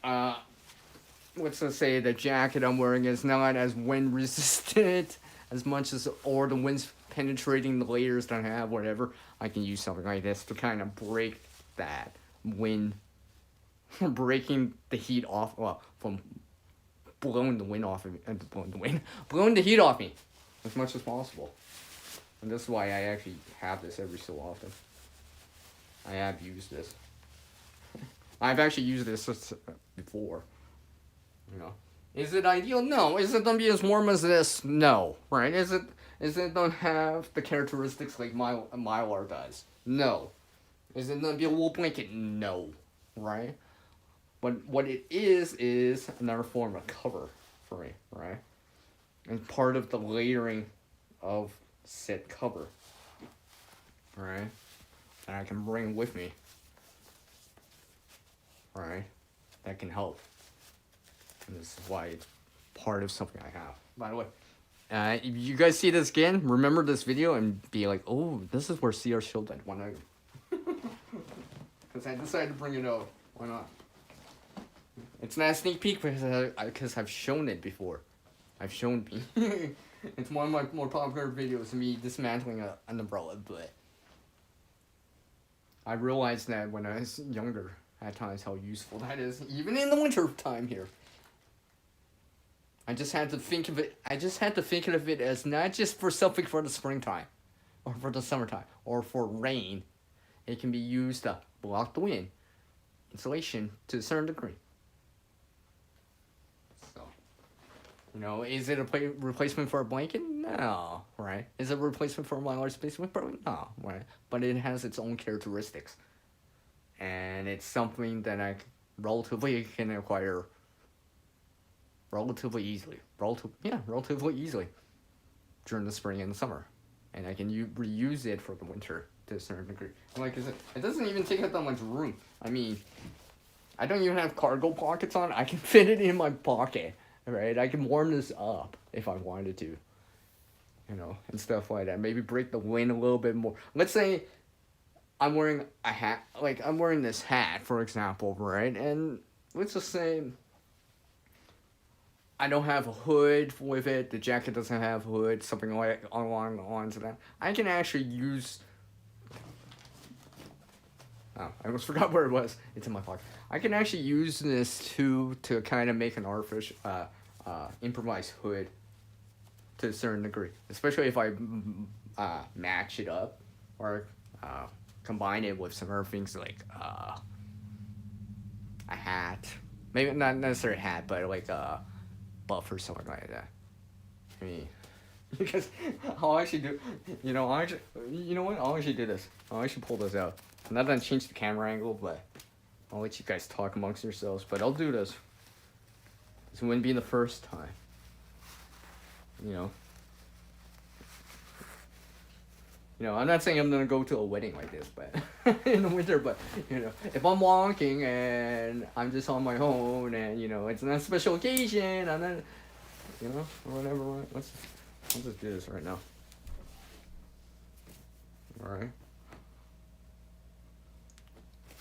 let's just say the jacket I'm wearing is not as wind resistant as much as, or the wind's penetrating the layers that I have, whatever. I can use something like this to kind of break that wind, breaking the heat off, well, from blowing the wind off of me, blowing the heat off me as much as possible. And this is why I actually have this every so often. I have used this. I've actually used this before. You know, is it ideal? No. Is it gonna be as warm as this? No. Right? Is it gonna have the characteristics like Mylar does? No. Is it gonna be a wool blanket? No. Right? But what it is another form of cover for me, right? And part of the layering of said cover, right? That I can bring with me, right? That can help. And this is why it's part of something I have. By the way, if you guys see this again, remember this video and be like, oh, this is where CR showed that one item. Because I decided to bring it out. Why not? It's not a sneak peek because I've shown it before. I've shown me. It's one of my more popular videos of me dismantling an umbrella, but I realized that when I was younger, at times how useful that is, even in the winter time here. I just had to think of it as not just for something for the springtime, or for the summertime, or for rain. It can be used to block the wind, insulation to a certain degree. You know, is it a replacement for a blanket? No, right? Is it a replacement for a Mylar space window? Probably no, right? But it has its own characteristics. And it's something that I relatively can acquire relatively easily. Relatively easily during the spring and the summer. And I can reuse it for the winter to a certain degree. And like I said, it doesn't even take up that much room. I mean, I don't even have cargo pockets on. I can fit it in my pocket. Right, I can warm this up. if I wanted to, and stuff like that. Maybe break the wind a little bit more. Let's say I'm wearing a hat, like I'm wearing this hat, for example, right? And let's just say I don't have a hood with it. The jacket doesn't have a hood, something like along the lines of that. I can actually use. Oh, I almost forgot where it was. It's in my pocket. I can actually use this to kind of make an artificial, improvised hood to a certain degree, especially if I match it up or combine it with some other things like a hat, maybe not necessarily a hat, but like a buff or something like that. I mean, because I'll actually do, I'll actually, you know what? I'll actually do this. I'll actually pull this out. I'm not gonna change the camera angle, but I'll let you guys talk amongst yourselves. But I'll do this. This wouldn't be the first time. I'm not saying I'm gonna go to a wedding like this, but in the winter. But if I'm walking and I'm just on my own, and it's not a special occasion, I'm not, or whatever. I'll just do this right now. All right.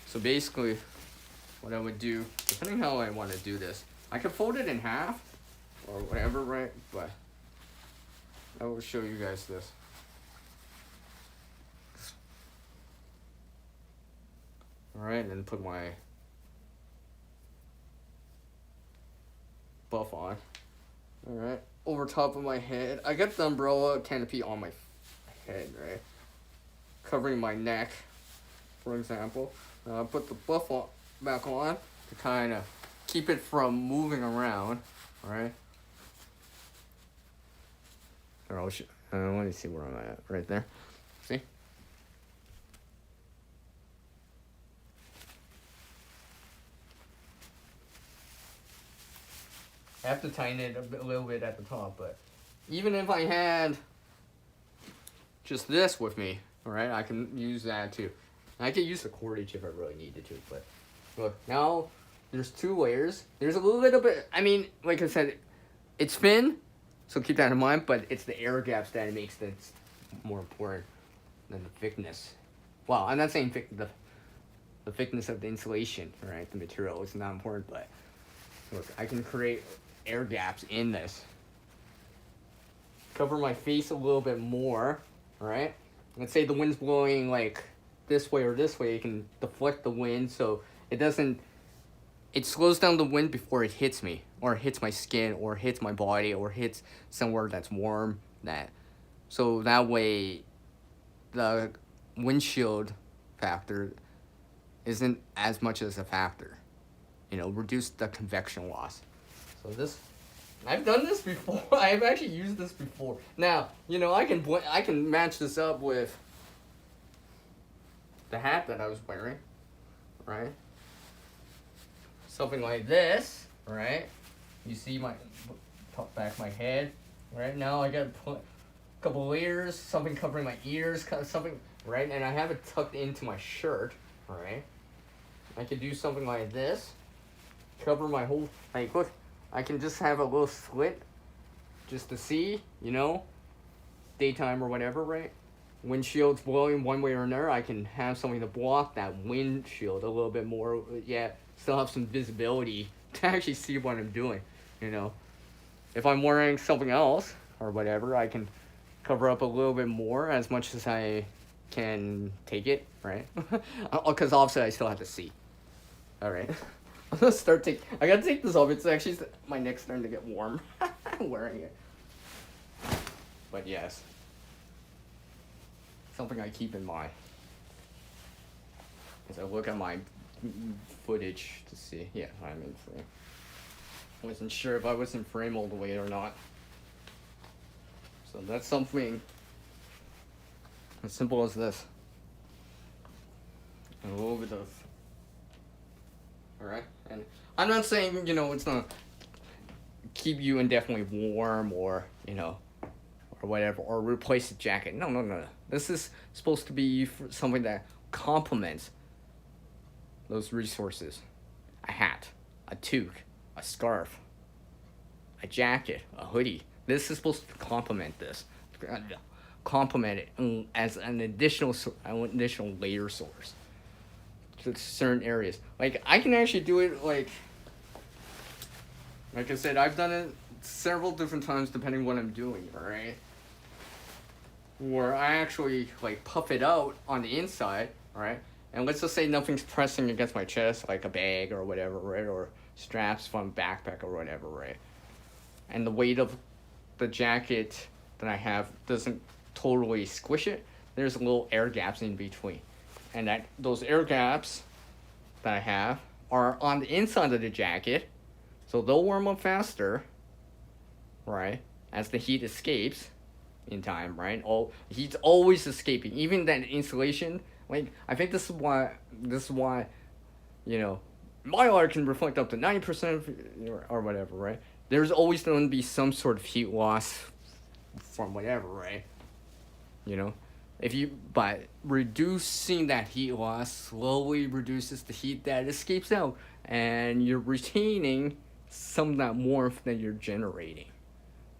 So basically, what I would do, depending how I want to do this, I could fold it in half, or whatever, right? But I will show you guys this. Alright, and then put my buff on. Alright, over top of my head. I got the umbrella canopy on my head, right? Covering my neck, for example. Put the buff back on to kind of keep it from moving around, right? Or I'll let me see where I'm at, right there. See? I have to tighten it a little bit at the top, but even if I had just this with me, alright, I can use that too. I could use the cordage if I really needed to, but look, now there's 2 layers. There's a little bit, I mean, like I said, it's thin, so keep that in mind, but it's the air gaps that it makes that's more important than the thickness. Well, I'm not saying the thickness of the insulation, right? The material is not important, but look, I can create air gaps in this. Cover my face a little bit more, right? Let's say the wind's blowing like this way or this way, you can deflect the wind so it slows down the wind before it hits me, or hits my skin, or hits my body, or hits somewhere that's warm, so that way the windshield factor isn't as much as a factor. Reduce the convection loss. So this, I've done this before. I've actually used this before. Now, I can match this up with the hat that I was wearing, right? Something like this, right? You see my top back of my head, right? Now I got to put a couple layers, something covering my ears, something, right? And I have it tucked into my shirt, right? I could do something like this, cover my whole, like, look, I can just have a little slit just to see, daytime or whatever, right? Windshield's blowing one way or another, I can have something to block that windshield a little bit more, yet still have some visibility to actually see what I'm doing, If I'm wearing something else or whatever, I can cover up a little bit more as much as I can take it, right? Because obviously I still have to see. All right. I'm gonna I gotta take this off. It's actually, my neck's starting to get warm. I'm wearing it. But yes. Something I keep in mind as I look at my footage to see. Yeah, I'm in frame. Wasn't sure if I was in frame all the way or not. So that's something as simple as this. And a little bit of, alright? And I'm not saying, it's gonna keep you indefinitely warm or, or whatever, or replace the jacket. No. This is supposed to be something that complements those resources. A hat, a toque, a scarf, a jacket, a hoodie, This is supposed to complement this, complement it as an additional layer source to certain areas. Like I can actually do it like I said, I've done it several different times depending what I'm doing, right? Where I actually like puff it out on the inside, right? And let's just say nothing's pressing against my chest, like a bag or whatever, right? Or straps from a backpack or whatever, right? And the weight of the jacket that I have doesn't totally squish it. There's little air gaps in between. And those air gaps that I have are on the inside of the jacket, so they'll warm up faster, right? As the heat escapes in time, right? Heat's always escaping. Even that insulation, like I think this is why my art can reflect up to 90% or whatever, right? There's always going to be some sort of heat loss from whatever, right? By reducing that heat loss slowly reduces the heat that escapes out, and you're retaining some of that warmth that you're generating.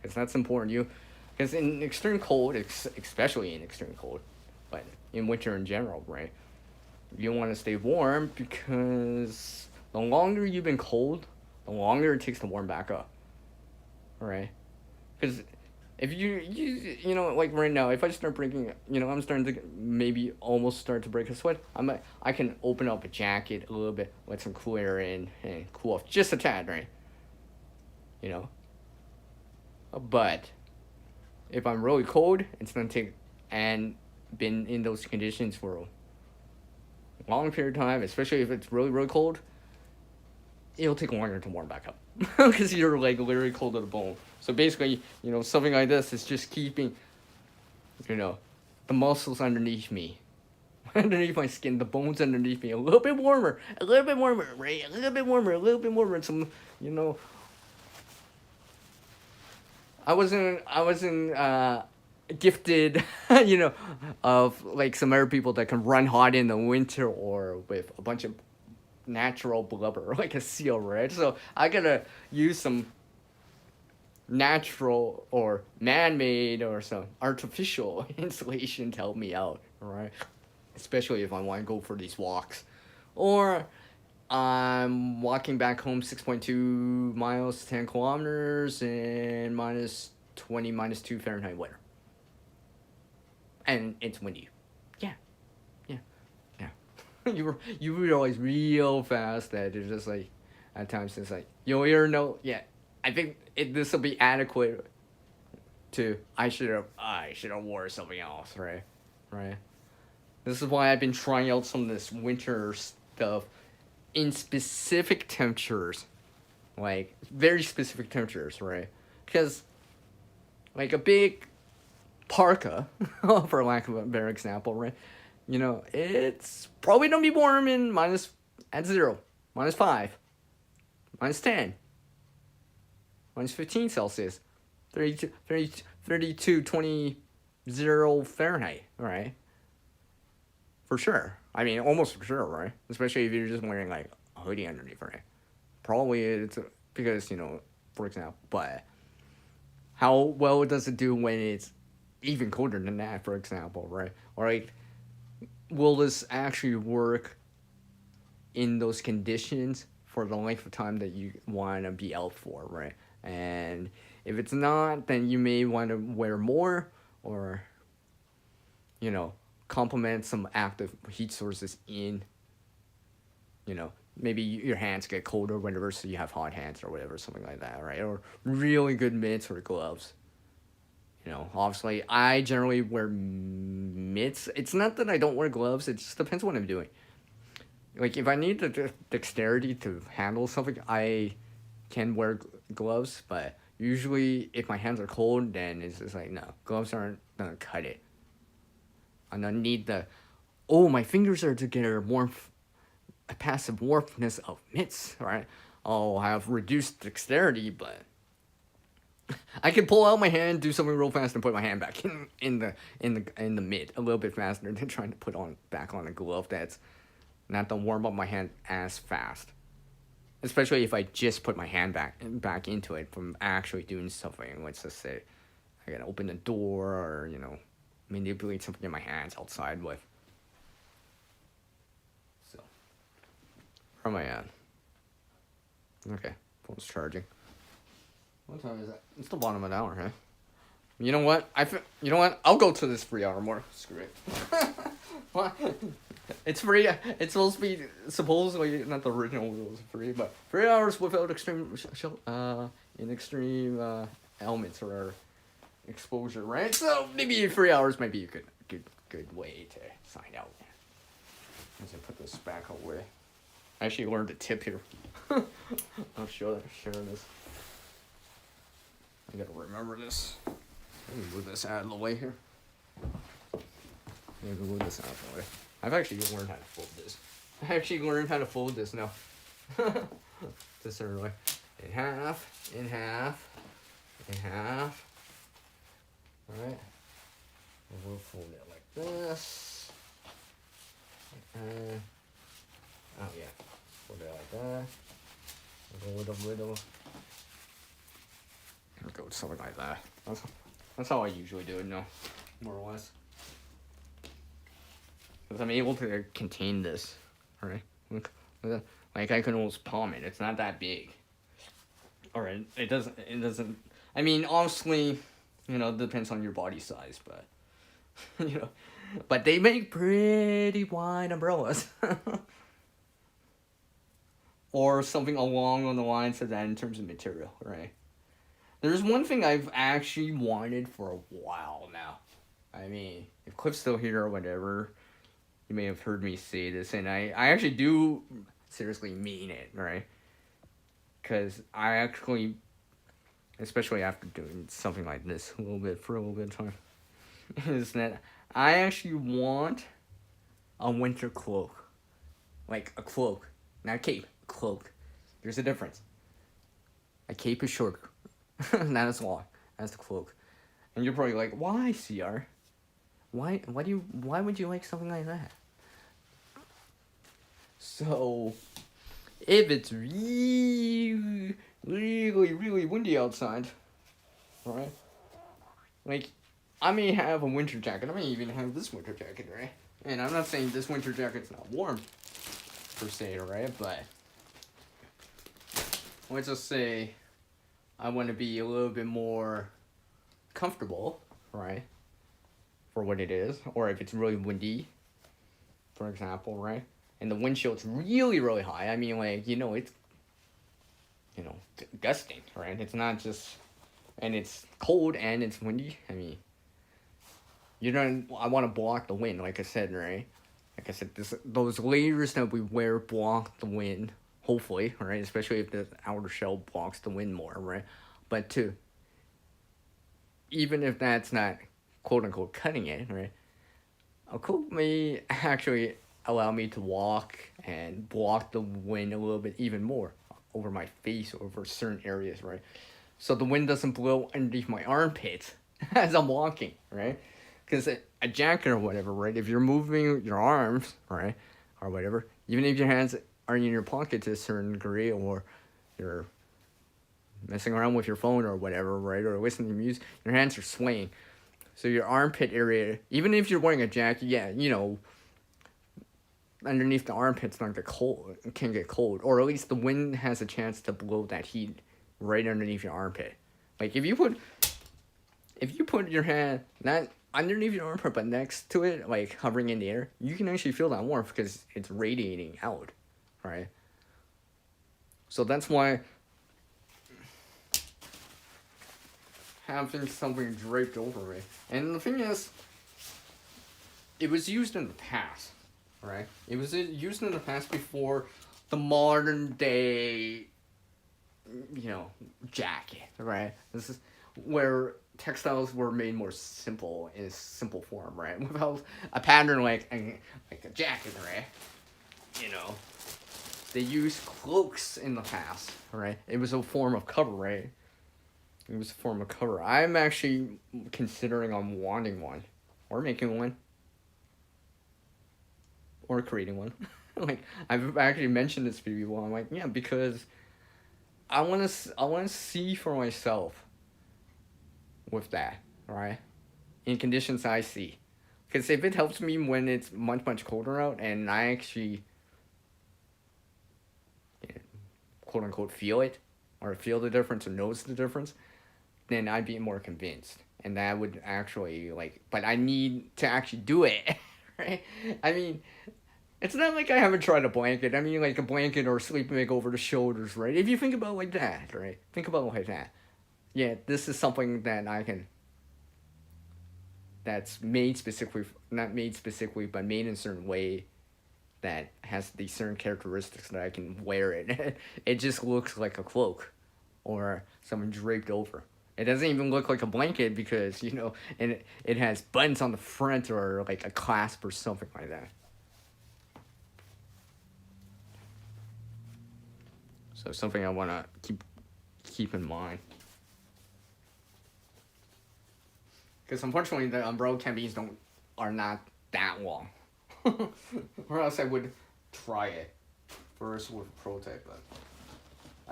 Because that's important. Because in extreme cold, especially in extreme cold, but in winter in general, right? You want to stay warm because the longer you've been cold, the longer it takes to warm back up. Right? Because if like right now, if I start breaking, I'm starting to maybe almost start to break a sweat, I can open up a jacket a little bit, let some cool air in, and cool off just a tad, right? But if I'm really cold, it's gonna take, and been in those conditions for a long period of time, especially if it's really, really cold, it'll take longer to warm back up because you're like literally cold to the bone. So basically, something like this is just keeping, the muscles underneath me, underneath my skin, the bones underneath me a little bit warmer, right? A little bit warmer. Some, I wasn't gifted, of like some other people that can run hot in the winter or with a bunch of natural blubber like a seal, right? So I gotta use some natural or man-made or some artificial insulation to help me out, right? Especially if I want to go for these walks, or I'm walking back home 6.2 miles, 10 kilometers, and minus 20, minus 2 Fahrenheit weather. And it's windy. Yeah. You realize real fast that it's just like, at times it's like, I think this will be adequate to, I should have wore something else, right? This is why I've been trying out some of this winter stuff in specific temperatures, like very specific temperatures, right? Because like a big parka, for lack of a better example, right? It's probably gonna be warm in at 0, -5, -10, -15 Celsius, 32, 20, 0 Fahrenheit, right? For sure. I mean, almost for sure, right? Especially if you're just wearing like a hoodie underneath, right? Probably it's because, for example, but how well does it do when it's even colder than that, for example, right? Or like, will this actually work in those conditions for the length of time that you want to be out for, right? And if it's not, then you may want to wear more, or, complement some active heat sources in, maybe your hands get colder whenever, so you have hot hands or whatever, something like that, right? Or really good mitts or gloves. Obviously, I generally wear mitts. It's not that I don't wear gloves. It just depends what I'm doing. Like, if I need the dexterity to handle something, I can wear gloves. But usually, if my hands are cold, then it's just like, no, gloves aren't going to cut it. I'm going to need my fingers are to get a passive warmthness of mitts, right? I'll have reduced dexterity, but I can pull out my hand, do something real fast, and put my hand back in the mitt a little bit faster than trying to put back on a glove that's not to warm up my hand as fast. especially if I just put my hand back into it from actually doing something. Let's just say I gotta open the door or, manipulate something in my hands outside with. So, where am I at? Okay, phone's charging. What time is it? It's the bottom of an hour, huh? You know what? You know what? I'll go to this 3 hour mark. Screw it. What? It's free. It's supposed to be supposedly not the original rules free, but 3 hours without extreme elements or exposure, right? So maybe 3 hours might be a good way to sign out. As I put this back away. I actually learned a tip here. I'll share this. I gotta remember this. Let me move this out of the way here. Move this out of the way. I've actually learned how to fold this. Now. This early. In half. Alright. And we'll fold it like this. Oh yeah. Fold it like that. A little. I'll go with something like that. That's how I usually do it now, more or less. Because I'm able to contain this, alright? Like I can almost palm it. It's not that big. Alright, it doesn't. I mean, honestly, it depends on your body size, but but they make pretty wide umbrellas. Or something along the lines of that in terms of material, right? There's one thing I've actually wanted for a while now. I mean, if Cliff's still here or whatever, you may have heard me say this, and I actually do seriously mean it, right? Because I actually, especially after doing something like this for a little bit of time, is that I actually want a winter cloak. Like a cloak, not a cape, cloak. There's a difference. A cape is short. Not as long as the cloak. And you're probably like, why, CR? Why would you like something like that? So, if it's really, really, really windy outside, right? Like, I may have a winter jacket. I may even have this winter jacket, right? And I'm not saying this winter jacket's not warm, per se, right? But, let's just say I want to be a little bit more comfortable, right? For what it is. Or if it's really windy, for example, right? And the wind chill's really, really high. I mean, like, it's, gusting, right? It's not just, and it's cold and it's windy. I mean, I want to block the wind, like I said, right? Like I said, those layers that we wear block the wind. Hopefully, right? Especially if the outer shell blocks the wind more, right? But even if that's not quote unquote cutting it, right? A coat may actually allow me to walk and block the wind a little bit even more over my face, over certain areas, right? So the wind doesn't blow underneath my armpits as I'm walking, right? Because a jacket or whatever, right? If you're moving your arms, right, or whatever, even if your hands are in your pocket to a certain degree, or you're messing around with your phone or whatever, right, or listening to music, your hands are swaying. So your armpit area, even if you're wearing a jacket, yeah, underneath the armpits not get cold, can get cold, or at least the wind has a chance to blow that heat right underneath your armpit. Like if you put your hand not underneath your armpit but next to it, like hovering in the air, you can actually feel that warmth because it's radiating out. Right? So that's why having something draped over me. And the thing is, it was used in the past, right? It was used in the past before the modern day, jacket, right? This is where textiles were made more simple in a simple form, right? Without a pattern like a jacket, right? They used cloaks in the past, right? It was a form of cover, right? It was a form of cover. I'm actually considering on wanting one. Or making one. Or creating one. Like, I've actually mentioned this to people. I'm like, yeah, because I want to see for myself with that, right? In conditions I see. Because if it helps me when it's much, much colder out and I actually, quote unquote, feel it, or feel the difference or notice the difference, then I'd be more convinced. And that would actually, like, but I need to actually do it, right? I mean, it's not like I haven't tried a blanket. I mean, like a blanket or a sleeping bag over the shoulders, right? If you think about it like that, right? Think about it like that. Yeah, this is something that I can, that's made specifically, not made specifically, but made in a certain way that has these certain characteristics that I can wear it. It just looks like a cloak or something draped over. It doesn't even look like a blanket because, and it has buttons on the front or like a clasp or something like that. So something I want to keep in mind. Because unfortunately, the umbrella campaigns are not that long. Or else I would try it first with a prototype, but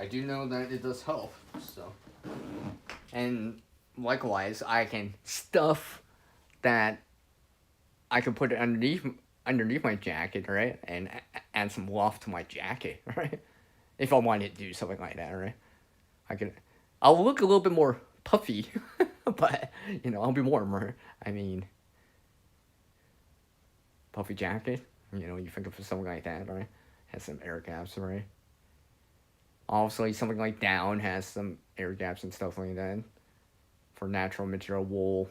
I do know that it does help. So, and likewise, I can stuff that I can put it underneath my jacket, right, and add some loft to my jacket, right. If I wanted to do something like that, right, I'll look a little bit more puffy, but I'll be warmer. I mean, puffy jacket. You think of something like that, right? Has some air gaps, right? Obviously, something like down has some air gaps and stuff like that. For natural material, wool,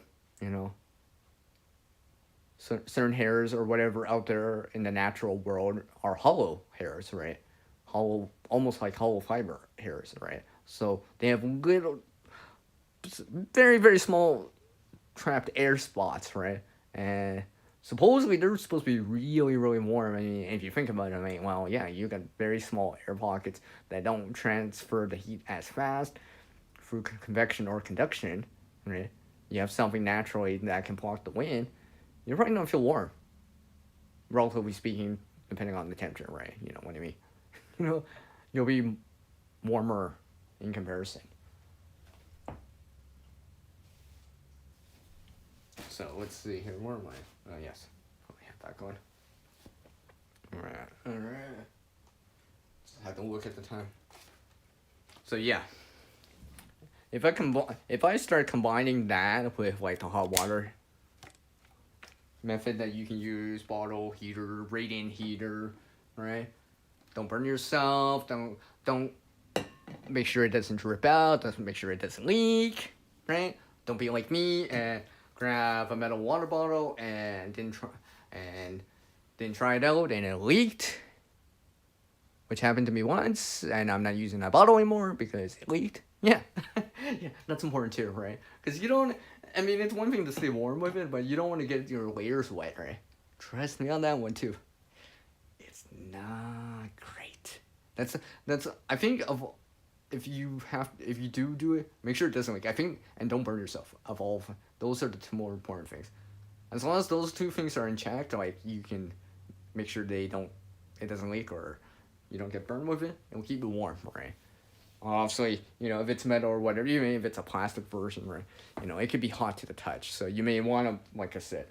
certain hairs or whatever out there in the natural world are hollow hairs, right? Hollow, almost like hollow fiber hairs, right? So they have little, very, very small trapped air spots, right? And supposedly they're supposed to be really, really warm. I mean, if you think about it, I mean, well, yeah, you got very small air pockets that don't transfer the heat as fast through convection or conduction, right? You have something naturally that can block the wind. You're probably gonna feel warm, relatively speaking, depending on the temperature, right? You know what I mean? You'll be warmer in comparison. So let's see here. Where am I? Oh yes, let me have that going. All right. Just had to look at the time. So yeah, if I start combining that with like the hot water method that you can use, bottle heater, radiant heater, right? Don't burn yourself. Don't make sure it doesn't drip out. Doesn't make sure it doesn't leak, right? Don't be like me and grab a metal water bottle and didn't try it out and it leaked, which happened to me once, and I'm not using that bottle anymore because it leaked. Yeah, yeah, that's important too, right? Because you don't. I mean, it's one thing to stay warm with it, but you don't want to get your layers wet, right? Trust me on that one too. It's not great. That's. I think if you do it, make sure it doesn't leak. I think, and don't burn yourself. Of all, those are the two more important things. As long as those two things are in check, like you can make sure it doesn't leak or you don't get burned with it. It'll keep it warm, right? Obviously, if it's metal or whatever, even if it's a plastic version, right, it could be hot to the touch. So you may want to, like I said,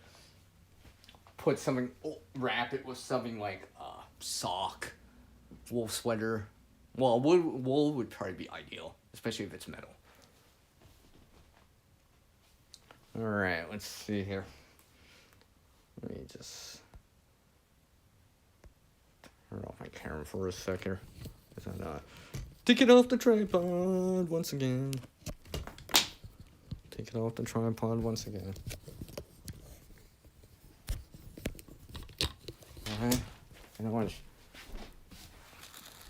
wrap it with something like a sock, wool sweater. Well, wool would probably be ideal, especially if it's metal. All right, let's see here. Let me just turn off my camera for a second. Take it off the tripod once again. Take it off the tripod once again. Alright.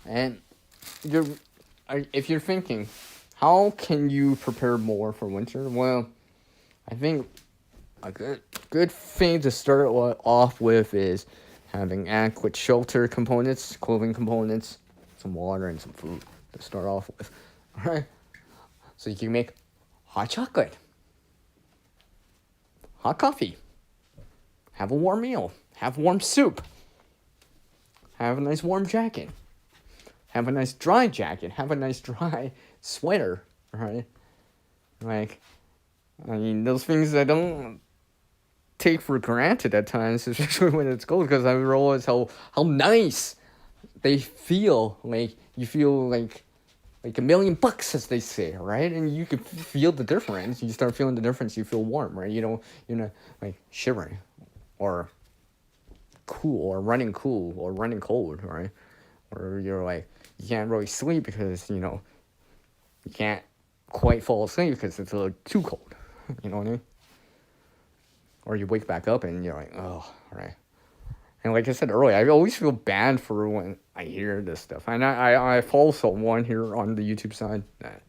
And if you're thinking, how can you prepare more for winter? Well, I think a good thing to start off with is having adequate shelter components, clothing components, some water, and some food to start off with. Alright? So you can make hot chocolate, hot coffee, have a warm meal, have warm soup, have a nice warm jacket. Have a nice dry jacket. Have a nice dry sweater, right? Like, I mean, those things I don't take for granted at times, especially when it's cold, because I realize how nice they feel. Like, you feel like $1,000,000, as they say, right? And you can feel the difference. You start feeling the difference. You feel warm, right? You're not like shivering, or cool, or running cold, right? Or you're like, you can't really sleep because you can't quite fall asleep because it's a little too cold. You know what I mean? Or you wake back up and you're like, oh, right. And like I said earlier, I always feel bad for when I hear this stuff. And I follow someone here on the YouTube side that,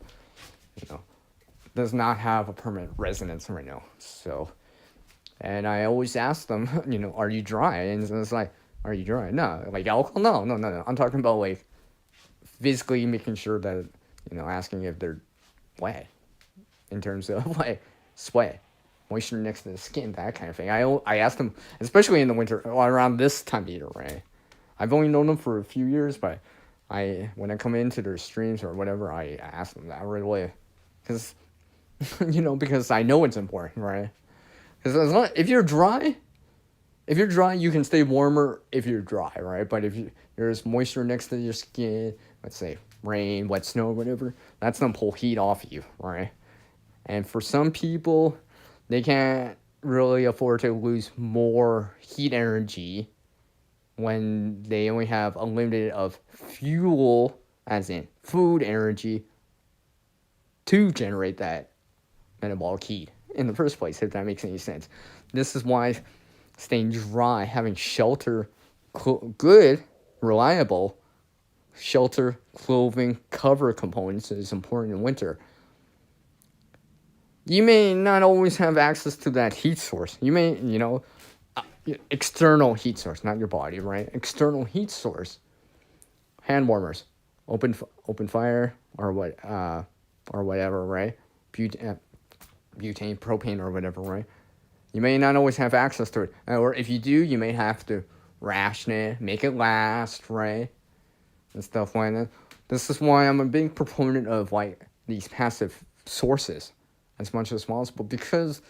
does not have a permanent residence right now. So, and I always ask them, are you dry? And it's like, are you dry? No. Like alcohol? No. I'm talking about like physically making sure that, asking if they're wet in terms of like sweat, moisture next to the skin, that kind of thing. I asked them, especially in the winter, around this time of year, right? I've only known them for a few years, but when I come into their streams or whatever, I ask them that right away, because because I know it's important, right? Because if you're dry, you can stay warmer if you're dry, right? But if there's moisture next to your skin, let's say rain, wet snow, whatever, that's gonna pull heat off you, right? And for some people, they can't really afford to lose more heat energy when they only have unlimited of fuel, as in food energy, to generate that metabolic heat in the first place, if that makes any sense. This is why staying dry, having shelter, good, reliable shelter, clothing, cover components is important in winter. You may not always have access to that heat source. You may, external heat source, not your body, right? External heat source. Hand warmers, open fire, or whatever, right? Butane, propane, or whatever, right? You may not always have access to it, or if you do, you may have to ration it, make it last, right? And stuff like that. This is why I'm a big proponent of like these passive sources as much as possible, because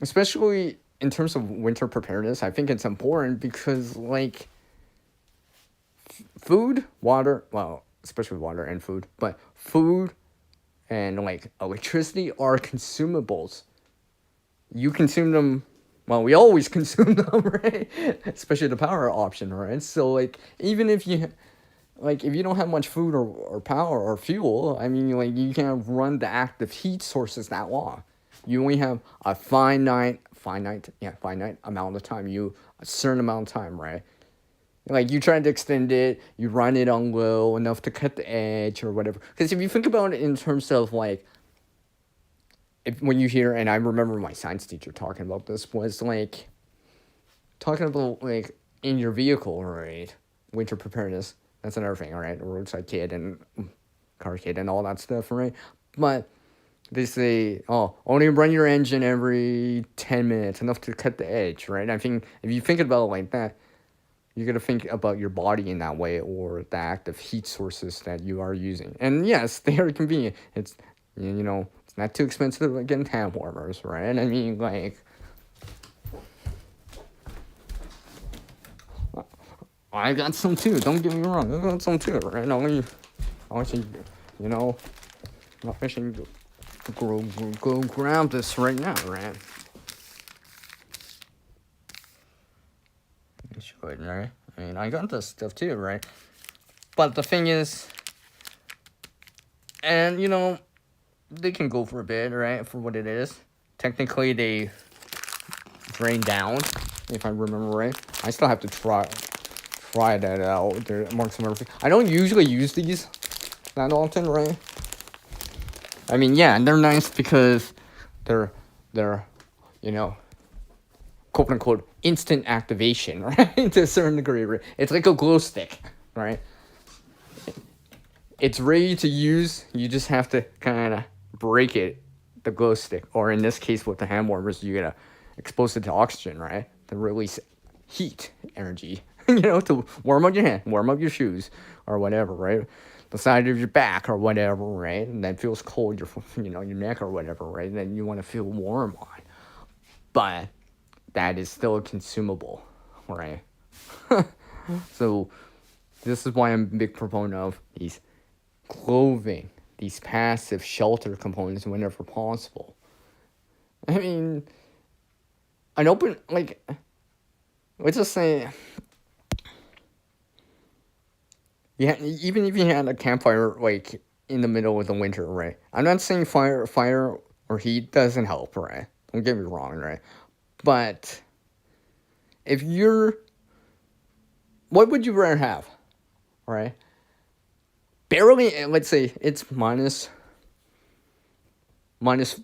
especially in terms of winter preparedness, I think it's important because like food, water, well, especially water and food, but food and like electricity are consumables. You consume them. Well, we always consume them, right? Especially the power option, right? So, like, even if you don't have much food or power or fuel, I mean, like, you can't run the active heat sources that long. You only have a finite amount of time. A certain amount of time, right? Like, you try to extend it, you run it on low enough to cut the edge or whatever. Because if you think about it in terms of, like, when you hear, and I remember my science teacher talking about this, was like talking about like in your vehicle, right? Winter preparedness. That's another thing, right? Roadside kit and car kit and all that stuff, right? But they say, only run your engine every 10 minutes, enough to cut the edge, right? I think if you think about it like that, you're going to think about your body in that way, or the active heat sources that you are using. And yes, they are convenient. It's, it's not too expensive to get hand warmers, right? I mean, like, I got some too. Don't get me wrong. I got some too, right? I should go grab this right now, right? I should, right? I mean, I got this stuff too, right? But the thing is, and they can go for a bit, right? For what it is. Technically, they drain down, if I remember right. I still have to try that out. They're amongst some other things. I don't usually use these that often, right? I mean, yeah, they're nice because they're quote unquote instant activation, right? To a certain degree, right? It's like a glow stick, right? It's ready to use. You just have to kind of break it, the glow stick, or in this case with the hand warmers, you gotta expose it to oxygen, right, to release heat energy, to warm up your hand, warm up your shoes, or whatever, right? The side of your back or whatever, right? And that feels cold, your neck or whatever, right? And then you want to feel warm on. But that is still consumable, right? So this is why I'm a big proponent of these clothing, these passive shelter components whenever possible. I mean, an open, let's just say, yeah, even if you had a campfire, in the middle of the winter, right? I'm not saying fire or heat doesn't help, right? Don't get me wrong, right? But if what would you rather have, right? Barely, let's say it's minus 4,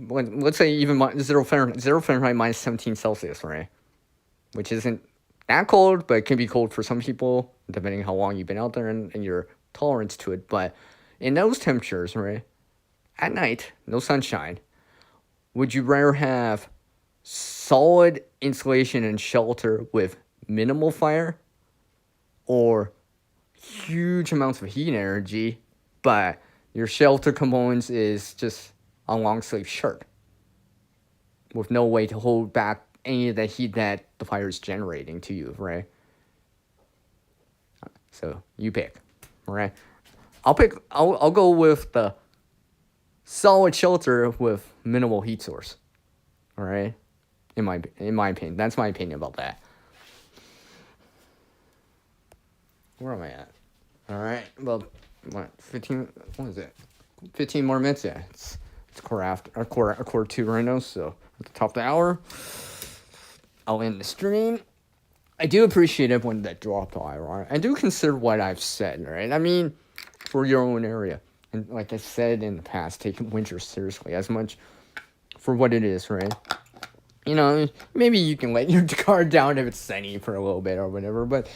let's say even 0 Fahrenheit, minus 17 Celsius, right? Which isn't that cold, but it can be cold for some people, depending how long you've been out there and your tolerance to it. But in those temperatures, right, at night, no sunshine, would you rather have solid insulation and shelter with minimal fire, or huge amounts of heat energy, but your shelter components is just a long sleeve shirt with no way to hold back any of the heat that the fire is generating to you, right? So you pick, right? I'll go with the solid shelter with minimal heat source. All right, in my opinion, that's my opinion about that. Where am I at? All right, well, 15? What is it? 15 more minutes. Yeah, it's quarter 2 right now. So at the top of the hour, I'll end the stream. I do appreciate everyone that dropped by, right? I do consider what I've said, right? I mean, for your own area. And like I said in the past, take winter seriously as much for what it is, right? Maybe you can let your guard down if it's sunny for a little bit or whatever. But,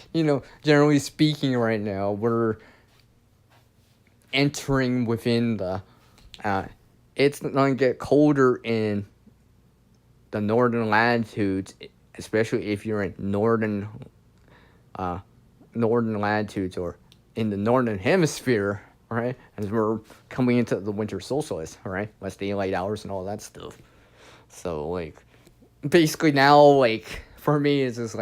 generally speaking right now, we're entering within the... it's going to get colder in the northern latitudes, especially if you're in northern latitudes or in the northern hemisphere, right? As we're coming into the winter solstice, right? Less daylight hours and all that stuff. So, basically now, for me, it's just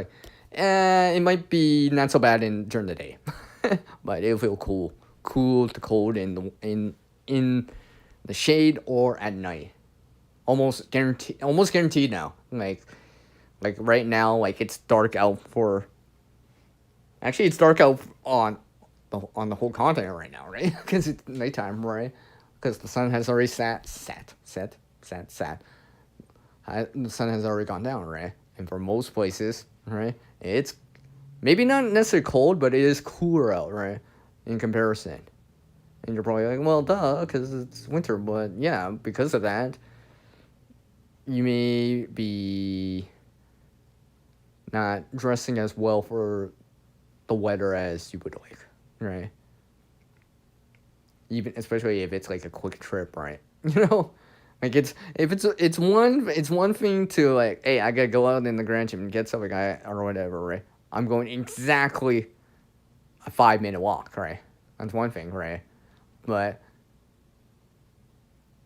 it might be not so bad during the day, but it'll feel cool to cold in the shade or at night. Almost guaranteed now. Like right now, it's dark out for. Actually, it's dark out on the whole continent right now, right? Because it's nighttime, right? Because the sun has already set. The sun has already gone down, right? And for most places, right, it's maybe not necessarily cold, but it is cooler out, right, in comparison. And you're probably like, well, duh, because it's winter. But yeah, because of that, you may be not dressing as well for the weather as you would like, right? Even especially if it's a quick trip, right? It's one thing to hey, I gotta go out in the Grand Gym and get something or whatever, right? I'm going exactly a 5-minute walk, right? That's one thing, right?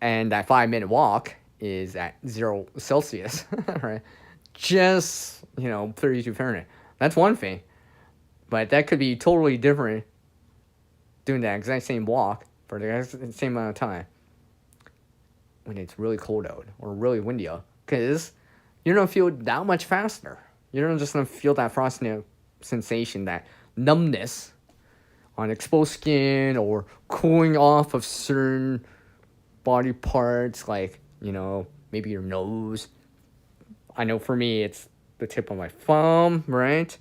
And that 5-minute walk is at 0 Celsius, right? Just 32 Fahrenheit. That's one thing, but that could be totally different doing that exact same walk for the same amount of time when it's really cold out or really windy out, because you're going to feel that much faster. You're not just going to feel that frosty sensation, that numbness on exposed skin or cooling off of certain body parts, maybe your nose. I know for me, it's the tip of my thumb, right?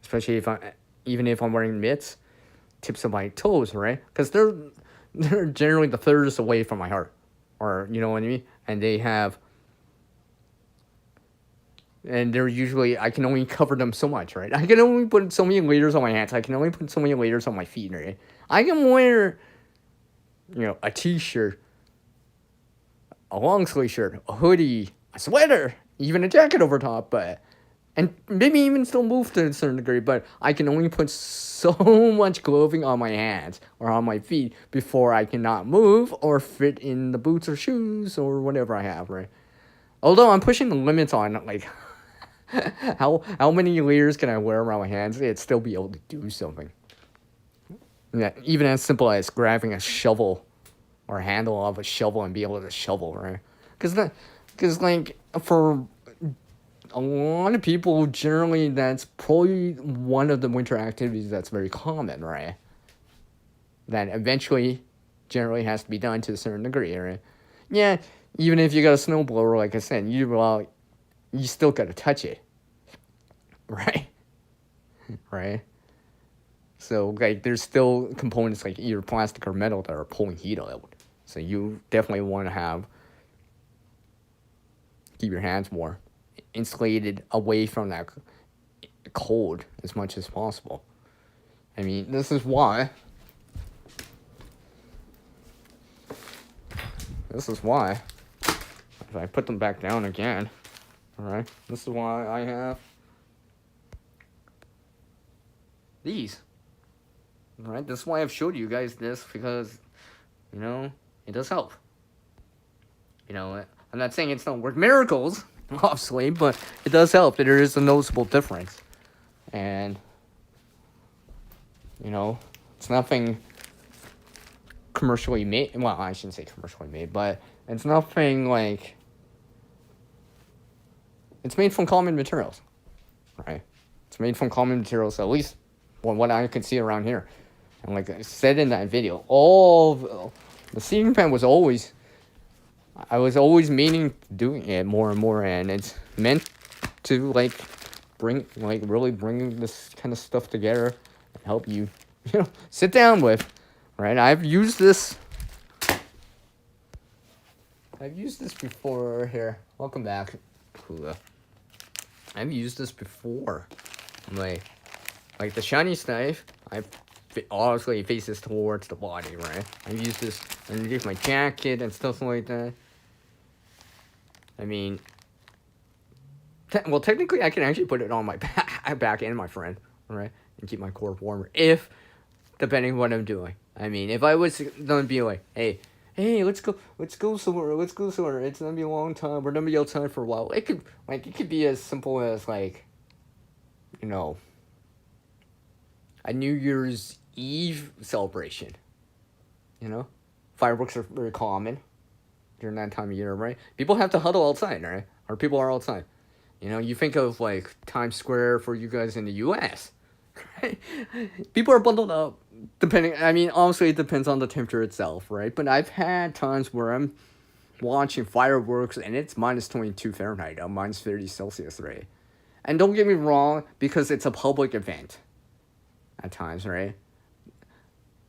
Especially even if I'm wearing mitts, tips of my toes, right? Because they're generally the furthest away from my heart. Or, you know what I mean? And they're usually, I can only cover them so much, right? I can only put so many layers on my hands. I can only put so many layers on my feet, right? I can wear, a t-shirt, a long sleeve shirt, a hoodie, a sweater, even a jacket over top, but and maybe even still move to a certain degree, but I can only put so much clothing on my hands or on my feet before I cannot move or fit in the boots or shoes or whatever I have, right? Although I'm pushing the limits on, like, how many layers can I wear around my hands and still be able to do something. Yeah, even as simple as grabbing a shovel or a handle of a shovel and be able to shovel, right? Because like, for a lot of people, generally, that's probably one of the winter activities that's very common, right? That eventually, generally has to be done to a certain degree, right? Yeah, even if you got a snowblower, like I said, you still got to touch it, right? Right? So, like, there's still components like either plastic or metal that are pulling heat out. So you definitely want to keep your hands more insulated away from that cold as much as possible. I mean, this is why if I put them back down again, alright, this is why I have these. Alright, this is why I've showed you guys this, because, you know, it does help. You know, I'm not saying it's don't work miracles, obviously, but it does help. There is a noticeable difference. And, you know, it's nothing commercially made. Well, I shouldn't say commercially made, but it's nothing like... It's made from common materials, right? It's made from common materials, at least from what I can see around here. And like I said in that video, the ceiling fan was always... I was always meaning doing it more and more, and it's meant to really bring this kind of stuff together and help you, sit down with, right? I've used this before. Here, welcome back, Kula. I've used this before. Like the shiny knife, obviously it faces towards the body, right? I've used this underneath my jacket and stuff like that. I mean, technically I can actually put it on my back and my front, right? And keep my core warmer, depending on what I'm doing. I mean, if I was gonna be like, hey, let's go somewhere, it's gonna be a long time, we're gonna be outside for a while. It could be as simple as, like, a New Year's Eve celebration. Fireworks are very common during that time of year, right? People have to huddle outside, right? Or people are outside. You think of, like, Times Square for you guys in the U.S., right? People are bundled up, obviously it depends on the temperature itself, right? But I've had times where I'm watching fireworks and it's minus 22 Fahrenheit, minus 30 Celsius, right? And don't get me wrong, because it's a public event at times, right?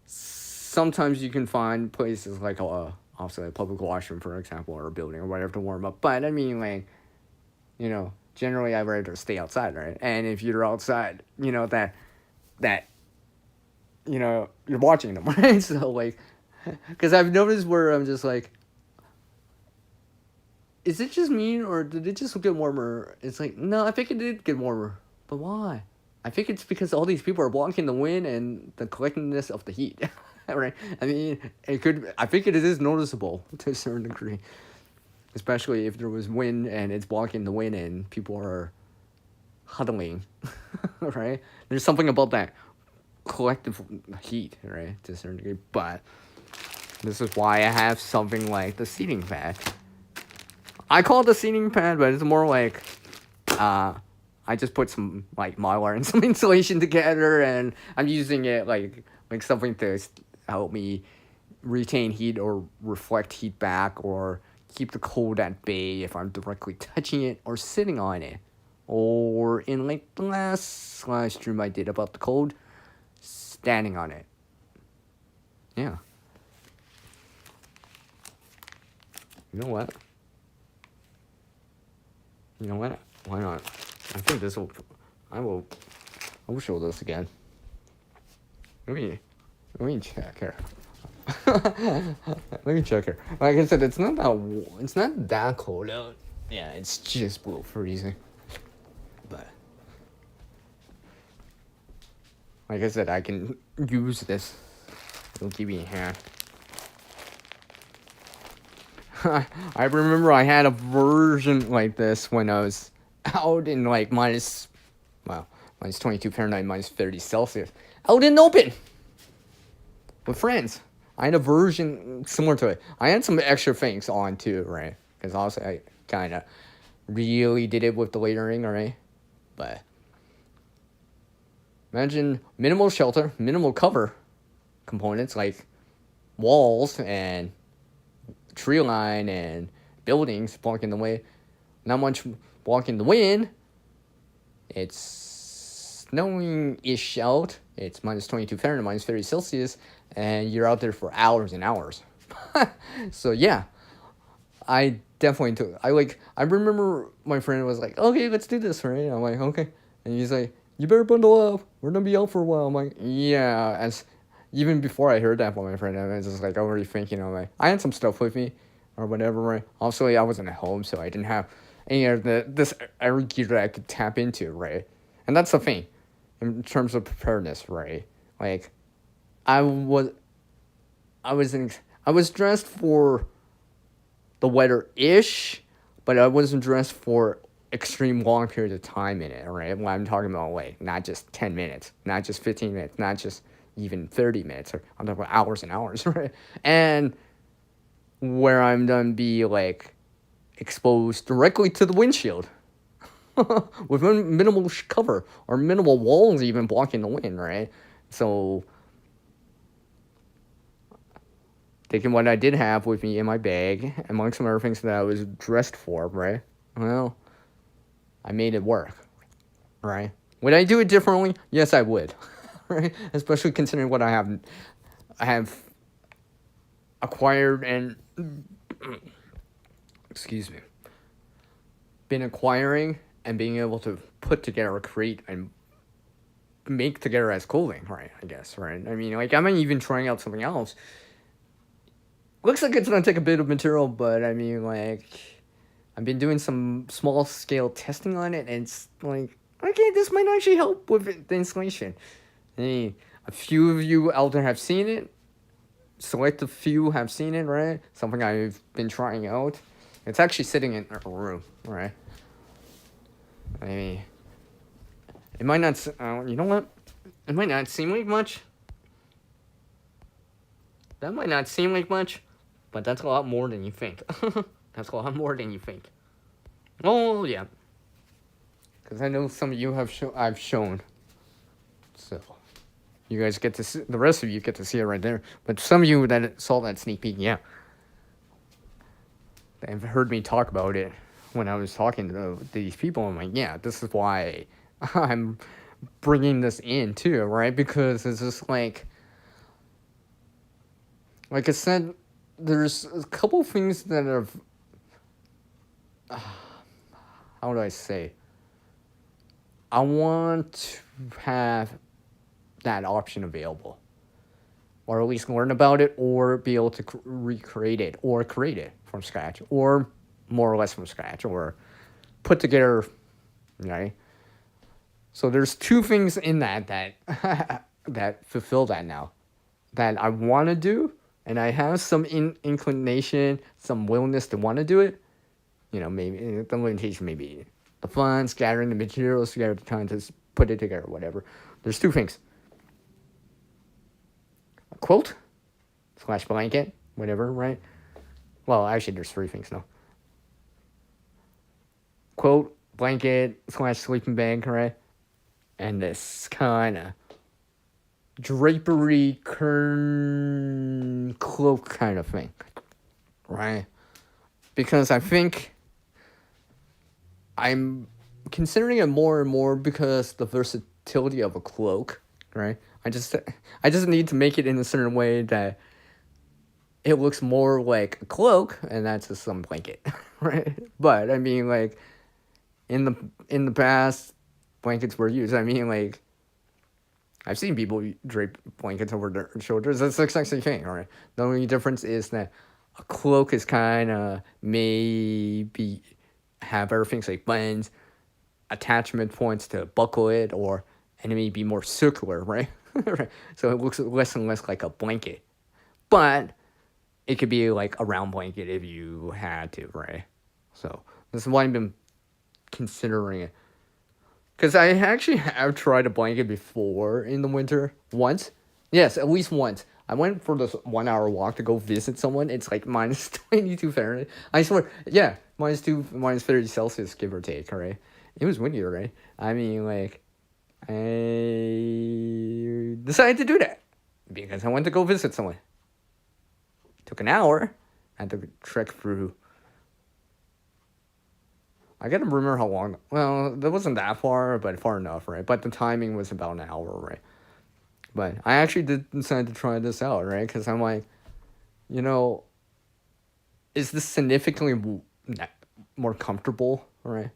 Sometimes you can find places like obviously a public washroom, for example, or a building or whatever to warm up. But generally I'd rather stay outside, right? And if you're outside, that you're watching them, right? So, like, because I've noticed where I'm just like, is it just me or did it just get warmer? It's like, no, I think it did get warmer. But why? I think it's because all these people are blocking the wind and the collectedness of the heat. Right? I mean, I think it is noticeable to a certain degree. Especially if there was wind and it's blocking the wind and people are huddling. Right? There's something about that collective heat, right? To a certain degree. But this is why I have something like the seating pad. I call it the seating pad, but it's more like, I just put some, like, Mylar and some insulation together, and I'm using it like something to help me retain heat or reflect heat back or keep the cold at bay if I'm directly touching it or sitting on it. Or in, like, the last stream I did about the cold, standing on it. Yeah. You know what? Why not? I think I will show this again. Let me check here. Let me check here. Like I said, it's not that cold out. Yeah, it's just below freezing. But Like I said, I can use this. It'll give me a hand. I remember I had a version like this when I was out in like minus 22 Fahrenheit, minus 30 Celsius, out in the open with friends. I had a version similar to it. I had some extra things on too, right? Because also I kind of really did it with the layering, right? But imagine minimal shelter, minimal cover components like walls and tree line and buildings blocking the way. Not much blocking the wind. It's snowing-ish out. It's minus 22 Fahrenheit, minus 30 Celsius, and you're out there for hours and hours. So yeah, I definitely took. I remember my friend was like, "Okay, let's do this, right?" I'm like, "Okay," and he's like, "You better bundle up. We're gonna be out for a while." I'm like, "Yeah." As even before I heard that from my friend, I was just like already thinking. I'm like, I had some stuff with me, or whatever. Right? Also, I wasn't at home, so I didn't have any of this air gear that I could tap into, right? And that's the thing, in terms of preparedness, right? Like, I was dressed for the weather-ish, but I wasn't dressed for extreme long period of time in it, right? When I'm talking about, like, not just 10 minutes, not just 15 minutes, not just even 30 minutes, or I'm talking about hours and hours, right? And where I'm gonna be, like, exposed directly to the windshield with minimal cover or minimal walls even blocking the wind, right? So taking what I did have with me in my bag, among some other things that I was dressed for, right? Well, I made it work, right? Would I do it differently? Yes, I would, right? Especially considering what I have acquired and excuse me, been acquiring and being able to put together, create, and make together as clothing, right? I guess, right? I mean, like, I'm even trying out something else. Looks like it's gonna take a bit of material, but I mean, like, I've been doing some small scale testing on it, and it's like, okay, this might actually help with the installation. I mean, a few of you out there have seen it. Select a few have seen it, right? Something I've been trying out. It's actually sitting in a room, right? I mean, it might not. You know what? It might not seem like much. That might not seem like much, but that's a lot more than you think. That's a lot more than you think. Oh yeah, because I know some of you I've shown. So you guys get to see, the rest of you get to see it right there. But some of you that saw that sneak peek, yeah, they've heard me talk about it when I was talking to these people. I'm like, yeah, this is why I'm bringing this in too, right? Because it's just like I said, there's a couple things that have, how do I say? I want to have that option available, or at least learn about it, or be able to recreate it, or create it from scratch, or more or less from scratch, or put together, right? So there's two things in that that fulfill that now, that I want to do, and I have some inclination, some willingness to want to do it. You know, maybe the limitation may be the funds, gathering the materials, gathering the time to put it together, whatever. There's two things. A quilt / blanket, whatever, right? Well, actually, there's three things now. Quilt, blanket / sleeping bag, right? And this kind of drapery, kern, cloak kind of thing, right? Because I think I'm considering it more and more because the versatility of a cloak, right? I just need to make it in a certain way that it looks more like a cloak, and that's just some blanket, right? But I mean, like, in the past, blankets were used. I mean, like, I've seen people drape blankets over their shoulders. That's the exact same thing, right? The only difference is that a cloak is kind of maybe have other things like buttons, attachment points to buckle it, or and it may be more circular, right? Right. So it looks less and less like a blanket, but it could be like a round blanket if you had to, right? So this is why I've been considering it. Because I actually have tried a blanket before in the winter. Once. Yes, at least once. I went for this 1 hour walk to go visit someone. It's like minus 22 Fahrenheit. I swear. Yeah, minus 30 Celsius, give or take, right? It was windy, right? I mean, like, I decided to do that. Because I went to go visit someone. Took an hour. I had to trek through. I gotta remember how long. Well, that wasn't that far, but far enough, right? But the timing was about an hour, right? But I actually did decide to try this out, right? Because I'm like, you know, is this significantly more comfortable, right?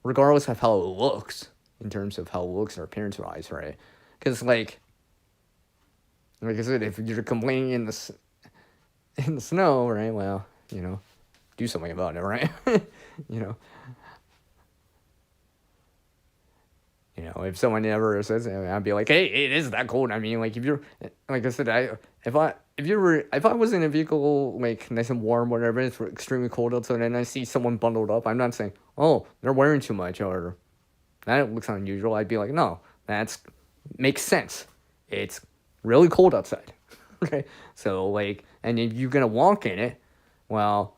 Regardless of how it looks, in terms of how it looks or appearance-wise, right? Because like I said, if you're complaining in the snow, right? Well, you know, do something about it, right? you know. You know, if someone ever says it, I'd be like, "Hey, it is that cold." I mean, like if you're, like I said, if I was in a vehicle like nice and warm, whatever, it's extremely cold outside, and I see someone bundled up, I'm not saying, "Oh, they're wearing too much," or that looks unusual. I'd be like, "No, that's makes sense. It's really cold outside." Okay, so like, and if you're gonna walk in it, well,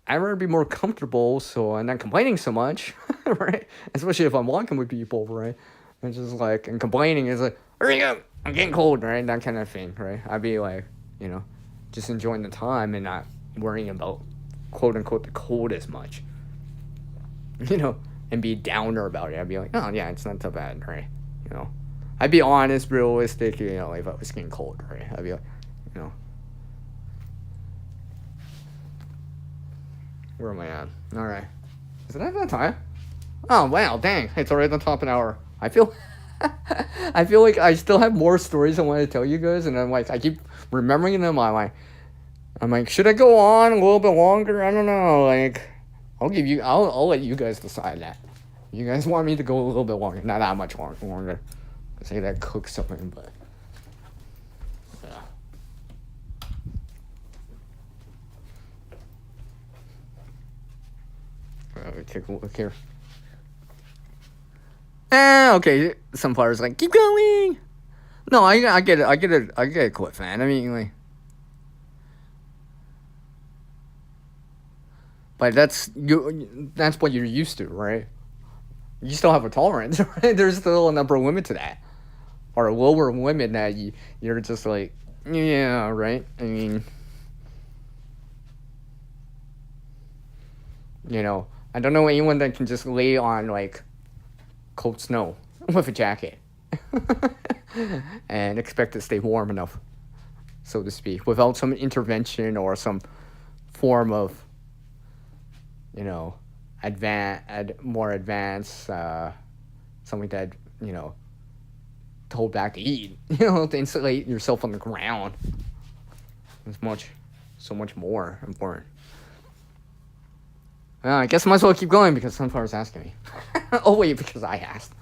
I'd rather be more comfortable, so I'm not complaining so much, right? Especially if I'm walking with people, right? It's just like, and complaining is like, hurry up, I'm getting cold, right? That kind of thing, right? I'd be like, you know, just enjoying the time and not worrying about, quote unquote, the cold as much, you know, and be downer about it. I'd be like, oh, yeah, it's not so bad, right? You know, I'd be honest, realistic, you know, if I was getting cold, right? I'd be like, you know, where am I at? All right. Is it at that time? Oh, wow, dang. It's already at the top of an hour. I feel I feel like I still have more stories I want to tell you guys, and I'm like, I keep remembering them. I'm like, should I go on a little bit longer? I don't know. Like, I'll let you guys decide that. You guys want me to go a little bit longer. Not that much longer. I say that cook something, but yeah. Take a look here. Okay. Some players like, keep going. No, I get it. I get it, Cliff, man. I mean, like, but that's what you're used to, right? You still have a tolerance, right? There's still an upper limit to that, or a lower limit that you're just like, yeah, right. I mean, you know, I don't know anyone that can just lay on like cold snow with a jacket and expect to stay warm enough, so to speak, without some intervention or some form of, you know, more advanced, something that, you know, to hold back to eat, you know, to insulate yourself on the ground. It's so much more important. I guess I might as well keep going because Sunflower's asking me. Oh, wait, because I asked.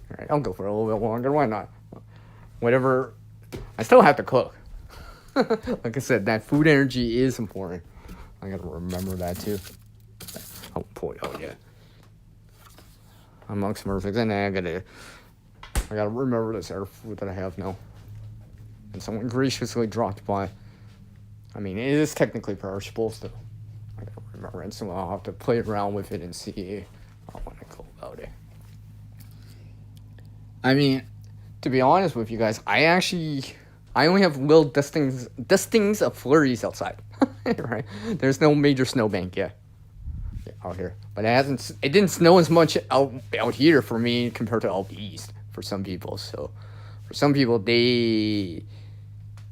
All right, I'll go for a little bit longer. Why not? Whatever. I still have to cook. Like I said, that food energy is important. I gotta remember that too. Oh, boy. Oh, yeah. Amongst perfect. And I gotta remember this air food that I have now. And someone graciously dropped by. I mean, it is technically perishable, so I gotta remember it. So I'll have to play around with it and see how I want to go about it. I mean, to be honest with you guys, I only have little dustings of flurries outside. Right? There's no major snowbank yet. Out here, but it didn't snow as much out here for me compared to out east for some people. So for some people, they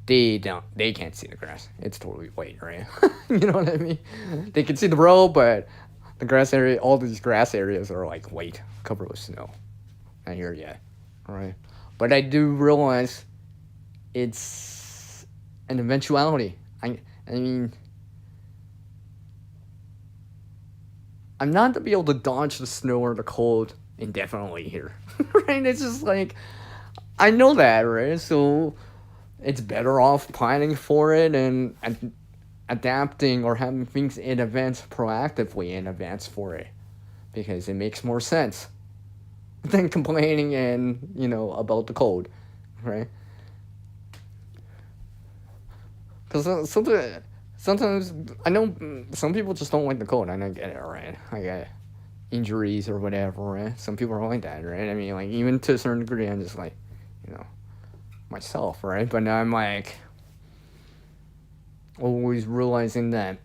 can't see the grass. It's totally white, right? You know what I mean? They can see the road, but the grass area, all these grass areas are like white, covered with snow. Not here yet, all right? But I do realize it's an eventuality. I mean, I'm not to be able to dodge the snow or the cold indefinitely here. right? It's just like, I know that, right? So it's better off planning for it and adapting or having things in advance proactively in advance for it, because it makes more sense than complaining and about the cold, right? Because sometimes I know some people just don't like the cold, and I get it, right? I get injuries or whatever, right? Some people are like that, right? I mean, like, even to a certain degree, I'm just like, you know, myself, right? But now I'm like always realizing that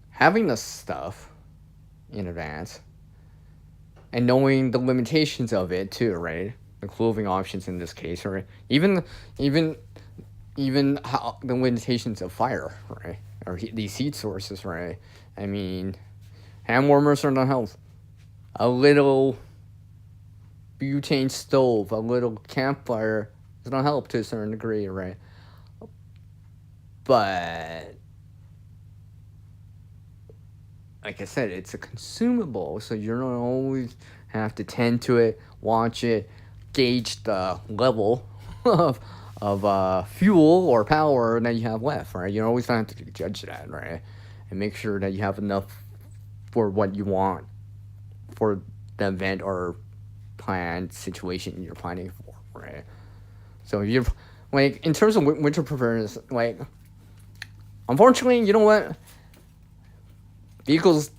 having the stuff in advance and knowing the limitations of it too, right? The clothing options in this case, right? Even how the limitations of fire, right? Or these heat sources, right? I mean, hand warmers are not help. A little butane stove, a little campfire does not help to a certain degree, right? But like I said, it's a consumable, so you don't always have to tend to it, watch it, gauge the level of fuel or power that you have left, right? You always have to judge that, right? And make sure that you have enough for what you want for the event or planned situation you're planning for, right? So if you're like, in terms of winter preparedness, like, unfortunately, you know what? Vehicles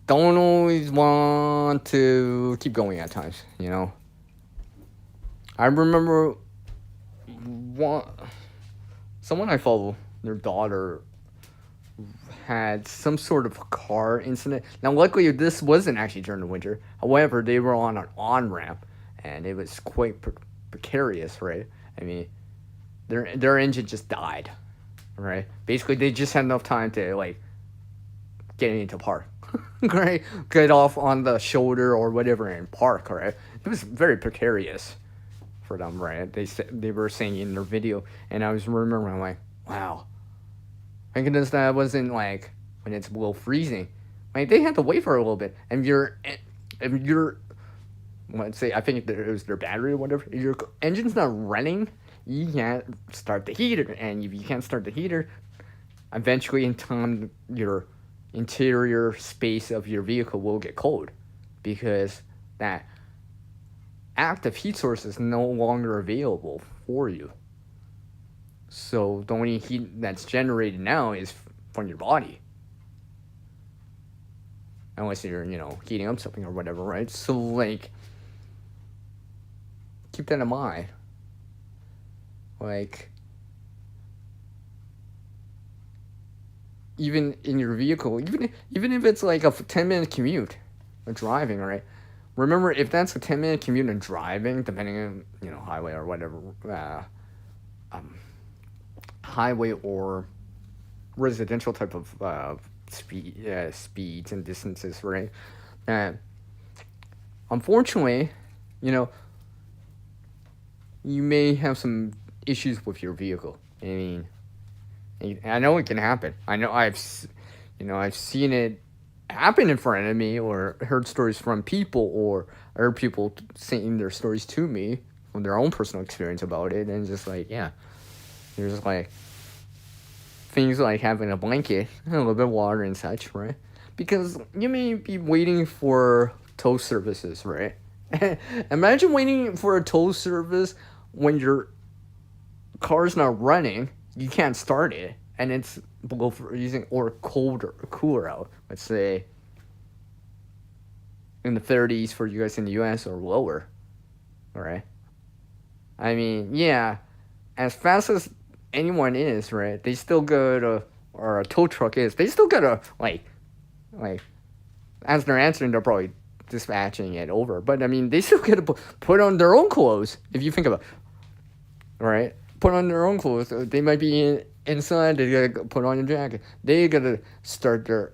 don't always want to keep going at times, I remember someone I follow, their daughter had some sort of car incident. Now, luckily, this wasn't actually during the winter. However, they were on an on-ramp, and it was quite precarious, right? I mean, their engine just died, right? Basically, they just had enough time to, like, get into park, right? Get off on the shoulder or whatever and park, right? It was very precarious for them, right? They were saying in their video, and I was remembering, like, wow, thank goodness that wasn't like when it's below freezing. Like, they had to wait for a little bit, and if you're, let's say, I think it was their battery or whatever, if your engine's not running, you can't start the heater, and if you can't start the heater, eventually in time your interior space of your vehicle will get cold, because that active heat source is no longer available for you. So the only heat that's generated now is from your body, unless you're heating up something or whatever, right? So, like, keep that in mind. Like, even in your vehicle, even if it's like a 10-minute commute of driving, right? Remember, if that's a 10-minute commute and driving, depending on highway or whatever, highway or residential type of speeds and distances, right? And unfortunately, you may have some issues with your vehicle. I mean, I know it can happen. I know I've seen it happen in front of me, or heard stories from people, or heard people saying their stories to me from their own personal experience about it, and just like, yeah, there's just like things like having a blanket and a little bit of water and such, right? Because you may be waiting for tow services, right? Imagine waiting for a tow service when your car's not running, you can't start it, and it's below freezing or cooler out. Let's say in the 30s for you guys in the US or lower. All right. I mean, yeah, as fast as anyone is, right? They still gotta, or a tow truck is, they still gotta like, as they're answering, they're probably dispatching it over. But I mean, they still gotta put on their own clothes. If you think about it, right? Put on their own clothes. They might be inside. They gotta put on a jacket. They gotta start the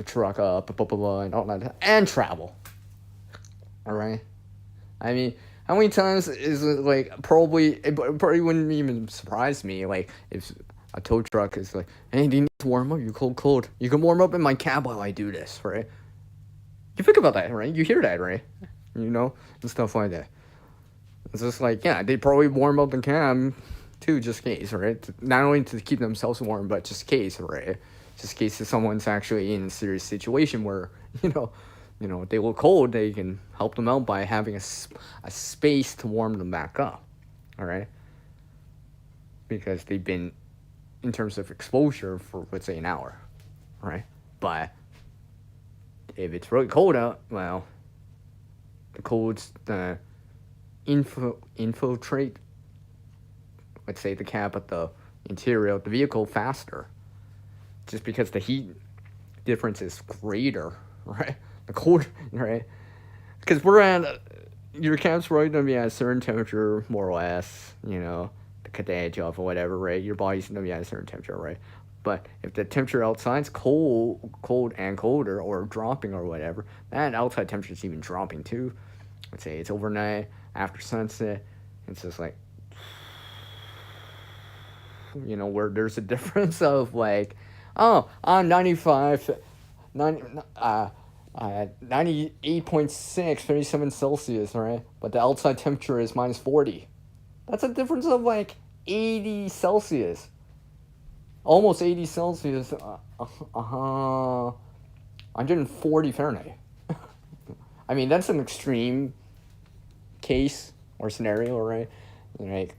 truck up, blah, blah, blah, and all that, and travel. All right. I mean, how many times is it like it probably wouldn't even surprise me, like, if a tow truck is like, hey, do you need to warm up? You cold. You can warm up in my cab while I do this, right? You think about that, right? You hear that, right? You know, and stuff like that. It's just like, yeah, they probably warm up the camp too, just in case, right? Not only to keep themselves warm, but just in case, right? Just in case if someone's actually in a serious situation where, they look cold, they can help them out by having a space to warm them back up, all right? Because they've been, in terms of exposure, for, let's say, an hour, right? But if it's really cold out, well, the cold's infiltrate, let's say, the cab at the interior of the vehicle faster, just because the heat difference is greater, right? The cold, right? Because your cab's right going to be at a certain temperature, more or less, the cadage of or whatever, right? Your body's going to be at a certain temperature, right? But if the temperature outside's cold and colder, or dropping or whatever, that outside temperature is even dropping too. Let's say it's overnight, after sunset, it's just like, where there's a difference of like, oh, I'm 98.6, 37 Celsius, right? But the outside temperature is minus 40. That's a difference of like 80 Celsius. Almost 80 Celsius. 140 Fahrenheit. I mean, that's an extreme case or scenario, right? Like,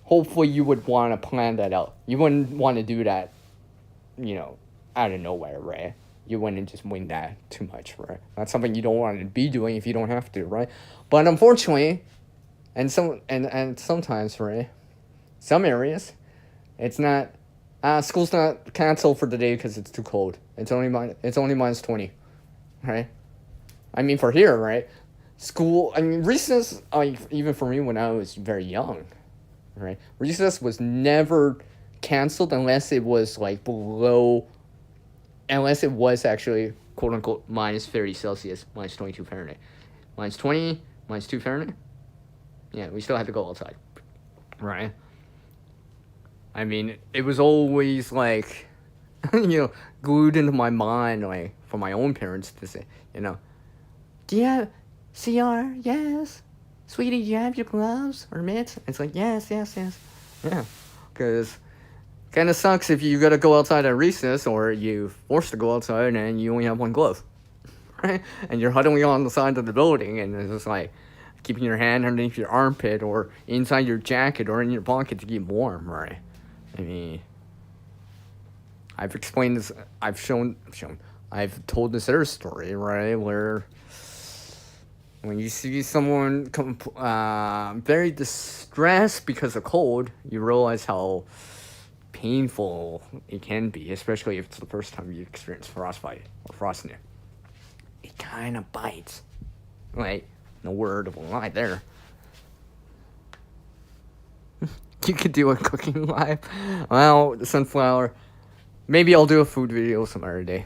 hopefully you would want to plan that out. You wouldn't want to do that, out of nowhere, right? You wouldn't just wing that too much, right? That's something you don't want to be doing if you don't have to, right? But unfortunately, and sometimes, right, some areas, it's not, school's not canceled for the day because it's too cold. It's only minus 20, right? I mean, for here, right? Recess, even for me when I was very young, right? Recess was never canceled unless it was like unless it was actually quote unquote minus 30 Celsius, minus 22 Fahrenheit. Minus 20, minus 2 Fahrenheit. Yeah, we still had to go outside, right? I mean, it was always like, glued into my mind, like, for my own parents to say, do you have CR? Yes. Sweetie, do you have your gloves or mitts? It's like, yes. Yeah. Because kind of sucks if you got to go outside at recess or you forced to go outside and you only have one glove, right? And you're huddling on the side of the building and it's just like keeping your hand underneath your armpit or inside your jacket or in your pocket to keep warm, right? I mean, I've explained this, I've told this other story, right, where when you see someone very distressed because of cold, you realize how painful it can be, especially if it's the first time you experience frostbite or frostnip. It kind of bites. Like, no word of a lie there. You could do a cooking live. Well, the sunflower. Maybe I'll do a food video some other day.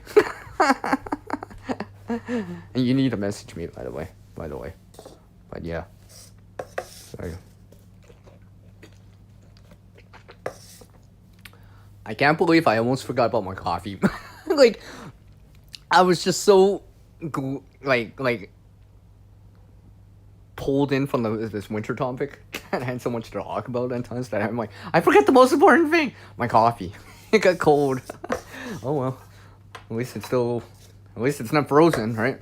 And you need to message me, by the way. But yeah. Sorry. I can't believe I almost forgot about my coffee. Like, I was just so, like pulled in from this winter topic. And I had so much to talk about at times that I'm like, I forget the most important thing. My coffee. It got cold. Oh well. At least it's not frozen, right?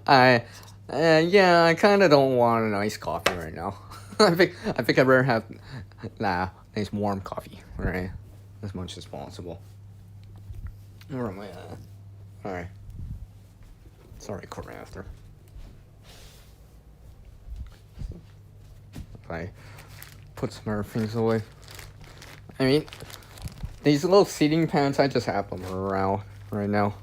I kind of don't want an iced coffee right now. I think I'd rather have nice warm coffee, right? As much as possible. Where am I at? Alright. Sorry, quarter after. If I put some other things away. I mean, these little seating pants, I just have them around right now.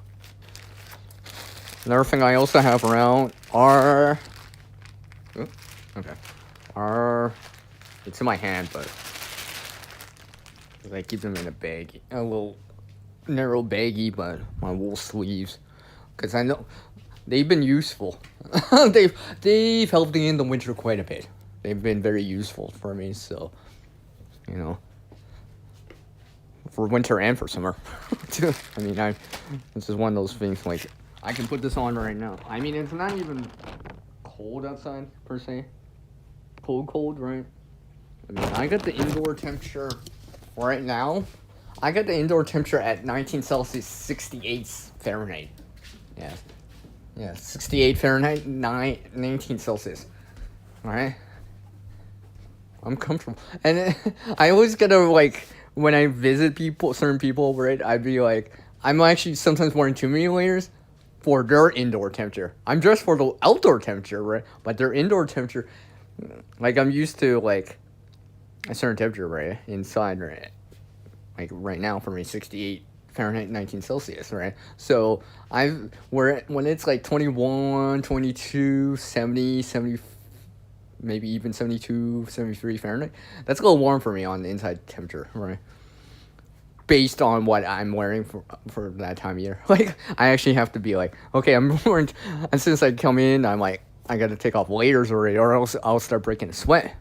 Another thing I also have around are... It's in my hand, but... I keep them in a bag. A little narrow baggie, but my wool sleeves. Because I know they've been useful. They've helped me in the winter quite a bit. They've been very useful for me, so... For winter and for summer. I mean, this is one of those things, like... I can put this on right now. I mean, it's not even cold outside, per se. Cold, right? I mean, I got the indoor temperature right now. I got the indoor temperature at 19 Celsius, 68 Fahrenheit. Yeah. Yeah, 68 Fahrenheit, 19 Celsius. Alright? I'm comfortable. And I always gotta, like, when I visit certain people, right, I'd be like, I'm actually sometimes wearing too many layers for their indoor temperature. I'm dressed for the outdoor temperature, right? But their indoor temperature, like, I'm used to, like, a certain temperature, right? Inside, right? Like, right now for me, 68 Fahrenheit, 19 Celsius, right? So, when it's, like, 21, 22, 70, 70, maybe even 72, 73 Fahrenheit, that's a little warm for me on the inside temperature, right? Based on what I'm wearing for that time of year. Like, I actually have to be like, okay, I'm wearing, and since I come in, I'm like, I gotta take off layers already, or else I'll start breaking a sweat,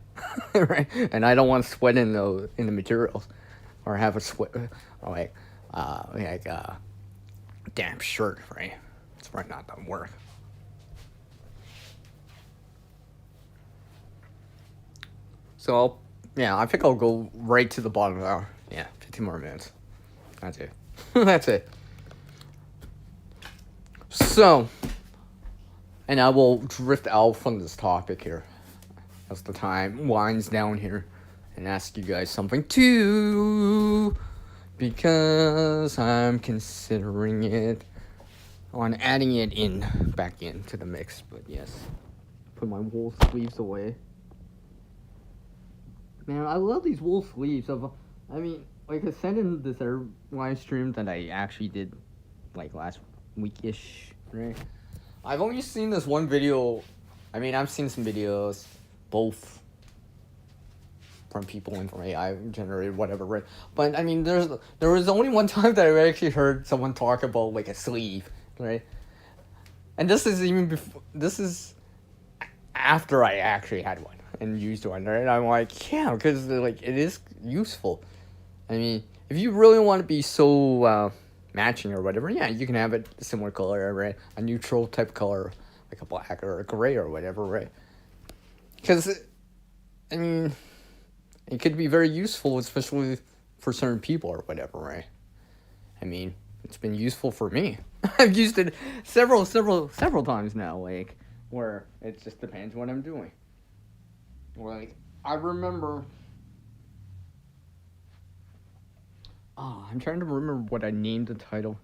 right? And I don't want to sweat in the materials, or have a sweat, or like damp shirt, right? It's probably not gonna work. So, I think I'll go right to the bottom of the hour. Yeah, 15 more minutes. That's it. That's it. So, and I will drift out from this topic here as the time winds down here and ask you guys something too, because I'm considering it on adding it back into the mix. But yes, put my wool sleeves away. Man, I love these wool sleeves. I mean, like I said in this live stream that I actually did, like, last week-ish, right? I've only seen this one video. I mean, I've seen some videos, both from people and from AI generated, whatever, right? But, I mean, there was only one time that I actually heard someone talk about, like, a sleeve, right? And this is after I actually had one and used one, right? And I'm like, yeah, because, like, it is useful. I mean, if you really want to be so matching or whatever, yeah, you can have it a similar color, right? A neutral type color, like a black or a gray or whatever, right? Because, I mean, it could be very useful, especially for certain people or whatever, right? I mean, it's been useful for me. I've used it several times now, like, where it just depends what I'm doing. Like, I remember... Oh, I'm trying to remember what I named the title.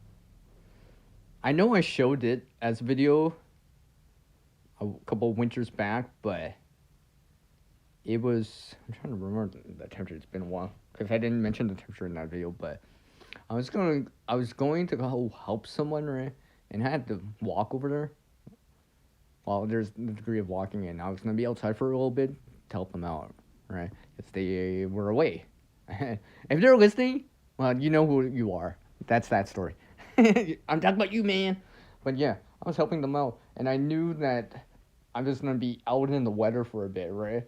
I know I showed it as a video a couple winters back, but it was... I'm trying to remember the temperature. It's been a while. Because I didn't mention the temperature in that video, but... I was going to go help someone, right? And I had to walk over there. Well, there's the degree of walking in. I was going to be outside for a little bit to help them out, right? Because they were away. If they're listening, well, you know who you are. That's that story. I'm talking about you, man. But yeah, I was helping them out. And I knew that I was going to be out in the weather for a bit, right?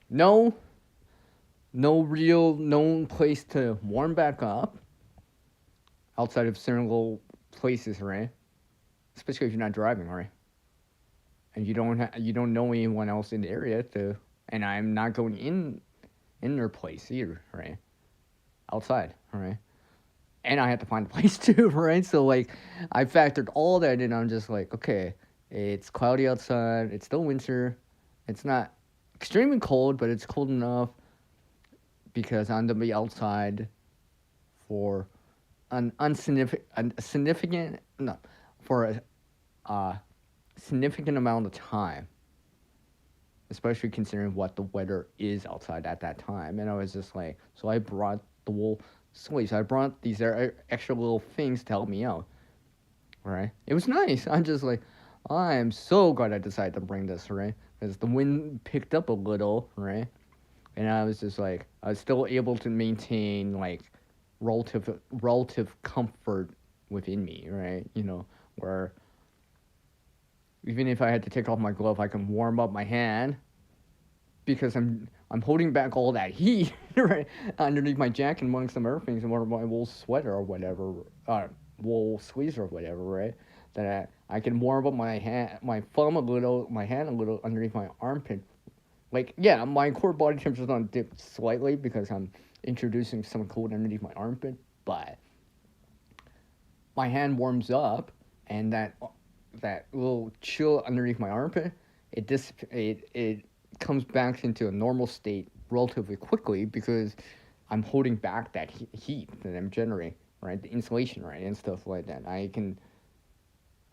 No real known place to warm back up outside of certain little places, right? Especially if you're not driving, right? And you don't know anyone else in the area and I'm not going in their place either, right? Outside, right? And I had to find a place too, right? So, like, I factored all that in. I'm just like, okay, it's cloudy outside. It's still winter. It's not extremely cold, but it's cold enough because I'm gonna be outside for a significant amount of time, especially considering what the weather is outside at that time. And I was just like, so I brought the wool sleeves. I brought these extra little things to help me out, right? It was nice. I'm just like, I am so glad I decided to bring this, right? Because the wind picked up a little, right? And I was just like, I was still able to maintain, like, relative comfort within me, right? You know, where even if I had to take off my glove, I can warm up my hand because I'm holding back all that heat, right, underneath my jacket among some other things and my wool sweater or whatever, wool sleeves or whatever, right? That I can warm up my thumb a little, my hand a little underneath my armpit. Like, yeah, my core body temperature is gonna dip slightly because I'm introducing some cold underneath my armpit, but my hand warms up, and that little chill underneath my armpit, it comes back into a normal state relatively quickly because I'm holding back that heat that I'm generating, right? The insulation, right, and stuff like that. I can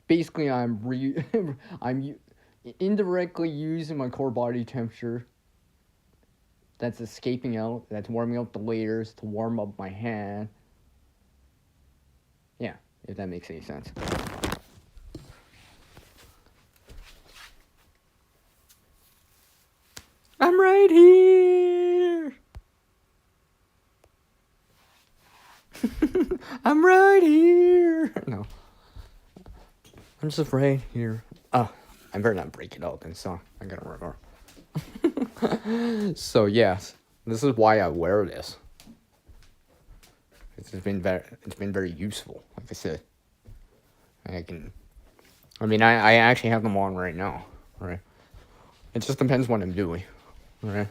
basically I'm indirectly using my core body temperature that's escaping out, that's warming up the layers to warm up my hand. Yeah, if that makes any sense. I'm right here. I'm right here. No, I'm just right here. Oh, I better not break it out in song. I gotta remember. So yes, this is why I wear this. It's been very useful. Like I said, I actually have them on right now. Right. It just depends what I'm doing. Right.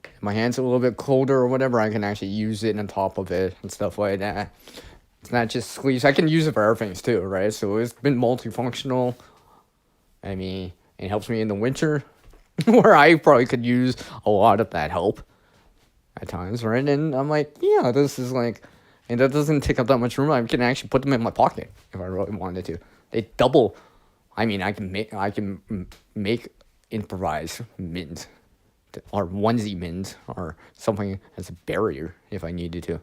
If my hand's a little bit colder or whatever, I can actually use it on top of it and stuff like that. It's not just sleeves. I can use it for other things too, right? So it's been multifunctional. I mean, it helps me in the winter, where I probably could use a lot of that help at times, right? And I'm like, yeah, this is like, and that doesn't take up that much room. I can actually put them in my pocket if I really wanted to. They double. I mean, I can make improvise mittens, or onesie mittens, or something as a barrier if I needed to.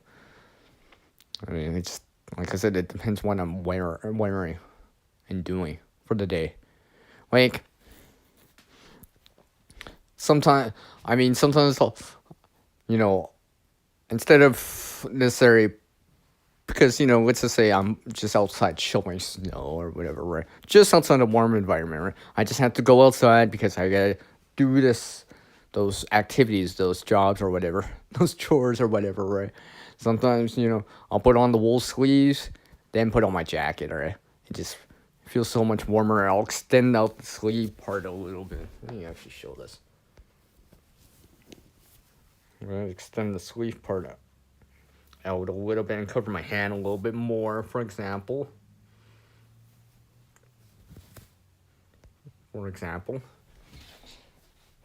I mean, it's like I said, it depends what I'm wearing and doing for the day. Like, sometimes I'll, instead of necessarily, because, let's just say I'm just outside shoveling snow or whatever, right? Just outside a warm environment, right? I just have to go outside because I gotta do those activities, those jobs or whatever, those chores or whatever, right? Sometimes, I'll put on the wool sleeves, then put on my jacket, right? It just feels so much warmer. I'll extend out the sleeve part a little bit. Let me actually show this. I'm gonna extend the sleeve part out a little bit and cover my hand a little bit more, for example.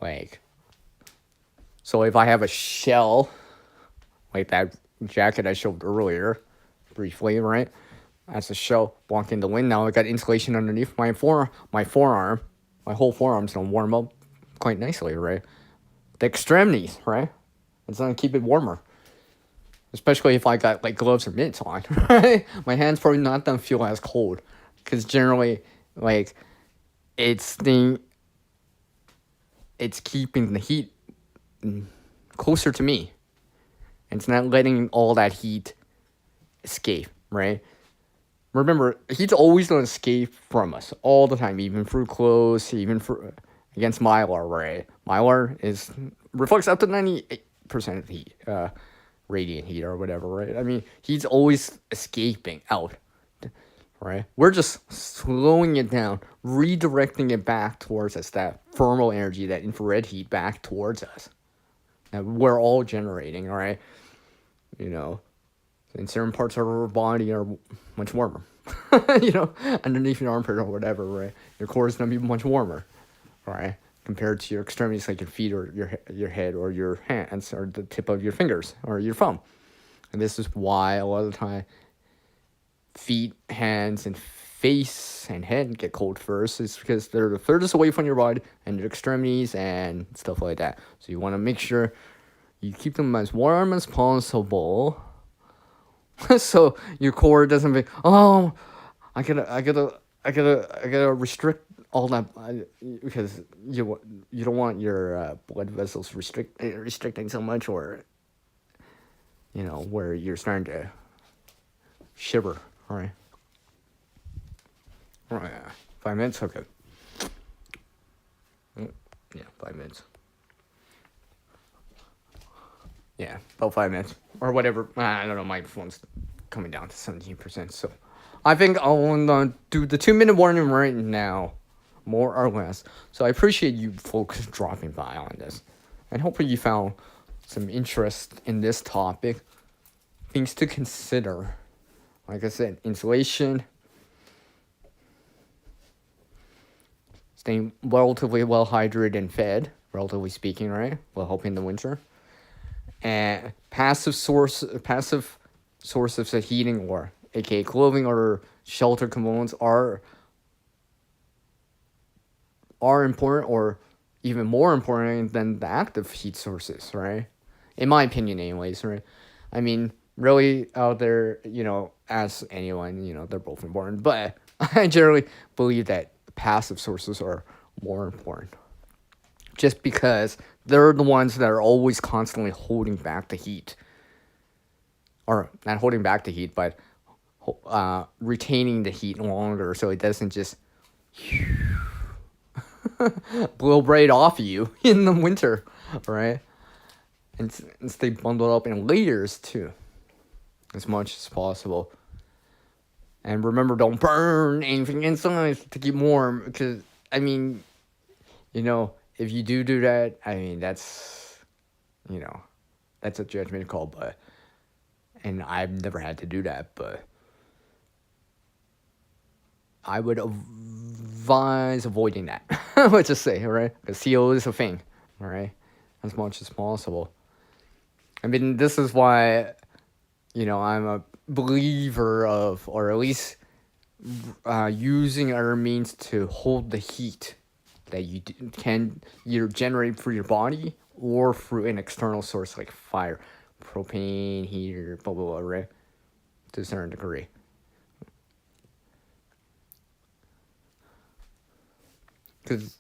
Like, so if I have a shell, like that jacket I showed earlier, briefly, right? That's a shell blocking the wind. Now I got insulation underneath my forearm. My whole forearm's gonna warm up quite nicely, right? The extremities, right? It's gonna keep it warmer. Especially if I got like gloves or mitts on, right? My hands probably not gonna feel as cold, because generally, like, it's keeping the heat closer to me. It's not letting all that heat escape, right? Remember, heat's always gonna escape from us all the time, even through clothes, even against Mylar, right? Mylar reflects up to 98% of the heat. Radiant heat or whatever, right? I mean, he's always escaping out, right? We're just slowing it down, redirecting it back towards us, that thermal energy, that infrared heat back towards us that we're all generating, right? And certain parts of our body are much warmer, underneath your armpit or whatever, right? Your core is going to be much warmer, right? Compared to your extremities, like your feet or your head or your hands or the tip of your fingers or your thumb. And this is why a lot of the time feet, hands, and face and head get cold first. It's because they're the furthest away from your body and your extremities and stuff like that. So you want to make sure you keep them as warm as possible, so your core doesn't be, oh, I gotta restrict all that, because you don't want your blood vessels restricting so much, or where you're starting to shiver. All right. Oh, yeah. 5 minutes. Okay. Yeah, 5 minutes. Yeah, about 5 minutes or whatever. I don't know. My phone's coming down to 17%, so I think I'll do the 2-minute warning right now, more or less. So I appreciate you folks dropping by on this, and hopefully you found some interest in this topic. Things to consider, like I said, insulation, staying relatively well hydrated and fed, relatively speaking, right? Will help in the winter. And passive sources of heating, or aka clothing or shelter components, are important, or even more important than the active heat sources, right? In my opinion, anyways, right? I mean, really out there, ask anyone, they're both important, but I generally believe that passive sources are more important, just because they're the ones that are always constantly holding back the heat, or not holding back the heat, but retaining the heat longer, so it doesn't just blow right off you in the winter, right? And stay bundled up in layers too, as much as possible. And remember, don't burn anything inside to keep warm, because, I mean, if you do that, I mean, that's a judgment call, but, and I've never had to do that, but I would advise avoiding that. Let's just say, right? Because CO is a thing, all right? As much as possible. I mean, this is why, I'm a believer of, or at least using other means to hold the heat that you can either generate for your body or through an external source like fire, propane, heater, blah, blah, blah, right? To a certain degree. Because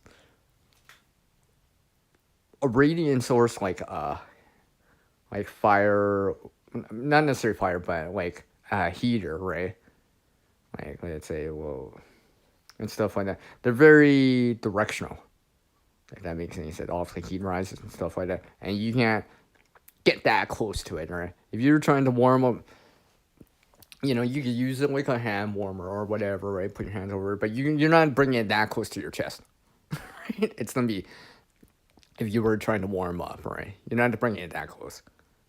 a radiant source like fire, not necessarily fire, but like heater, right? Like, let's say, and stuff like that. They're very directional. If that makes any sense. Off the heat rises and stuff like that. And you can't get that close to it, right? If you're trying to warm up, you could use it like a hand warmer or whatever, right? Put your hands over it, but you're not bringing it that close to your chest, right? It's gonna be, if you were trying to warm up, right? You're not bringing it that close,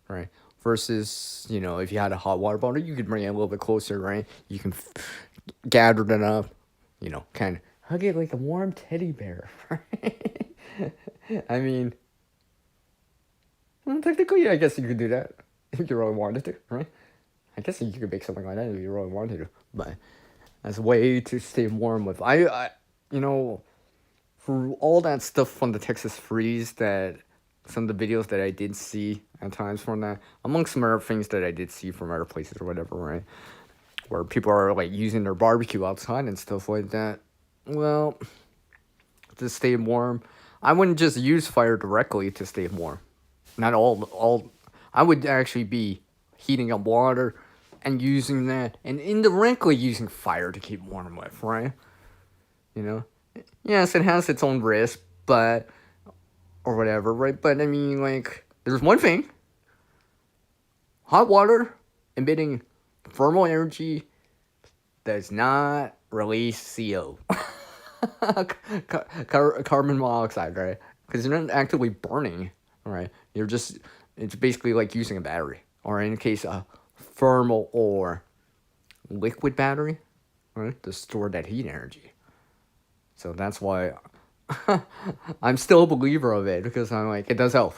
right? Versus, if you had a hot water bottle, you could bring it a little bit closer, right? You can gather it up, kind of hug it like a warm teddy bear, right? I mean, technically, I guess you could do that if you really wanted to, right? I guess you could make something like that if you really wanted to, but as a way to stay warm with. For all that stuff from the Texas freeze, that some of the videos that I did see at times from that, amongst some other things that I did see from other places or whatever, right? Where people are like using their barbecue outside and stuff like that. Well, to stay warm, I wouldn't just use fire directly to stay warm. Not all. I would actually be heating up water and using that, and indirectly using fire to keep warm with, right? Yes, it has its own risk, but, or whatever, right? But I mean, like, there's one thing: hot water emitting thermal energy does not release CO, carbon monoxide, right? Because you're not actively burning, right? It's basically like using a battery, or in case a thermal or liquid battery, right, to store that heat energy. So that's why I'm still a believer of it, because I'm like, it does help,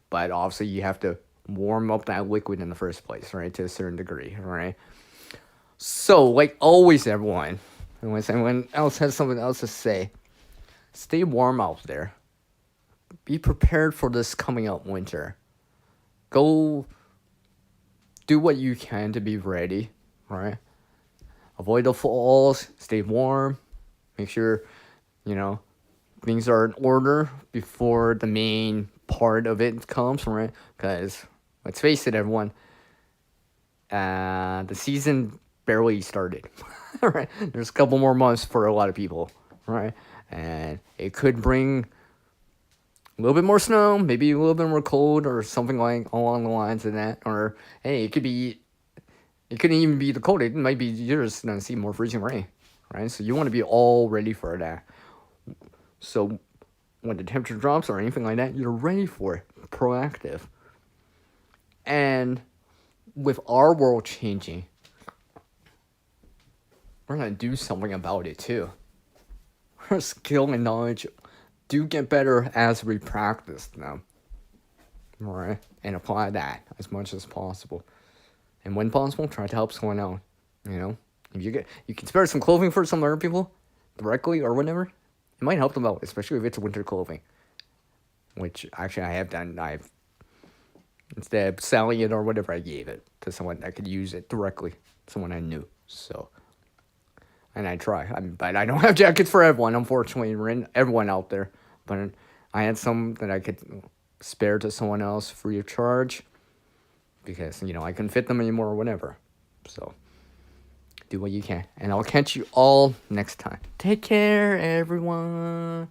but obviously you have to warm up that liquid in the first place, right, to a certain degree, right? So, like always, everyone, unless anyone else has something else to say, stay warm out there. Be prepared for this coming up winter. Go do what you can to be ready, right? Avoid the falls, stay warm, make sure, things are in order before the main part of it comes, right? Because, let's face it, everyone, the season barely started, right? There's a couple more months for a lot of people, right? And it could bring a little bit more snow, maybe a little bit more cold, or something like along the lines of that. Or, hey, it could be It couldn't even be the cold. It might be you're just gonna see more freezing rain, right? So you want to be all ready for that. So when the temperature drops or anything like that, you're ready for it, proactive. And with our world changing, we're gonna do something about it too. Our skill and knowledge do get better as we practice them, right? And apply that as much as possible. And when possible, try to help someone out. You know, if you can spare some clothing for some other people directly or whatever, it might help them out, especially if it's winter clothing. Which actually I have done. Instead of selling it or whatever, I gave it to someone that could use it directly, someone I knew. So, and I try. But I don't have jackets for everyone, unfortunately. Everyone out there, but I had some that I could spare to someone else free of charge, because I couldn't fit them anymore or whatever. So, do what you can, and I'll catch you all next time. Take care, everyone.